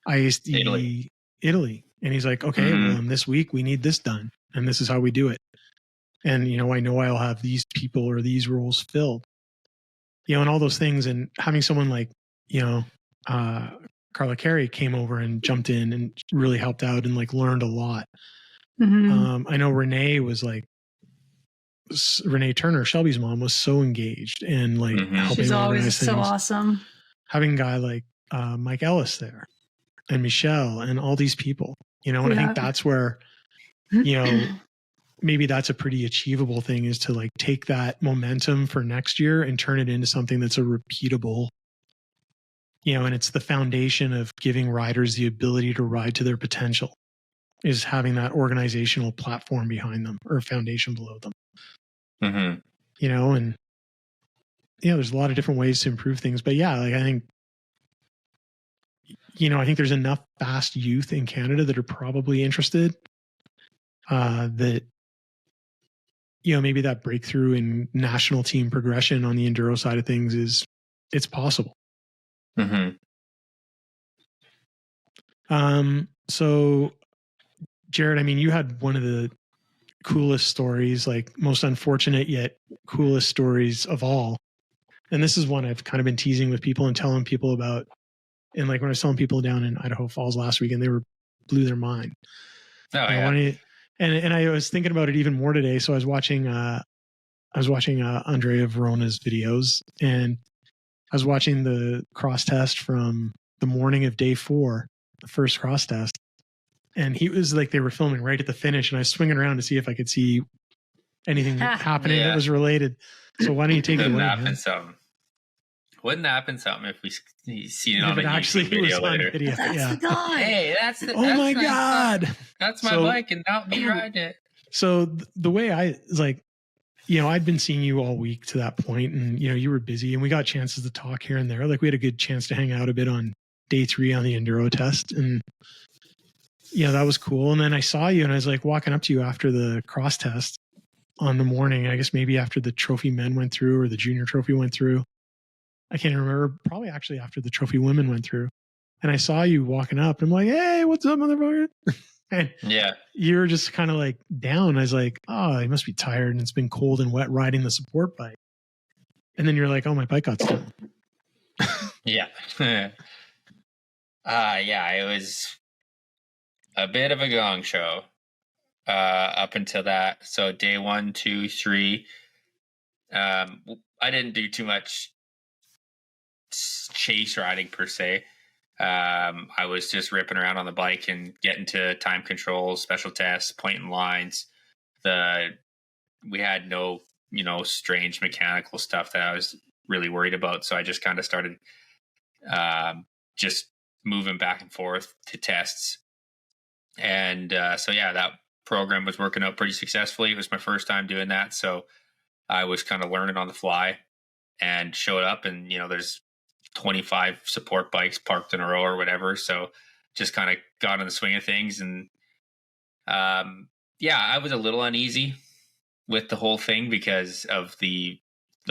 Speaker 1: ISDE Italy. And he's like, okay, well, in this week we need this done. And this is how we do it. And, I know I'll have these people or these roles filled, and all those things. And having someone like, Carla Carey came over and jumped in and really helped out and like learned a lot. Mm-hmm. I know Renee Turner, Shelby's mom, was so engaged and like helping.
Speaker 2: She's always so awesome.
Speaker 1: Having a guy like Mike Ellis there and Michelle and all these people, and I think that's where, maybe that's a pretty achievable thing, is to like take that momentum for next year and turn it into something that's a repeatable, and it's the foundation of giving riders the ability to ride to their potential, is having that organizational platform behind them or foundation below them. Mm-hmm. And there's a lot of different ways to improve things, but like I think, I think there's enough fast youth in Canada that are probably interested, that, maybe that breakthrough in national team progression on the enduro side of things it's possible. Mm-hmm. So Jared, I mean, you had one of the coolest stories, like most unfortunate yet coolest stories of all. And this is one I've kind of been teasing with people and telling people about. And like when I was telling people down in Idaho Falls last weekend, they blew their mind. Oh, yeah. And I was thinking about it even more today. So I was watching Andrea Verona's videos, and I was watching the cross test from the morning of day 4, the first cross test. And he was like, they were filming right at the finish, and I was swinging around to see if I could see anything happening that was related. So why don't you take it away?
Speaker 3: Wouldn't that happen something if we seen it on the YouTube video later?
Speaker 2: That's the guy.
Speaker 3: Hey, that's the.
Speaker 1: Oh my God!
Speaker 3: That's my bike, and not me riding it.
Speaker 1: So the way I was like, I'd been seeing you all week to that point, and you were busy, and we got chances to talk here and there. Like we had a good chance to hang out a bit on day 3 on the enduro test, and that was cool. And then I saw you, and I was like walking up to you after the cross test on the morning. I guess maybe after the trophy men went through or the junior trophy went through. I can't remember, probably actually after the trophy women went through. And I saw you walking up, and I'm like, hey, what's up, motherfucker? And you were just kind of like down. I was like, oh, you must be tired, and it's been cold and wet riding the support bike. And then you're like, oh, my bike got stolen.
Speaker 3: Yeah. It was a bit of a gong show up until that. So day 1, 2, 3, I didn't do too much chase riding per se. I was just ripping around on the bike and getting to time controls, special tests, pointing lines. We had no, strange mechanical stuff that I was really worried about. So I just kind of started just moving back and forth to tests. And so, yeah, that program was working out pretty successfully. It was my first time doing that. So I was kind of learning on the fly and showed up, and, there's 25 support bikes parked in a row or whatever. So just kind of got in the swing of things. And I was a little uneasy with the whole thing because of the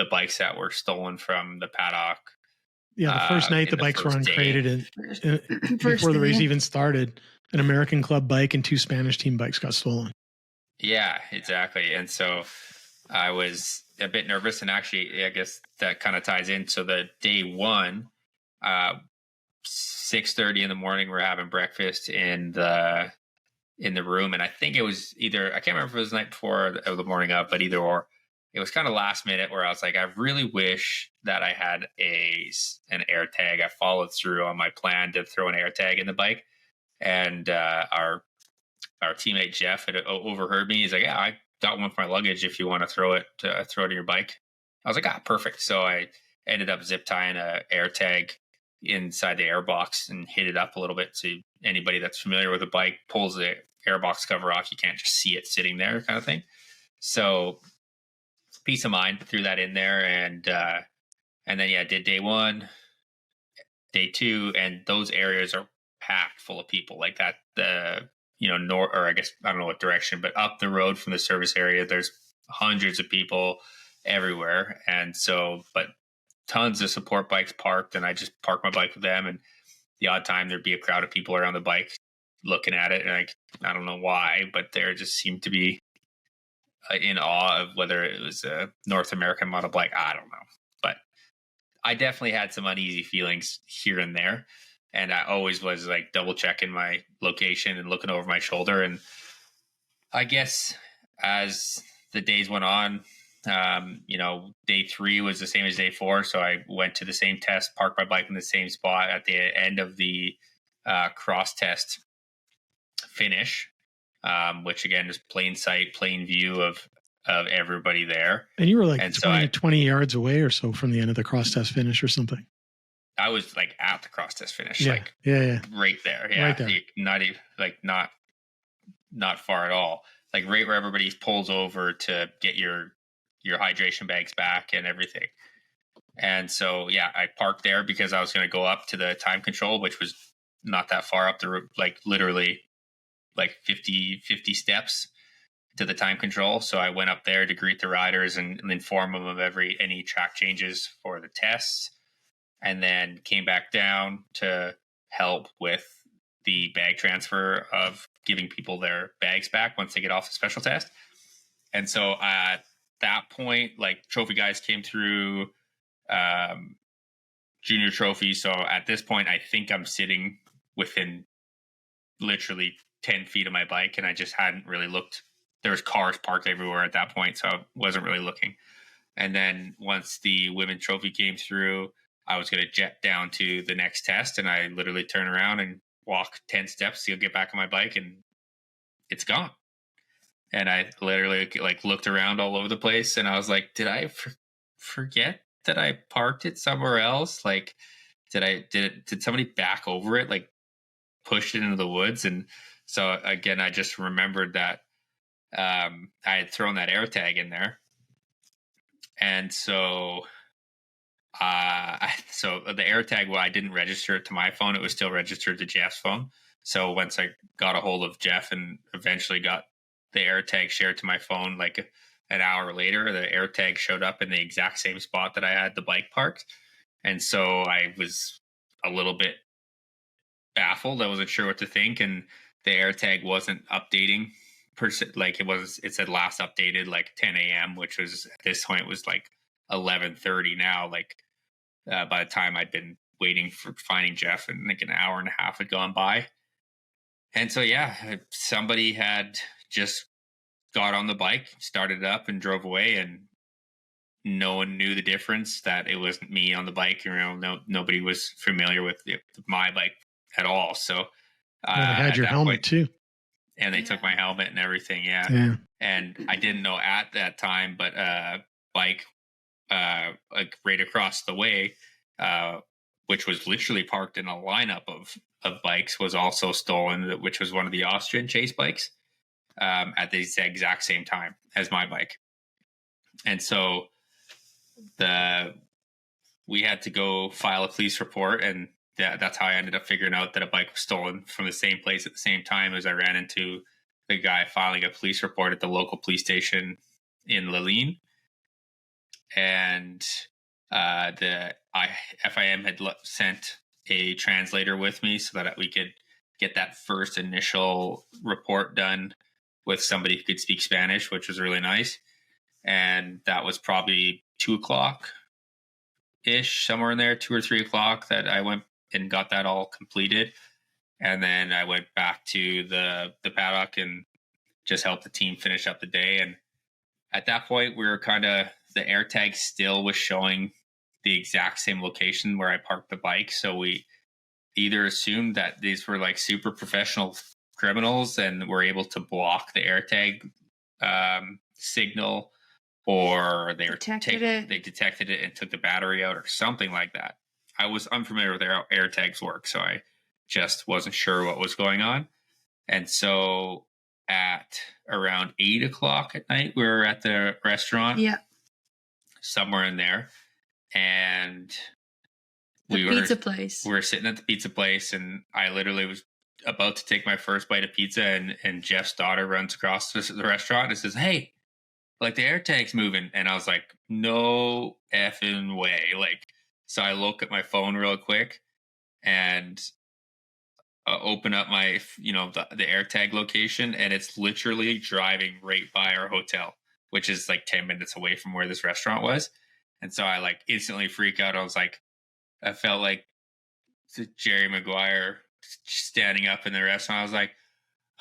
Speaker 3: bikes that were stolen from the paddock.
Speaker 1: Yeah, the first night the bikes were uncrated, and before the race even started, an American club bike and 2 Spanish team bikes got stolen.
Speaker 3: Yeah, exactly. And so I was a bit nervous, and actually, I guess that kind of ties in. So the day one, 6:30 in the morning, we're having breakfast in the room, and I think it was either, I can't remember if it was the night before or the morning of, but either or. It was kind of last minute where I was like, I really wish that I had an air tag. I followed through on my plan to throw an air tag in the bike, and our teammate Jeff had overheard me. He's like, "Yeah, I got one for my luggage if you want to throw it in your bike." I was like, perfect. So I ended up zip tying a air tag inside the airbox and hit it up a little bit. So anybody that's familiar with a bike pulls the airbox cover off, you can't just see it sitting there, kind of thing. So peace of mind, threw that in there, and then did day one, day two, and those areas are packed full of people like that. North, or I guess I don't know what direction, but up the road from the service area, there's hundreds of people everywhere, and so but tons of support bikes parked, and I just parked my bike with them, and the odd time there'd be a crowd of people around the bike looking at it, and I don't know why, but there just seemed to be in awe of whether it was a North American model bike. I don't know, but I definitely had some uneasy feelings here and there, and I always was like double checking my location and looking over my shoulder. And I guess as the days went on, day 3 was the same as day 4, so I went to the same test, parked my bike in the same spot at the end of the cross test finish, which again is plain sight, plain view of everybody there.
Speaker 1: And you were like 20 yards away or so from the end of the cross test finish or something.
Speaker 3: I was like at the cross test finish,
Speaker 1: yeah.
Speaker 3: right there. Yeah,
Speaker 1: right there.
Speaker 3: Not even not far at all. Like right where everybody pulls over to get your hydration bags back and everything. And so, I parked there because I was going to go up to the time control, which was not that far up the road, like literally like 50 steps to the time control. So I went up there to greet the riders and inform them of any track changes for the tests, and then came back down to help with the bag transfer of giving people their bags back once they get off the special test. And so at that point, like trophy guys came through, junior trophy. So at this point, I think I'm sitting within literally 10 feet of my bike, and I just hadn't really looked. There was cars parked everywhere at that point, so I wasn't really looking. And then once the women's trophy came through, I was going to jet down to the next test, and I literally turn around and walk 10 steps to get back on my bike, and it's gone. And I literally looked around all over the place, and I was like, did I forget that I parked it somewhere else? Like, did somebody back over it, like pushed it into the woods? And so again, I just remembered that I had thrown that air tag in there. And so so the air tag, I didn't register it to my phone. It was still registered to Jeff's phone. So once I got a hold of Jeff and eventually got the air tag shared to my phone, like an hour later, the air tag showed up in the exact same spot that I had the bike parked. And so I was a little bit baffled. I wasn't sure what to think. And the air tag wasn't updating it said last updated like 10 a.m., which was at this point was like 11:30 now. Like by the time I'd been waiting for finding Jeff, and like an hour and a half had gone by. And so somebody had just got on the bike, started up, and drove away, and no one knew the difference, that it wasn't me on the bike. Nobody was familiar with my bike at all. So
Speaker 1: they had your helmet too.
Speaker 3: And they took my helmet and everything. Yeah. And I didn't know at that time, but bike like right across the way, which was literally parked in a lineup of bikes, was also stolen, which was one of the Austrian chase bikes, at the exact same time as my bike. And so we had to go file a police report, and that's how I ended up figuring out that a bike was stolen from the same place at the same time. As I ran into the guy filing a police report at the local police station in Laline, and the FIM had sent a translator with me so that we could get that first initial report done with somebody who could speak Spanish, which was really nice. And that was probably 2:00 ish, somewhere in there, 2 or 3 o'clock, that I went and got that all completed. And then I went back to the paddock and just helped the team finish up the day. And at that point, we were kind of, the air tag still was showing the exact same location where I parked the bike. So we either assumed that these were like super professional criminals and were able to block the air tag signal, or they detected it and took the battery out or something like that. I was unfamiliar with how air tags work, so I just wasn't sure what was going on. And so at around 8 o'clock at night, we were at the restaurant.
Speaker 2: Yeah.
Speaker 3: Somewhere in there. And
Speaker 2: pizza place.
Speaker 3: We were sitting at the pizza place, and I literally was about to take my first bite of pizza, and Jeff's daughter runs across the restaurant and says, "Hey, like the air tag's moving." And I was like, no effing way. Like, so I look at my phone real quick and open up my, the air tag location, and it's literally driving right by our hotel, which is like 10 minutes away from where this restaurant was. And so I like instantly freak out. I felt like Jerry Maguire standing up in the restaurant. I was like,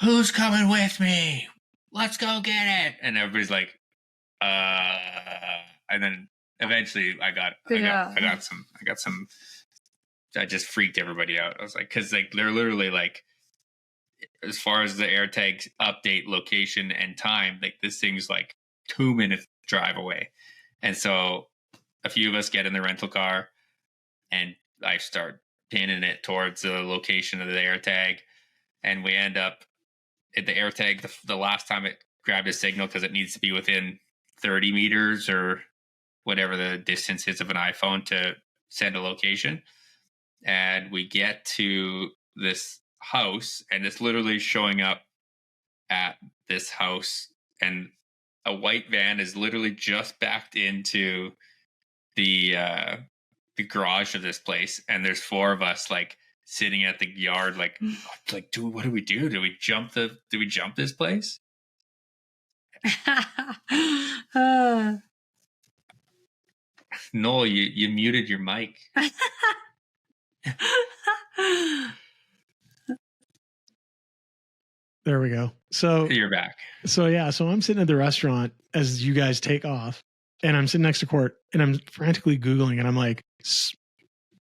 Speaker 3: "Who's coming with me? Let's go get it." And everybody's like, and then eventually I just freaked everybody out. I was like, cause like, they're literally like, as far as the AirTags update location and time, like this thing's like 2 minutes drive away. And so a few of us get in the rental car, and I start pinning it towards the location of the AirTag. And we end up at the AirTag the last time it grabbed a signal, because it needs to be within 30 meters or whatever the distance is of an iPhone to send a location. And we get to this house, and it's literally showing up at this house, and a white van is literally just backed into the garage of this place, and there's 4 of us like sitting at the yard, like, dude, what do we do? Do we jump this place? Noel, you muted your mic.
Speaker 1: There we go. So
Speaker 3: you're back.
Speaker 1: So I'm sitting at the restaurant as you guys take off, and I'm sitting next to Court, and I'm frantically Googling, and I'm like,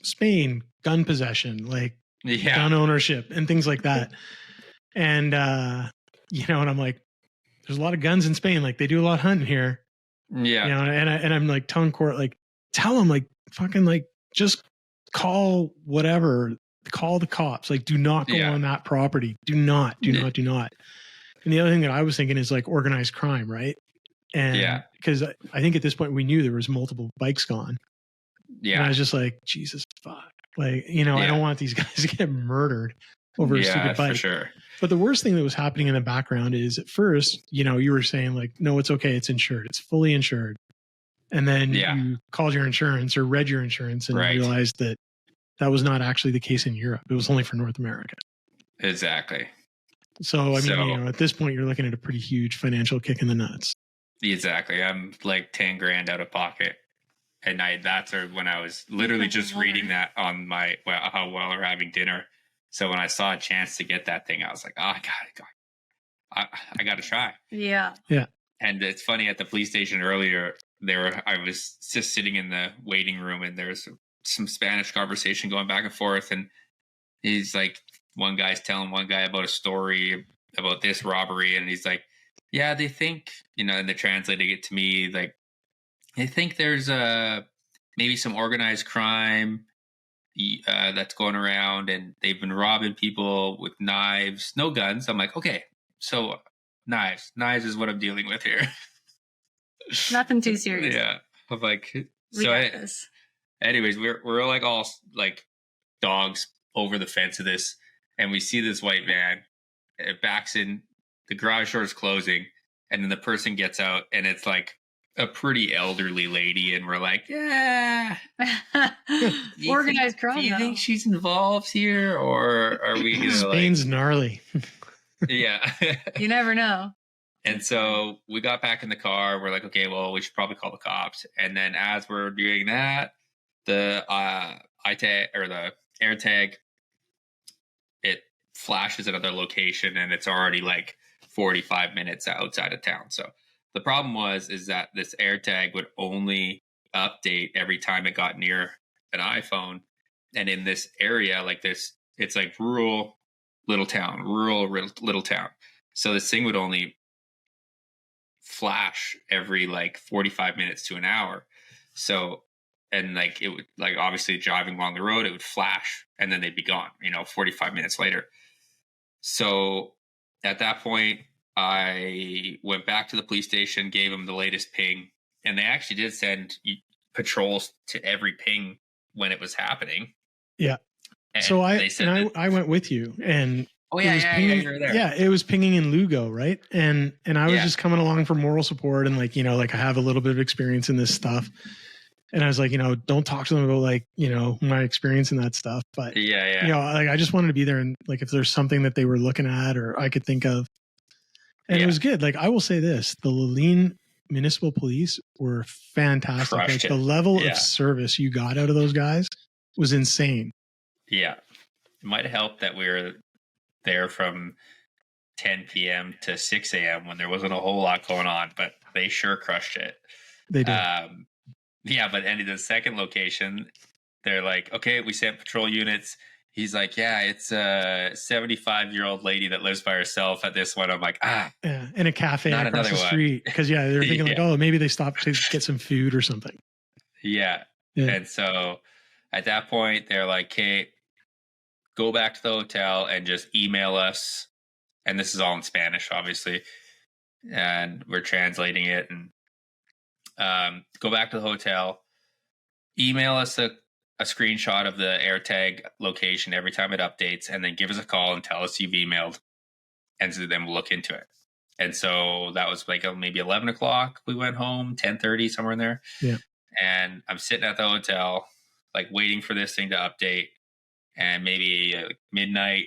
Speaker 1: Spain, gun possession, like gun ownership and things like that. And, and I'm like, there's a lot of guns in Spain. Like, they do a lot of hunting here.
Speaker 3: Yeah.
Speaker 1: And I'm like telling Court, like, tell them, like, fucking, like, just call whatever, call the cops. Like, do not go on that property. Do not. And the other thing that I was thinking is like organized crime, right? And because I think at this point we knew there was multiple bikes gone. Yeah. And I was just like, Jesus fuck. Like, I don't want these guys to get murdered over a stupid bike.
Speaker 3: For sure.
Speaker 1: But the worst thing that was happening in the background is, at first, you were saying like, no, it's okay. It's insured. It's fully insured. And then you called your insurance or read your insurance and realized that that was not actually the case in Europe. It was only for North America.
Speaker 3: Exactly.
Speaker 1: So, I mean, at this point, you're looking at a pretty huge financial kick in the nuts.
Speaker 3: Exactly. I'm like 10 grand out of pocket. And that's when I was literally just reading that on while we're having dinner. So when I saw a chance to get that thing, I was like, oh, I got to try.
Speaker 2: Yeah.
Speaker 1: Yeah.
Speaker 3: And it's funny, at the police station earlier, I was just sitting in the waiting room, and there's some Spanish conversation going back and forth. And he's like, one guy's telling one guy about a story about this robbery. And he's like, yeah, they think, and they're translating it to me, like, I think there's maybe some organized crime that's going around, and they've been robbing people with knives, no guns. I'm like, okay, so knives is what I'm dealing with here.
Speaker 2: Nothing too serious.
Speaker 3: Yeah, I'm like,
Speaker 2: We got this.
Speaker 3: Anyways, we're like all like dogs over the fence of this, and we see this white van. It backs in, the garage door is closing, and then the person gets out, and it's like a pretty elderly lady, and we're like, yeah,
Speaker 2: organized crime.
Speaker 3: Do you think she's involved here, or are we gonna
Speaker 1: Spain's gnarly?
Speaker 3: Yeah.
Speaker 2: You never know.
Speaker 3: And so we got back in the car. We're like, okay, well, we should probably call the cops. And then as we're doing that, the iTag or the AirTag, it flashes another location, and it's already like 45 minutes outside of town. So the problem is that this AirTag would only update every time it got near an iPhone. And in this area, like this, it's like rural little town. So this thing would only flash every like 45 minutes to an hour. So, and like it would, like obviously driving along the road, it would flash and then they'd be gone, 45 minutes later. So at that point, I went back to the police station, gave them the latest ping, and they actually did send patrols to every ping when it was happening.
Speaker 1: Yeah. And so I went with you, and
Speaker 3: you were there.
Speaker 1: Yeah, it was pinging in Lugo, right? And I was just coming along for moral support, and like I have a little bit of experience in this stuff. And I was like, don't talk to them about like, my experience in that stuff. But like I just wanted to be there, and like if there's something that they were looking at or I could think of. And it was good. Like I will say this, the Leline Municipal Police were fantastic. Like the level of service you got out of those guys was insane. Yeah.
Speaker 3: It might have helped that we were there from 10 p.m. to 6 a.m. when there wasn't a whole lot going on, but they sure crushed it.
Speaker 1: They did.
Speaker 3: But in the second location, they're like, okay, we sent patrol units. He's like, yeah, it's a 75-year-old lady that lives by herself at this one. I'm like,
Speaker 1: in a cafe across the street. Because they were thinking like, oh, maybe they stopped to get some food or something.
Speaker 3: Yeah. And so at that point, they're like, okay, go back to the hotel and just email us. And this is all in Spanish, obviously. And we're translating it. And go back to the hotel, email us a screenshot of the AirTag location every time it updates, and then give us a call and tell us you've emailed, and so then we'll look into it. And so that was like maybe 11 o'clock. We went home, 10:30, somewhere in there.
Speaker 1: Yeah.
Speaker 3: And I'm sitting at the hotel, like waiting for this thing to update. And maybe midnight.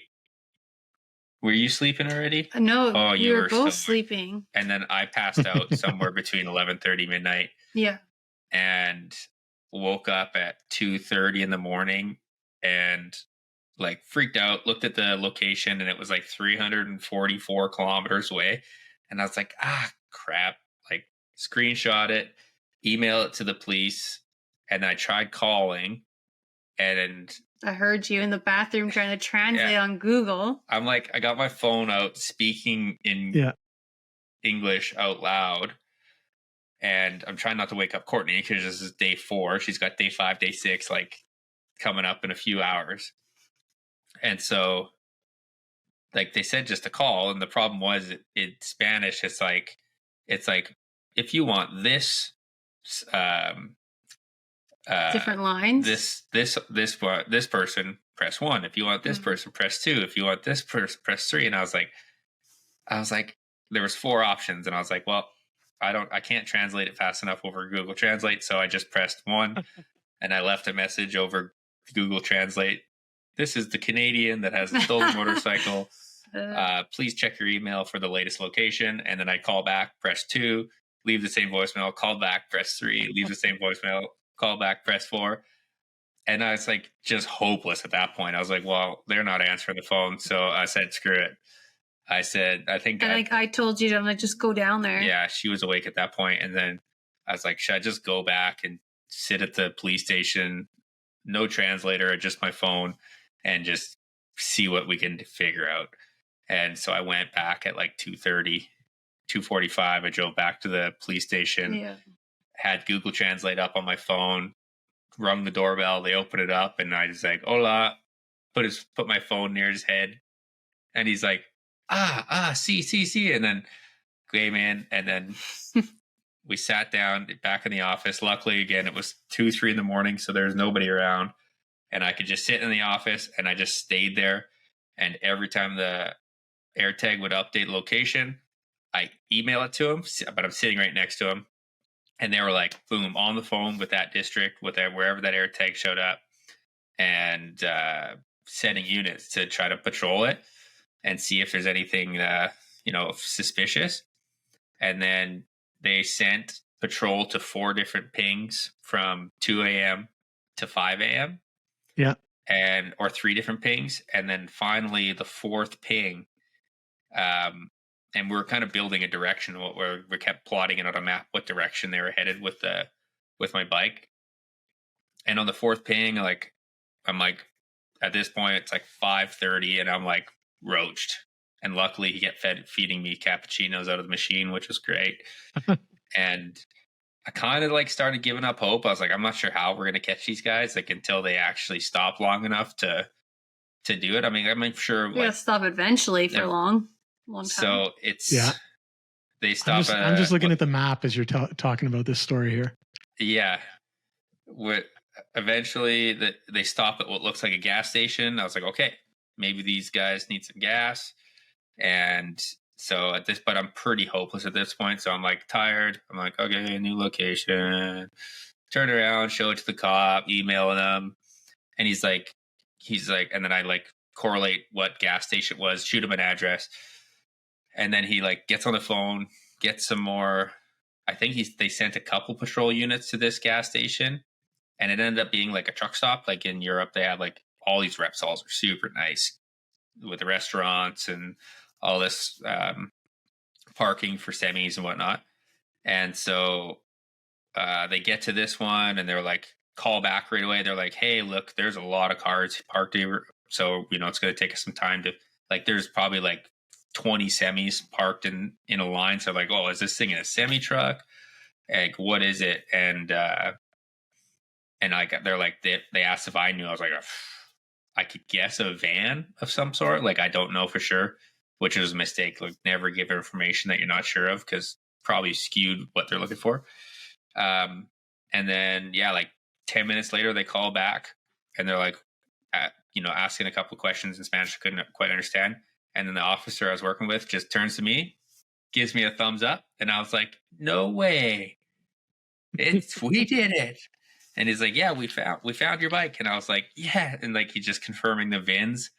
Speaker 3: Were you sleeping already?
Speaker 2: No, oh, you were both sleeping.
Speaker 3: And then I passed out somewhere between 11:30 midnight.
Speaker 2: Yeah.
Speaker 3: And woke up at 2:30 in the morning and like freaked out, looked at the location, and it was like 344 kilometers away. And I was like, crap, like screenshot it, email it to the police. And I tried calling, and
Speaker 2: I heard you in the bathroom trying to translate on Google.
Speaker 3: I'm like, I got my phone out speaking in English out loud. And I'm trying not to wake up Courtney because this is day 4. She's got day 5, day 6, like coming up in a few hours. And so like they said just to call. And the problem was in Spanish, it's like, if you want this,
Speaker 2: different lines,
Speaker 3: this person, press 1. If you want this person, press 2. If you want this person, press 3. And I was like, there was 4 options. And I was like, well, I can't translate it fast enough over Google Translate. So I just pressed 1 and I left a message over Google Translate. This is the Canadian that has a stolen motorcycle. Please check your email for the latest location. And then I call back, press 2, leave the same voicemail, call back, press 3, leave the same voicemail, call back, press 4. And I was like, just hopeless at that point. I was like, well, they're not answering the phone. So I said, screw it. I said, I
Speaker 2: told you to like just go down there.
Speaker 3: Yeah, she was awake at that point. And then I was like, should I just go back and sit at the police station, no translator, just my phone, and just see what we can figure out? And so I went back at like 2:30, 2:45. I drove back to the police station, had Google Translate up on my phone, rung the doorbell. They opened it up, and I just like, hola, put my phone near his head, and he's like, see, and then came in, and then we sat down back in the office. Luckily, again, it was 2-3 in the morning, so there was nobody around, and I could just sit in the office, and I just stayed there. And every time the AirTag would update location, I email it to him, but I'm sitting right next to him. And they were like, boom, on the phone with that district, with wherever that AirTag showed up, and sending units to try to patrol it and see if there's anything, suspicious. And then they sent patrol to 4 different pings from 2 a.m. to 5 a.m.
Speaker 1: Yeah.
Speaker 3: Or 3 different pings. And then finally the 4th ping, and we're kind of building a direction where we kept plotting it on a map what direction they were headed with my bike. And on the 4th ping, I'm like, at this point it's like 5:30, and I'm like roached. And luckily he kept feeding me cappuccinos out of the machine, which was great. And I kind of like started giving up hope. I was like, I'm not sure how we're gonna catch these guys, like until they actually stop long enough to do it. I mean, I'm sure
Speaker 2: we gotta stop eventually for long time.
Speaker 3: So it's they stop.
Speaker 1: I'm just looking at the map as you're talking about this story here.
Speaker 3: Yeah, eventually they stop at what looks like a gas station. I was like, okay, maybe these guys need some gas. And so but I'm pretty hopeless at this point. So I'm like tired. I'm like, okay, new location. Turn around, show it to the cop, email them, and he's like, and then I like correlate what gas station it was, shoot him an address, and then he like gets on the phone, gets some more. I think they sent a couple patrol units to this gas station, and it ended up being like a truck stop. Like in Europe, they have like all these Repsols are super nice with the restaurants and all this parking for semis and whatnot. And so they get to this one, and they're like, call back right away. They're like, hey, look, there's a lot of cars parked here, so it's going to take us some time to, like, there's probably like 20 semis parked in a line. So I'm like, oh, is this thing in a semi truck? Like, what is it? And they're like, they asked if I knew. I was like, I could guess a van of some sort. Like, I don't know for sure, which was a mistake. Like, never give information that you're not sure of, because probably skewed what they're looking for. And then, like 10 minutes later, they call back, and they're like, asking a couple of questions in Spanish I couldn't quite understand. And then the officer I was working with just turns to me, gives me a thumbs up, and I was like, no way. We did it. And he's like, yeah, we found your bike. And I was like, yeah. And like, he's just confirming the VINs.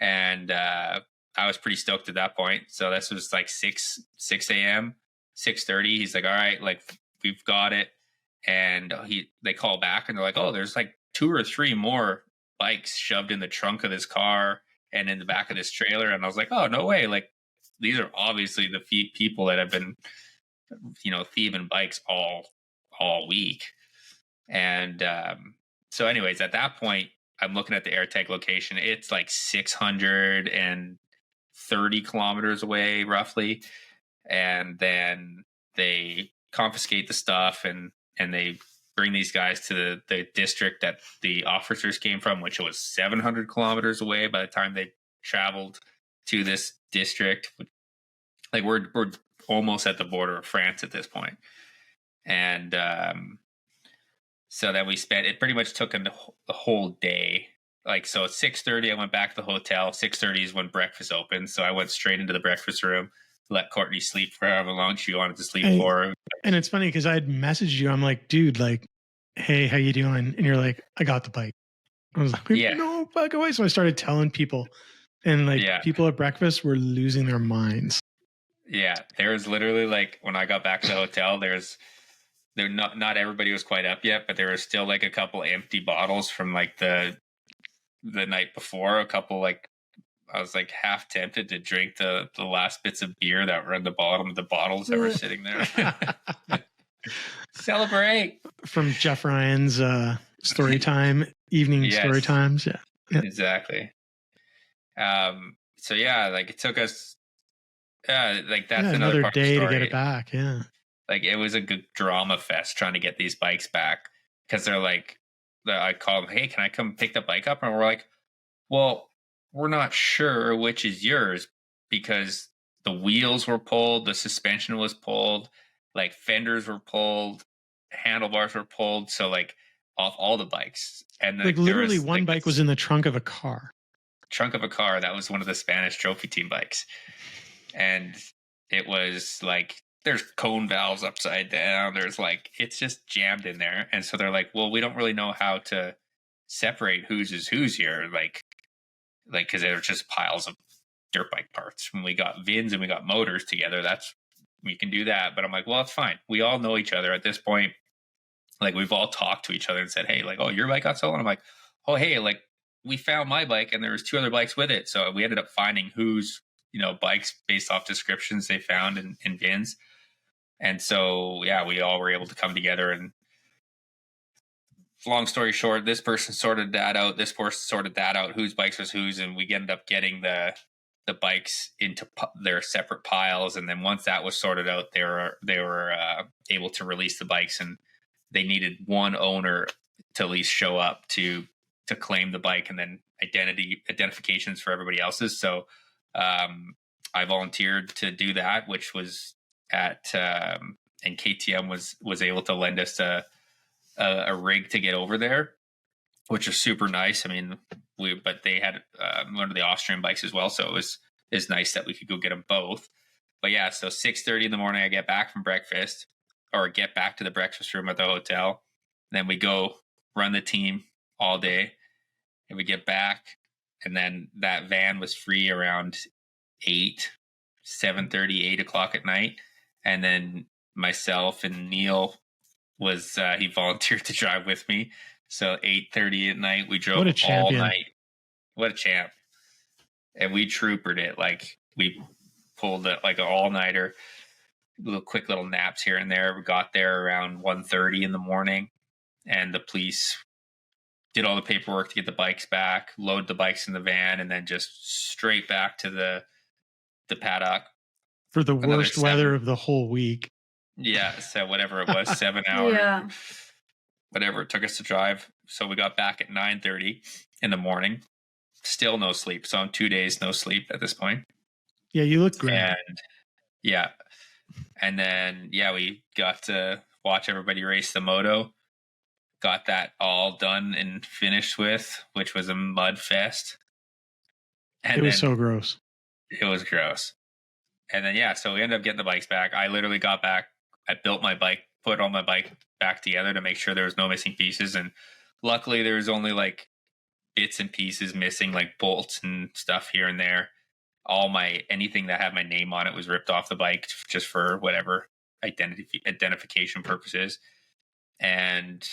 Speaker 3: And I was pretty stoked at that point. So this was like 6 a.m., 6:30. He's like, all right, like, we've got it. And they call back, and they're like, oh, there's like 2 or 3 more bikes shoved in the trunk of this car and in the back of this trailer. And I was like, oh, no way. Like, these are obviously the people that have been, thieving bikes all week. And so anyways, at that point, I'm looking at the AirTag location. It's like 630 kilometers away, roughly. And then they confiscate the stuff, and they bring these guys to the district that the officers came from, which was 700 kilometers away by the time they traveled to this district. Like, we're almost at the border of France at this point. And so then it pretty much took the whole day. Like, so at 6:30, I went back to the hotel. 6:30 is when breakfast opened. So I went straight into the breakfast room, let Courtney sleep for however long she wanted to sleep for.
Speaker 1: And it's funny because I had messaged you. I'm like, dude, like, hey, how you doing? And you're like, I got the bike. I was like, no, fuck away. So I started telling people, and like, people at breakfast were losing their minds.
Speaker 3: Yeah, there was literally, like, when I got back to the hotel, not everybody was quite up yet, but there was still like a couple empty bottles from like the night before. A couple, like, I was like half tempted to drink the last bits of beer that were in the bottom of the bottles that were sitting there. Celebrate.
Speaker 1: From Jeff Ryan's story time, evening story times. Yeah,
Speaker 3: exactly. So like, it took us like, that's another
Speaker 1: day
Speaker 3: to
Speaker 1: get it back. Yeah.
Speaker 3: Like, it was a good drama fest trying to get these bikes back, because they're like, I called them, hey, can I come pick the bike up? And we're like, well, we're not sure which is yours, because the wheels were pulled, the suspension was pulled, like fenders were pulled, handlebars were pulled. So like off all the bikes. And
Speaker 1: like literally one bike was in the trunk of a car.
Speaker 3: Trunk of a car. That was one of the Spanish trophy team bikes. And it was like, there's cone valves upside down. There's like, it's just jammed in there. And so they're like, well, we don't really know how to separate whose is whose here. Like, because they're just piles of dirt bike parts. When we got VINs and we got motors together, we can do that. But I'm like, well, it's fine. We all know each other at this point. Like, we've all talked to each other and said, hey, like, oh, your bike got stolen. I'm like, oh, hey, like, we found my bike and there was 2 other bikes with it. So we ended up finding whose, bikes based off descriptions they found in VINs. And so, yeah, we all were able to come together. And long story short, this person sorted that out. This person sorted that out. Whose bikes was whose, and we ended up getting the bikes into their separate piles. And then once that was sorted out, they were able to release the bikes, and they needed one owner to at least show up to claim the bike, and then identifications for everybody else's. So I volunteered to do that, which was and KTM was able to lend us a rig to get over there, which is super nice. I mean, but they had one of the Austrian bikes as well, so it was nice that we could go get them both. But yeah, so 6:30 in the morning, I get back from breakfast, or get back to the breakfast room at the hotel. Then we go run the team all day, and we get back, and then that van was free around 7:30, 8 o'clock at night. And then myself and Neil he volunteered to drive with me. So 8:30 at night, we drove all night. What a champ. And we troopered it. Like, we pulled it like an all-nighter, quick little naps here and there. We got there around 1:30 in the morning, and the police did all the paperwork to get the bikes back, load the bikes in the van, and then just straight back to the paddock.
Speaker 1: For the worst weather of the whole week.
Speaker 3: Yeah, so whatever it was, 7 hours, whatever it took us to drive. So we got back at 9:30 in the morning. Still no sleep. So I'm 2 days no sleep at this point.
Speaker 1: Yeah, you look great.
Speaker 3: And then we got to watch everybody race the moto. Got that all done and finished with, which was a mud fest. And
Speaker 1: it was so gross.
Speaker 3: It was gross. And then, so we ended up getting the bikes back. I literally got back. I built my bike, put all my bike back together to make sure there was no missing pieces. And luckily there was only like bits and pieces missing, like bolts and stuff here and there. Anything that had my name on it was ripped off the bike just for whatever identification purposes. And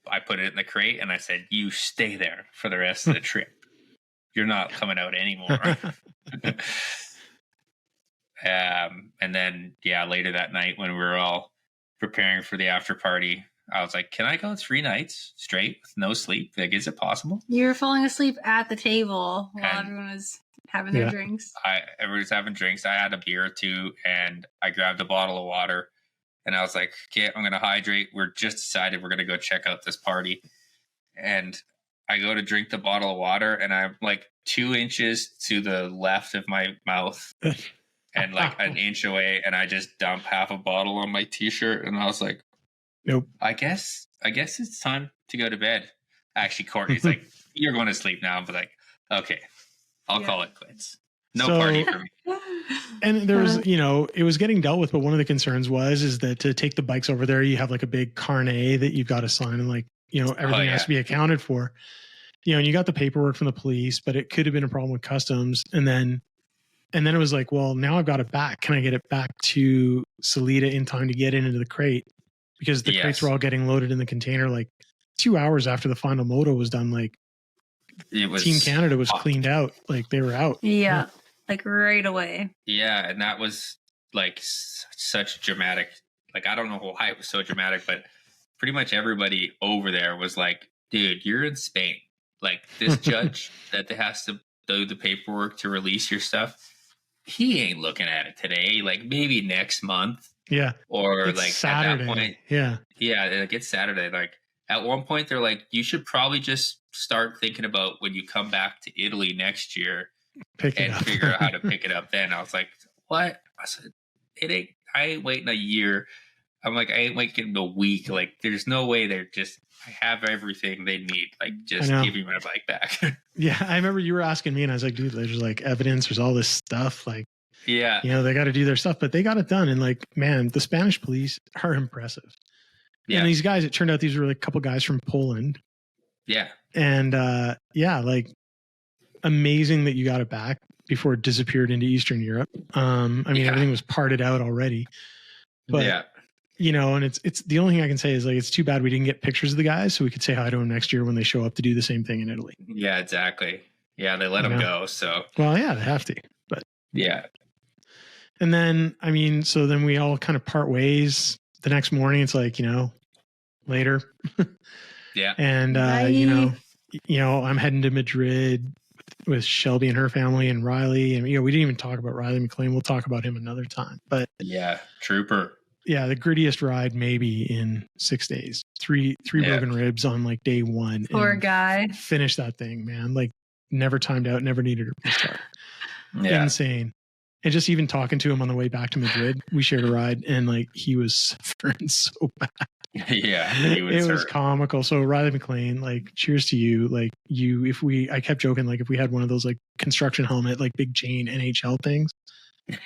Speaker 3: I put it in the crate and I said, you stay there for the rest of the trip. You're not coming out anymore. And then, later that night when we were all preparing for the after party, I was like, can I go 3 nights straight with no sleep? Like, is it possible?
Speaker 2: You were falling asleep at the table while everyone was having their drinks.
Speaker 3: Everyone was having drinks. I had a beer or 2, and I grabbed a bottle of water, and I was like, okay, I'm going to hydrate. We're just decided we're going to go check out this party. And I go to drink the bottle of water, and I'm like 2 inches to the left of my mouth. And like an inch away, and I just dump half a bottle on my t-shirt, and I was like,
Speaker 1: nope.
Speaker 3: I guess it's time to go to bed. Actually, Courtney's like, you're going to sleep now. I'm like, okay, I'll call it quits. No party for me.
Speaker 1: And there was, it was getting dealt with, but one of the concerns is that to take the bikes over there, you have like a big carnet that you've got to sign, and like, everything has to be accounted for. And you got the paperwork from the police, but it could have been a problem with customs. And then it was like, well, now I've got it back. Can I get it back to Salida in time to get into the crate? Because the crates were all getting loaded in the container like 2 hours after the final moto was done. Like, Team Canada was cleaned out. Like, they were out.
Speaker 2: Yeah, like right away.
Speaker 3: Yeah, and that was like such dramatic. Like, I don't know why it was so dramatic, but pretty much everybody over there was like, dude, you're in Spain. Like, this judge that has to do the paperwork to release your stuff, he ain't looking at it today. Like maybe next month.
Speaker 1: Yeah.
Speaker 3: Or
Speaker 1: it's
Speaker 3: like
Speaker 1: Saturday.
Speaker 3: At that point.
Speaker 1: Yeah.
Speaker 3: Yeah, like it's Saturday. Like at one point they're like, you should probably just start thinking about when you come back to Italy next year and figure out how to pick it up then. I was like, what? I said, I ain't waiting a year. I'm like, I ain't waiting a week. Like, there's no way they're just, I have everything they need. Like, just give me my bike back.
Speaker 1: Yeah, I remember you were asking me, and I was like, dude, there's like evidence, there's all this stuff. Like,
Speaker 3: yeah,
Speaker 1: you know, they got to do their stuff, but they got it done. And like, man, the Spanish police are impressive. Yeah. And these guys, it turned out these were like a couple guys from Poland.
Speaker 3: Yeah.
Speaker 1: And like amazing that you got it back before it disappeared into Eastern Europe. I mean, everything was parted out already. But you know, and it's the only thing I can say is like, it's too bad we didn't get pictures of the guys so we could say hi to them next year when they show up to do the same thing in Italy.
Speaker 3: Yeah, exactly. Yeah, they let them go. So,
Speaker 1: well, yeah, they have to. But
Speaker 3: yeah.
Speaker 1: And then, I mean, so then we all kind of part ways. The next morning, it's like, you know, later.
Speaker 3: Yeah.
Speaker 1: And you know, I'm heading to Madrid with Shelby and her family and Riley, and you know, we didn't even talk about Riley McLean. We'll talk about him another time. But
Speaker 3: yeah, trooper.
Speaker 1: Yeah, the grittiest ride maybe in 6 days. Three broken ribs on like day one.
Speaker 2: Poor guy.
Speaker 1: Finish that thing, man. Like never timed out, never needed a restart.
Speaker 3: Yeah.
Speaker 1: Insane. And just even talking to him on the way back to Madrid, we shared a ride, and like he was suffering so bad.
Speaker 3: Yeah,
Speaker 1: it was comical. So Riley McLean, like, cheers to you. Like I kept joking, like if we had one of those like construction helmet, like big chain NHL things,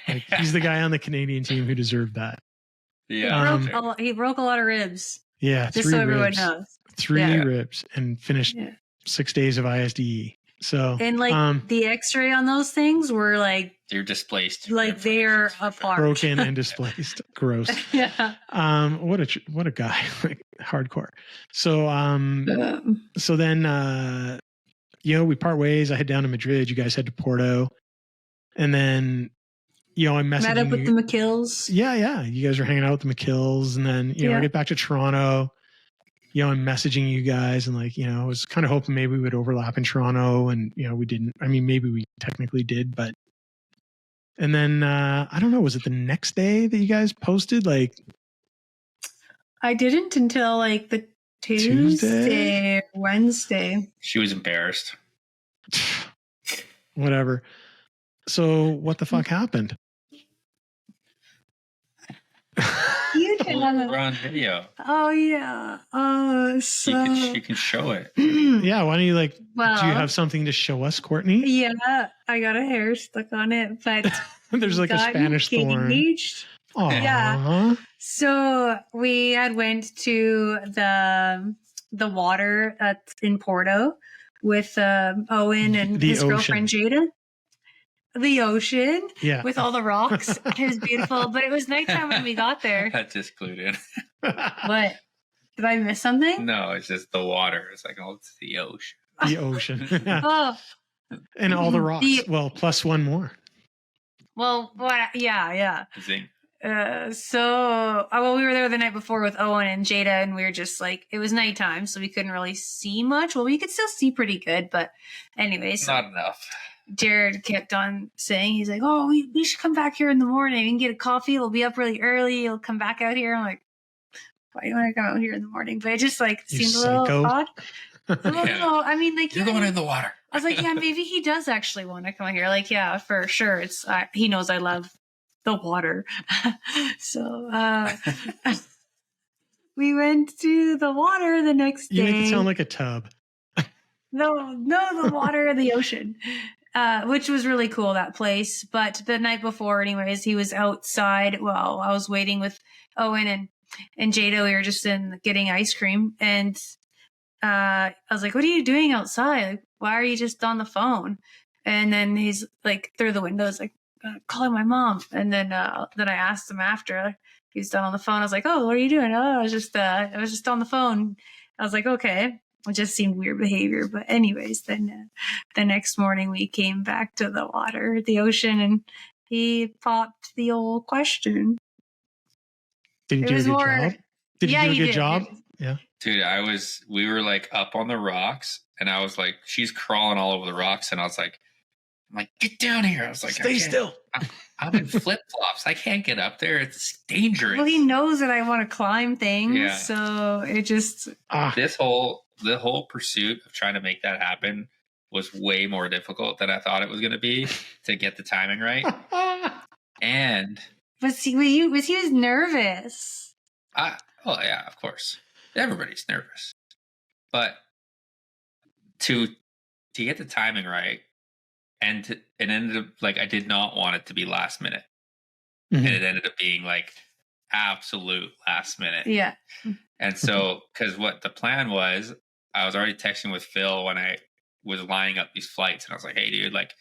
Speaker 1: like he's the guy on the Canadian team who deserved that.
Speaker 3: Yeah,
Speaker 2: he broke a lot of ribs.
Speaker 1: Yeah,
Speaker 2: just so everyone knows.
Speaker 1: 3 ribs and finished 6 days of ISDE. So
Speaker 2: and like the X-ray on those things were like
Speaker 3: they're displaced,
Speaker 2: like they're apart,
Speaker 1: broken and displaced. Gross.
Speaker 2: Yeah.
Speaker 1: What a guy, like hardcore. So so then you know, we part ways. I head down to Madrid. You guys head to Porto, and then you know, I met
Speaker 2: up with the McKills.
Speaker 1: Yeah. You guys are hanging out with the McKills, and then you know, I get back to Toronto. You know, I'm messaging you guys, and like, you know, I was kind of hoping maybe we would overlap in Toronto, and you know, we didn't. I mean, maybe we technically did, but. And then I don't know, was it the next day that you guys posted? Like,
Speaker 2: I didn't until like the Tuesday or Wednesday.
Speaker 3: She was embarrassed.
Speaker 1: Whatever. So what the fuck happened?
Speaker 3: We're on video.
Speaker 2: Oh yeah. So
Speaker 3: you can show it.
Speaker 1: Yeah. Why don't you do you have something to show us, Courtney?
Speaker 2: Yeah, I got a hair stuck on it, but
Speaker 1: there's like a Spanish thorn. Aww.
Speaker 2: Yeah. So we had went to the water in Porto with Owen and his girlfriend Jada. The ocean, with all the rocks. It was beautiful, but it was nighttime when we got there.
Speaker 3: That just clued in.
Speaker 2: What? Did I miss something?
Speaker 3: No, it's just the water. It's like, oh, it's the ocean.
Speaker 1: The ocean. Oh. And all the rocks. Plus one more.
Speaker 2: Well, yeah.
Speaker 3: Zing.
Speaker 2: We were there the night before with Owen and Jada, and we were just like, it was nighttime, so we couldn't really see much. Well, we could still see pretty good, but anyways.
Speaker 3: Not enough.
Speaker 2: Jared kept on saying, he's like, oh, we should come back here in the morning and get a coffee. We'll be up really early. You'll come back out here. I'm like, why do you want to come out here in the morning? But it just like seemed a little odd. No, I mean, like,
Speaker 3: you're going in the water.
Speaker 2: I was like, yeah, maybe he does actually want to come out here. Like, yeah, for sure. It's he knows I love the water. So we went to the water the next day.
Speaker 1: You make it sound like a tub.
Speaker 2: No, the water, the ocean. Which was really cool, that place. But the night before, anyways, he was outside while I was waiting with Owen and Jada. We were just getting ice cream. And I was like, what are you doing outside? Like, why are you just on the phone? And then he's like, through the windows, like, calling my mom. And then I asked him after he was done on the phone. I was like, oh, what are you doing? Oh, I was just on the phone. I was like, okay. It just seemed weird behavior. But anyways, then the next morning we came back to the water, the ocean, and he popped the old question.
Speaker 1: Did he do a good job? Did he do a good job? Yeah.
Speaker 3: Dude, we were like up on the rocks, and I was like, she's crawling all over the rocks, and I was like, I'm like, get down here. I was like,
Speaker 1: stay still.
Speaker 3: I'm in flip flops. I can't get up there. It's dangerous.
Speaker 2: Well, he knows that I want to climb things,
Speaker 3: Yeah.
Speaker 2: so it just
Speaker 3: the whole pursuit of trying to make that happen was way more difficult than I thought it was going to be to get the timing right. And
Speaker 2: he was nervous.
Speaker 3: oh yeah, of course, everybody's nervous, but to get the timing right, and it ended up like I did not want it to be last minute, and it ended up being like absolute last minute.
Speaker 2: Yeah.
Speaker 3: And so, because what the plan was, I was already texting with Phil when I was lining up these flights, and I was like, "Hey, dude, like,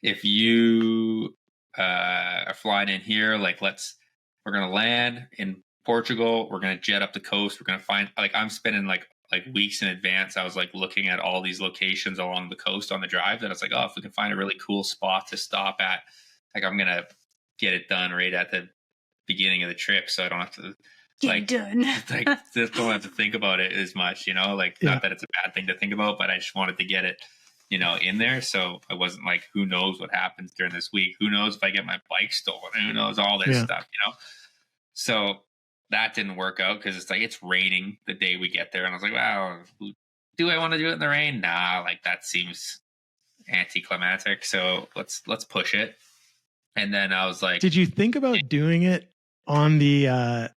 Speaker 3: if you are flying in here, like, we're gonna land in Portugal. We're gonna jet up the coast. We're gonna find like I'm spending like weeks in advance. I was like looking at all these locations along the coast on the drive. And I was like, oh, if we can find a really cool spot to stop at, like, I'm gonna get it done right at the beginning of the trip, so I don't have to." Like,
Speaker 2: done.
Speaker 3: like just don't have to think about it as much, you know, like not that it's a bad thing to think about, but I just wanted to get it, you know, in there. So I wasn't like, who knows what happens during this week? Who knows if I get my bike stolen? Who knows all this stuff, you know? So that didn't work out because it's like, it's raining the day we get there. And I was like, wow, do I want to do it in the rain? Nah, like that seems anticlimactic. So let's push it. And then I was like,
Speaker 1: did you think about doing it on the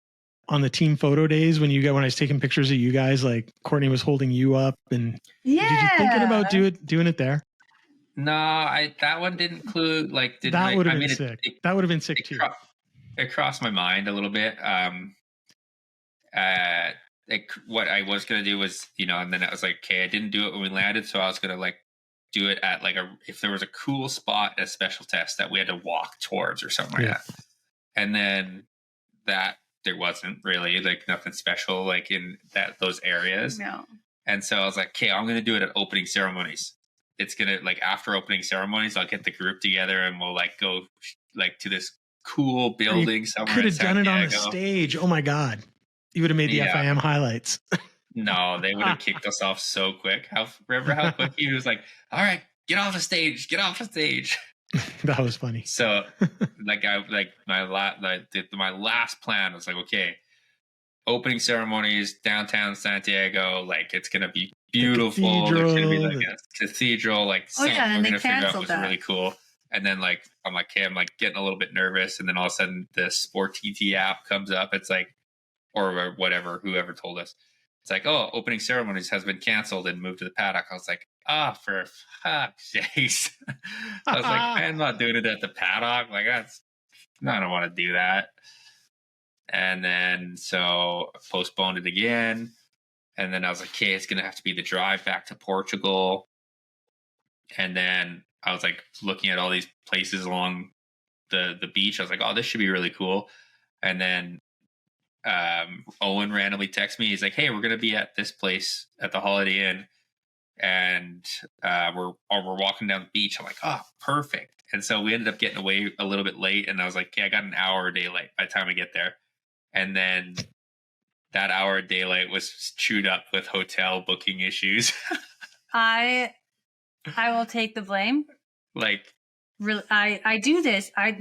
Speaker 1: team photo days when I was taking pictures of you guys, like Courtney was holding you up, and did you thinking about doing it there?
Speaker 3: No, that one didn't include like
Speaker 1: that would have been sick. That would have been sick too.
Speaker 3: It crossed my mind a little bit. What I was gonna do was, you know, and then I was like, okay, I didn't do it when we landed, so I was gonna like do it at like if there was a cool spot, a special test that we had to walk towards or something like that. And then that there wasn't really like nothing special like in those areas.
Speaker 2: No.
Speaker 3: And so I was like, okay, I'm gonna do it at opening ceremonies. It's gonna like after opening ceremonies, I'll get the group together and we'll like go like to this cool building somewhere.
Speaker 1: Could have done it on the stage. Oh my god, you would have made the FIM highlights.
Speaker 3: No, they would have kicked us off so quick. Remember how quick he was like, all right, get off the stage.
Speaker 1: That was funny.
Speaker 3: So my last plan was like, okay, opening ceremonies downtown Santiago, like it's gonna be beautiful. There's gonna be like a cathedral, like
Speaker 2: and they canceled that.
Speaker 3: Really cool. And then like I'm like, okay, I'm like getting a little bit nervous, and then all of a sudden the Sport TT app comes up. It's like, or whatever, whoever told us. It's like, oh, opening ceremonies has been canceled and moved to the paddock. I was like, for fuck's sakes. I was like, I'm not doing it at the paddock. Like, I don't want to do that. And then so I postponed it again. And then I was like, okay, it's going to have to be the drive back to Portugal. And then I was like looking at all these places along the beach. I was like, oh, this should be really cool. And then Owen randomly texted me. He's like, hey, we're going to be at this place at the Holiday Inn. And we're walking down the beach. I'm like, oh, perfect. And so we ended up getting away a little bit late. And I was like, okay, I got an hour a day late by the time I get there. And then that hour of daylight was chewed up with hotel booking issues.
Speaker 2: I will take the blame.
Speaker 3: Like,
Speaker 2: really, I do this.
Speaker 3: Oh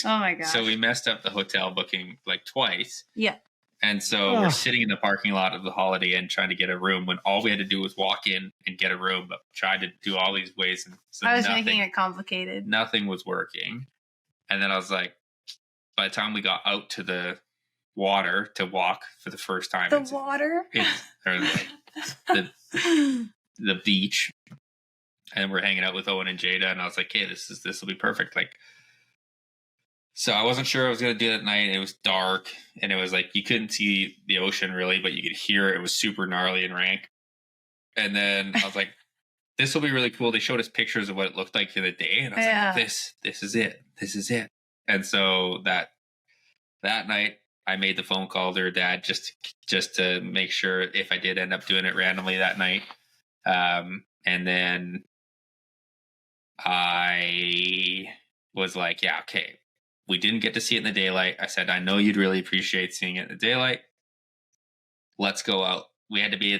Speaker 3: my god. So we messed up the hotel booking like twice.
Speaker 2: Yeah.
Speaker 3: And so we're sitting in the parking lot of the Holiday Inn trying to get a room when all we had to do was walk in and get a room, but tried to do all these ways. And so
Speaker 2: I was making it complicated.
Speaker 3: Nothing was working. And then I was like, by the time we got out to the water to walk for the first time,
Speaker 2: the
Speaker 3: beach, and we're hanging out with Owen and Jada, and I was like, hey, this will be perfect. Like, so I wasn't sure I was going to do it at night. It was dark, and it was like you couldn't see the ocean really, but you could hear it. It was super gnarly and rank. And then I was like, this will be really cool. They showed us pictures of what it looked like in the day, and I was like, this is it. This is it. And so that night, I made the phone call to her dad just to make sure if I did end up doing it randomly that night. And then I was like, yeah, okay. We didn't get to see it in the daylight. I said, I know you'd really appreciate seeing it in the daylight. Let's go out. We had to be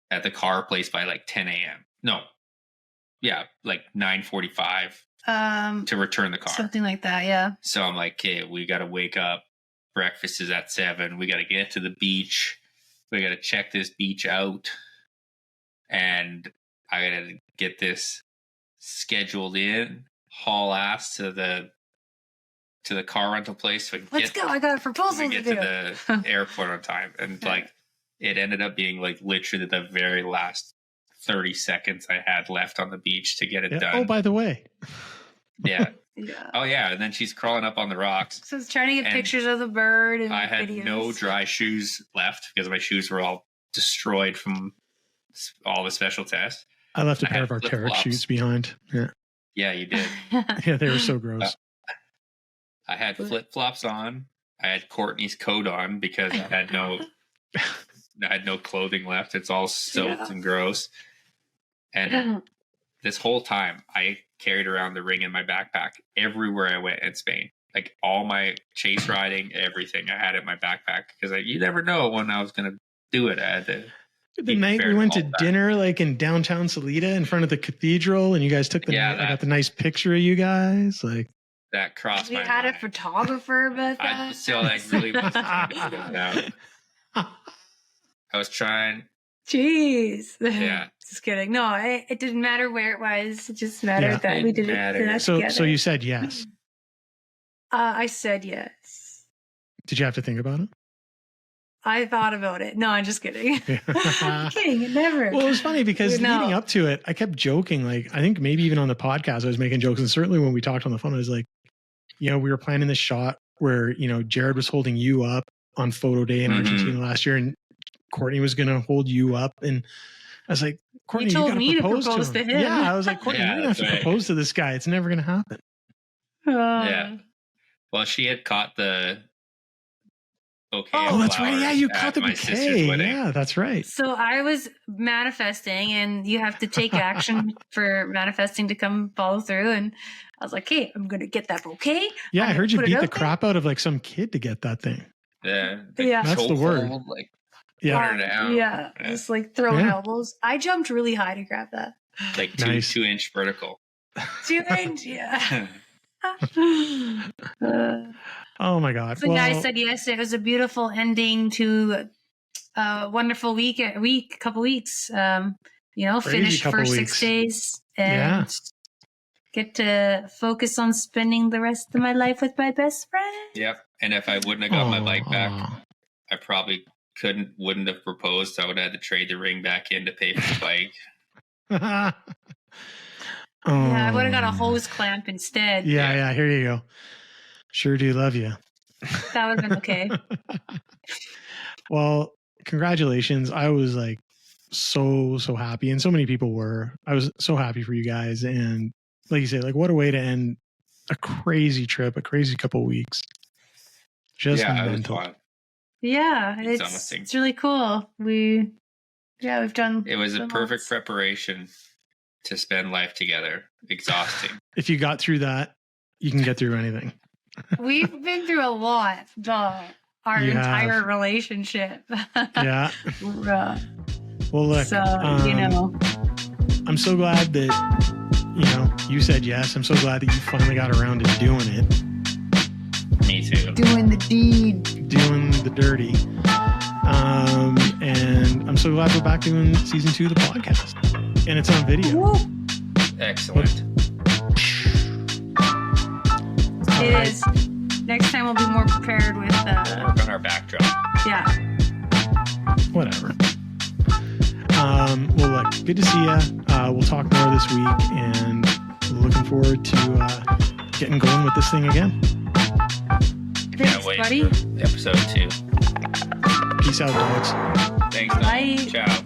Speaker 3: at the car place by like 10 a.m. No, like 9:45 to return the car.
Speaker 2: Something like that, yeah.
Speaker 3: So I'm like, okay, we got to wake up. Breakfast is at 7. We got to get to the beach. We got to check this beach out. And I got to get this scheduled in, haul ass to the car rental place. So
Speaker 2: Let's go. I got a proposal
Speaker 3: to
Speaker 2: do.
Speaker 3: to the airport on time. And like, it ended up being like literally the very last 30 seconds I had left on the beach to get it done.
Speaker 1: Oh, by the way.
Speaker 3: Yeah.
Speaker 2: Yeah.
Speaker 3: Oh, yeah. And then she's crawling up on the rocks.
Speaker 2: So I was trying to get pictures of the bird and
Speaker 3: I had
Speaker 2: videos.
Speaker 3: no dry shoes left because my shoes were all destroyed from all the special tests.
Speaker 1: I left a pair of Arc'teryx shoes behind.
Speaker 3: Yeah, you did.
Speaker 1: Yeah, they were so gross.
Speaker 3: I had flip-flops on. I had Courtney's coat on because I had no clothing left. It's all soaked and gross. And this whole time, I carried around the ring in my backpack everywhere I went in Spain. Like all my chase riding, everything I had in my backpack because you never know when I was going to do it. I had to.
Speaker 1: The night we went to dinner, like in downtown Salida, in front of the cathedral, and you guys took the night. I got the nice picture of you guys. Like
Speaker 3: that crossed my mind.
Speaker 2: We had a photographer about that.
Speaker 3: I really was I was trying.
Speaker 2: Jeez.
Speaker 3: Yeah.
Speaker 2: Just kidding. No, it didn't matter where it was. It just mattered that we did it together.
Speaker 1: So you said yes.
Speaker 2: I said yes.
Speaker 1: Did you have to think about it?
Speaker 2: I thought about it. No, I'm just kidding. I'm kidding. Never.
Speaker 1: Well, it was funny because leading up to it, I kept joking. Like, I think maybe even on the podcast, I was making jokes. And certainly when we talked on the phone, I was like, we were planning this shot where, Jared was holding you up on photo day in Argentina last year. And Courtney was going to hold you up. And I was like, Courtney, you got to propose to him. Yeah, I was like, Courtney, you're going to have to propose to this guy. It's never going to happen.
Speaker 3: Yeah. Well, she had caught the bouquet.
Speaker 1: Oh, that's right. Yeah, you caught the bouquet. Yeah, that's right.
Speaker 2: So I was manifesting, and you have to take action for manifesting to come follow through. And I was like, hey, I'm going to get that bouquet.
Speaker 1: Yeah, I heard you beat the crap out of like some kid to get that thing.
Speaker 3: Yeah.
Speaker 1: That's the word.
Speaker 2: Yeah. Just like throwing elbows. I jumped really high to grab that.
Speaker 3: Like 2-inch vertical.
Speaker 2: 2 inch, yeah.
Speaker 1: Oh my God.
Speaker 2: So guys said yes. It was a beautiful ending to a wonderful couple weeks. Finish for 6 days and get to focus on spending the rest of my life with my best friend.
Speaker 3: Yep. And if I wouldn't have got my bike back, I probably wouldn't have proposed. I would have had to trade the ring back in to pay for the bike.
Speaker 2: Yeah, I would have got a hose clamp instead.
Speaker 1: Yeah, here you go. Sure do love you.
Speaker 2: That would have been okay.
Speaker 1: Well, congratulations. I was like so happy, and so many people were. I was so happy for you guys. And like you say, like what a way to end a crazy trip, a crazy couple of weeks. Just mental.
Speaker 2: Yeah, it's really cool. We've done.
Speaker 3: It was a perfect preparation to spend life together. Exhausting.
Speaker 1: If you got through that, you can get through anything.
Speaker 2: We've been through a lot, our entire relationship.
Speaker 1: Yeah.
Speaker 2: Well,
Speaker 1: look,
Speaker 2: so,
Speaker 1: I'm so glad that, you said yes. I'm so glad that you finally got around to doing it.
Speaker 3: Me too.
Speaker 2: Doing the deed.
Speaker 1: Doing the dirty. And I'm so glad we're back doing season 2 of the podcast. And it's on video.
Speaker 2: Woo.
Speaker 3: Excellent.
Speaker 2: It is. Next time we'll be more prepared with
Speaker 3: we'll work on our backdrop.
Speaker 2: Yeah.
Speaker 1: Whatever. Well, look, good to see you. We'll talk more this week, and looking forward to getting going with this thing again.
Speaker 2: Thanks, buddy.
Speaker 3: Episode 2.
Speaker 1: Peace out, dogs.
Speaker 3: Thanks.
Speaker 2: Bye.
Speaker 3: Ciao.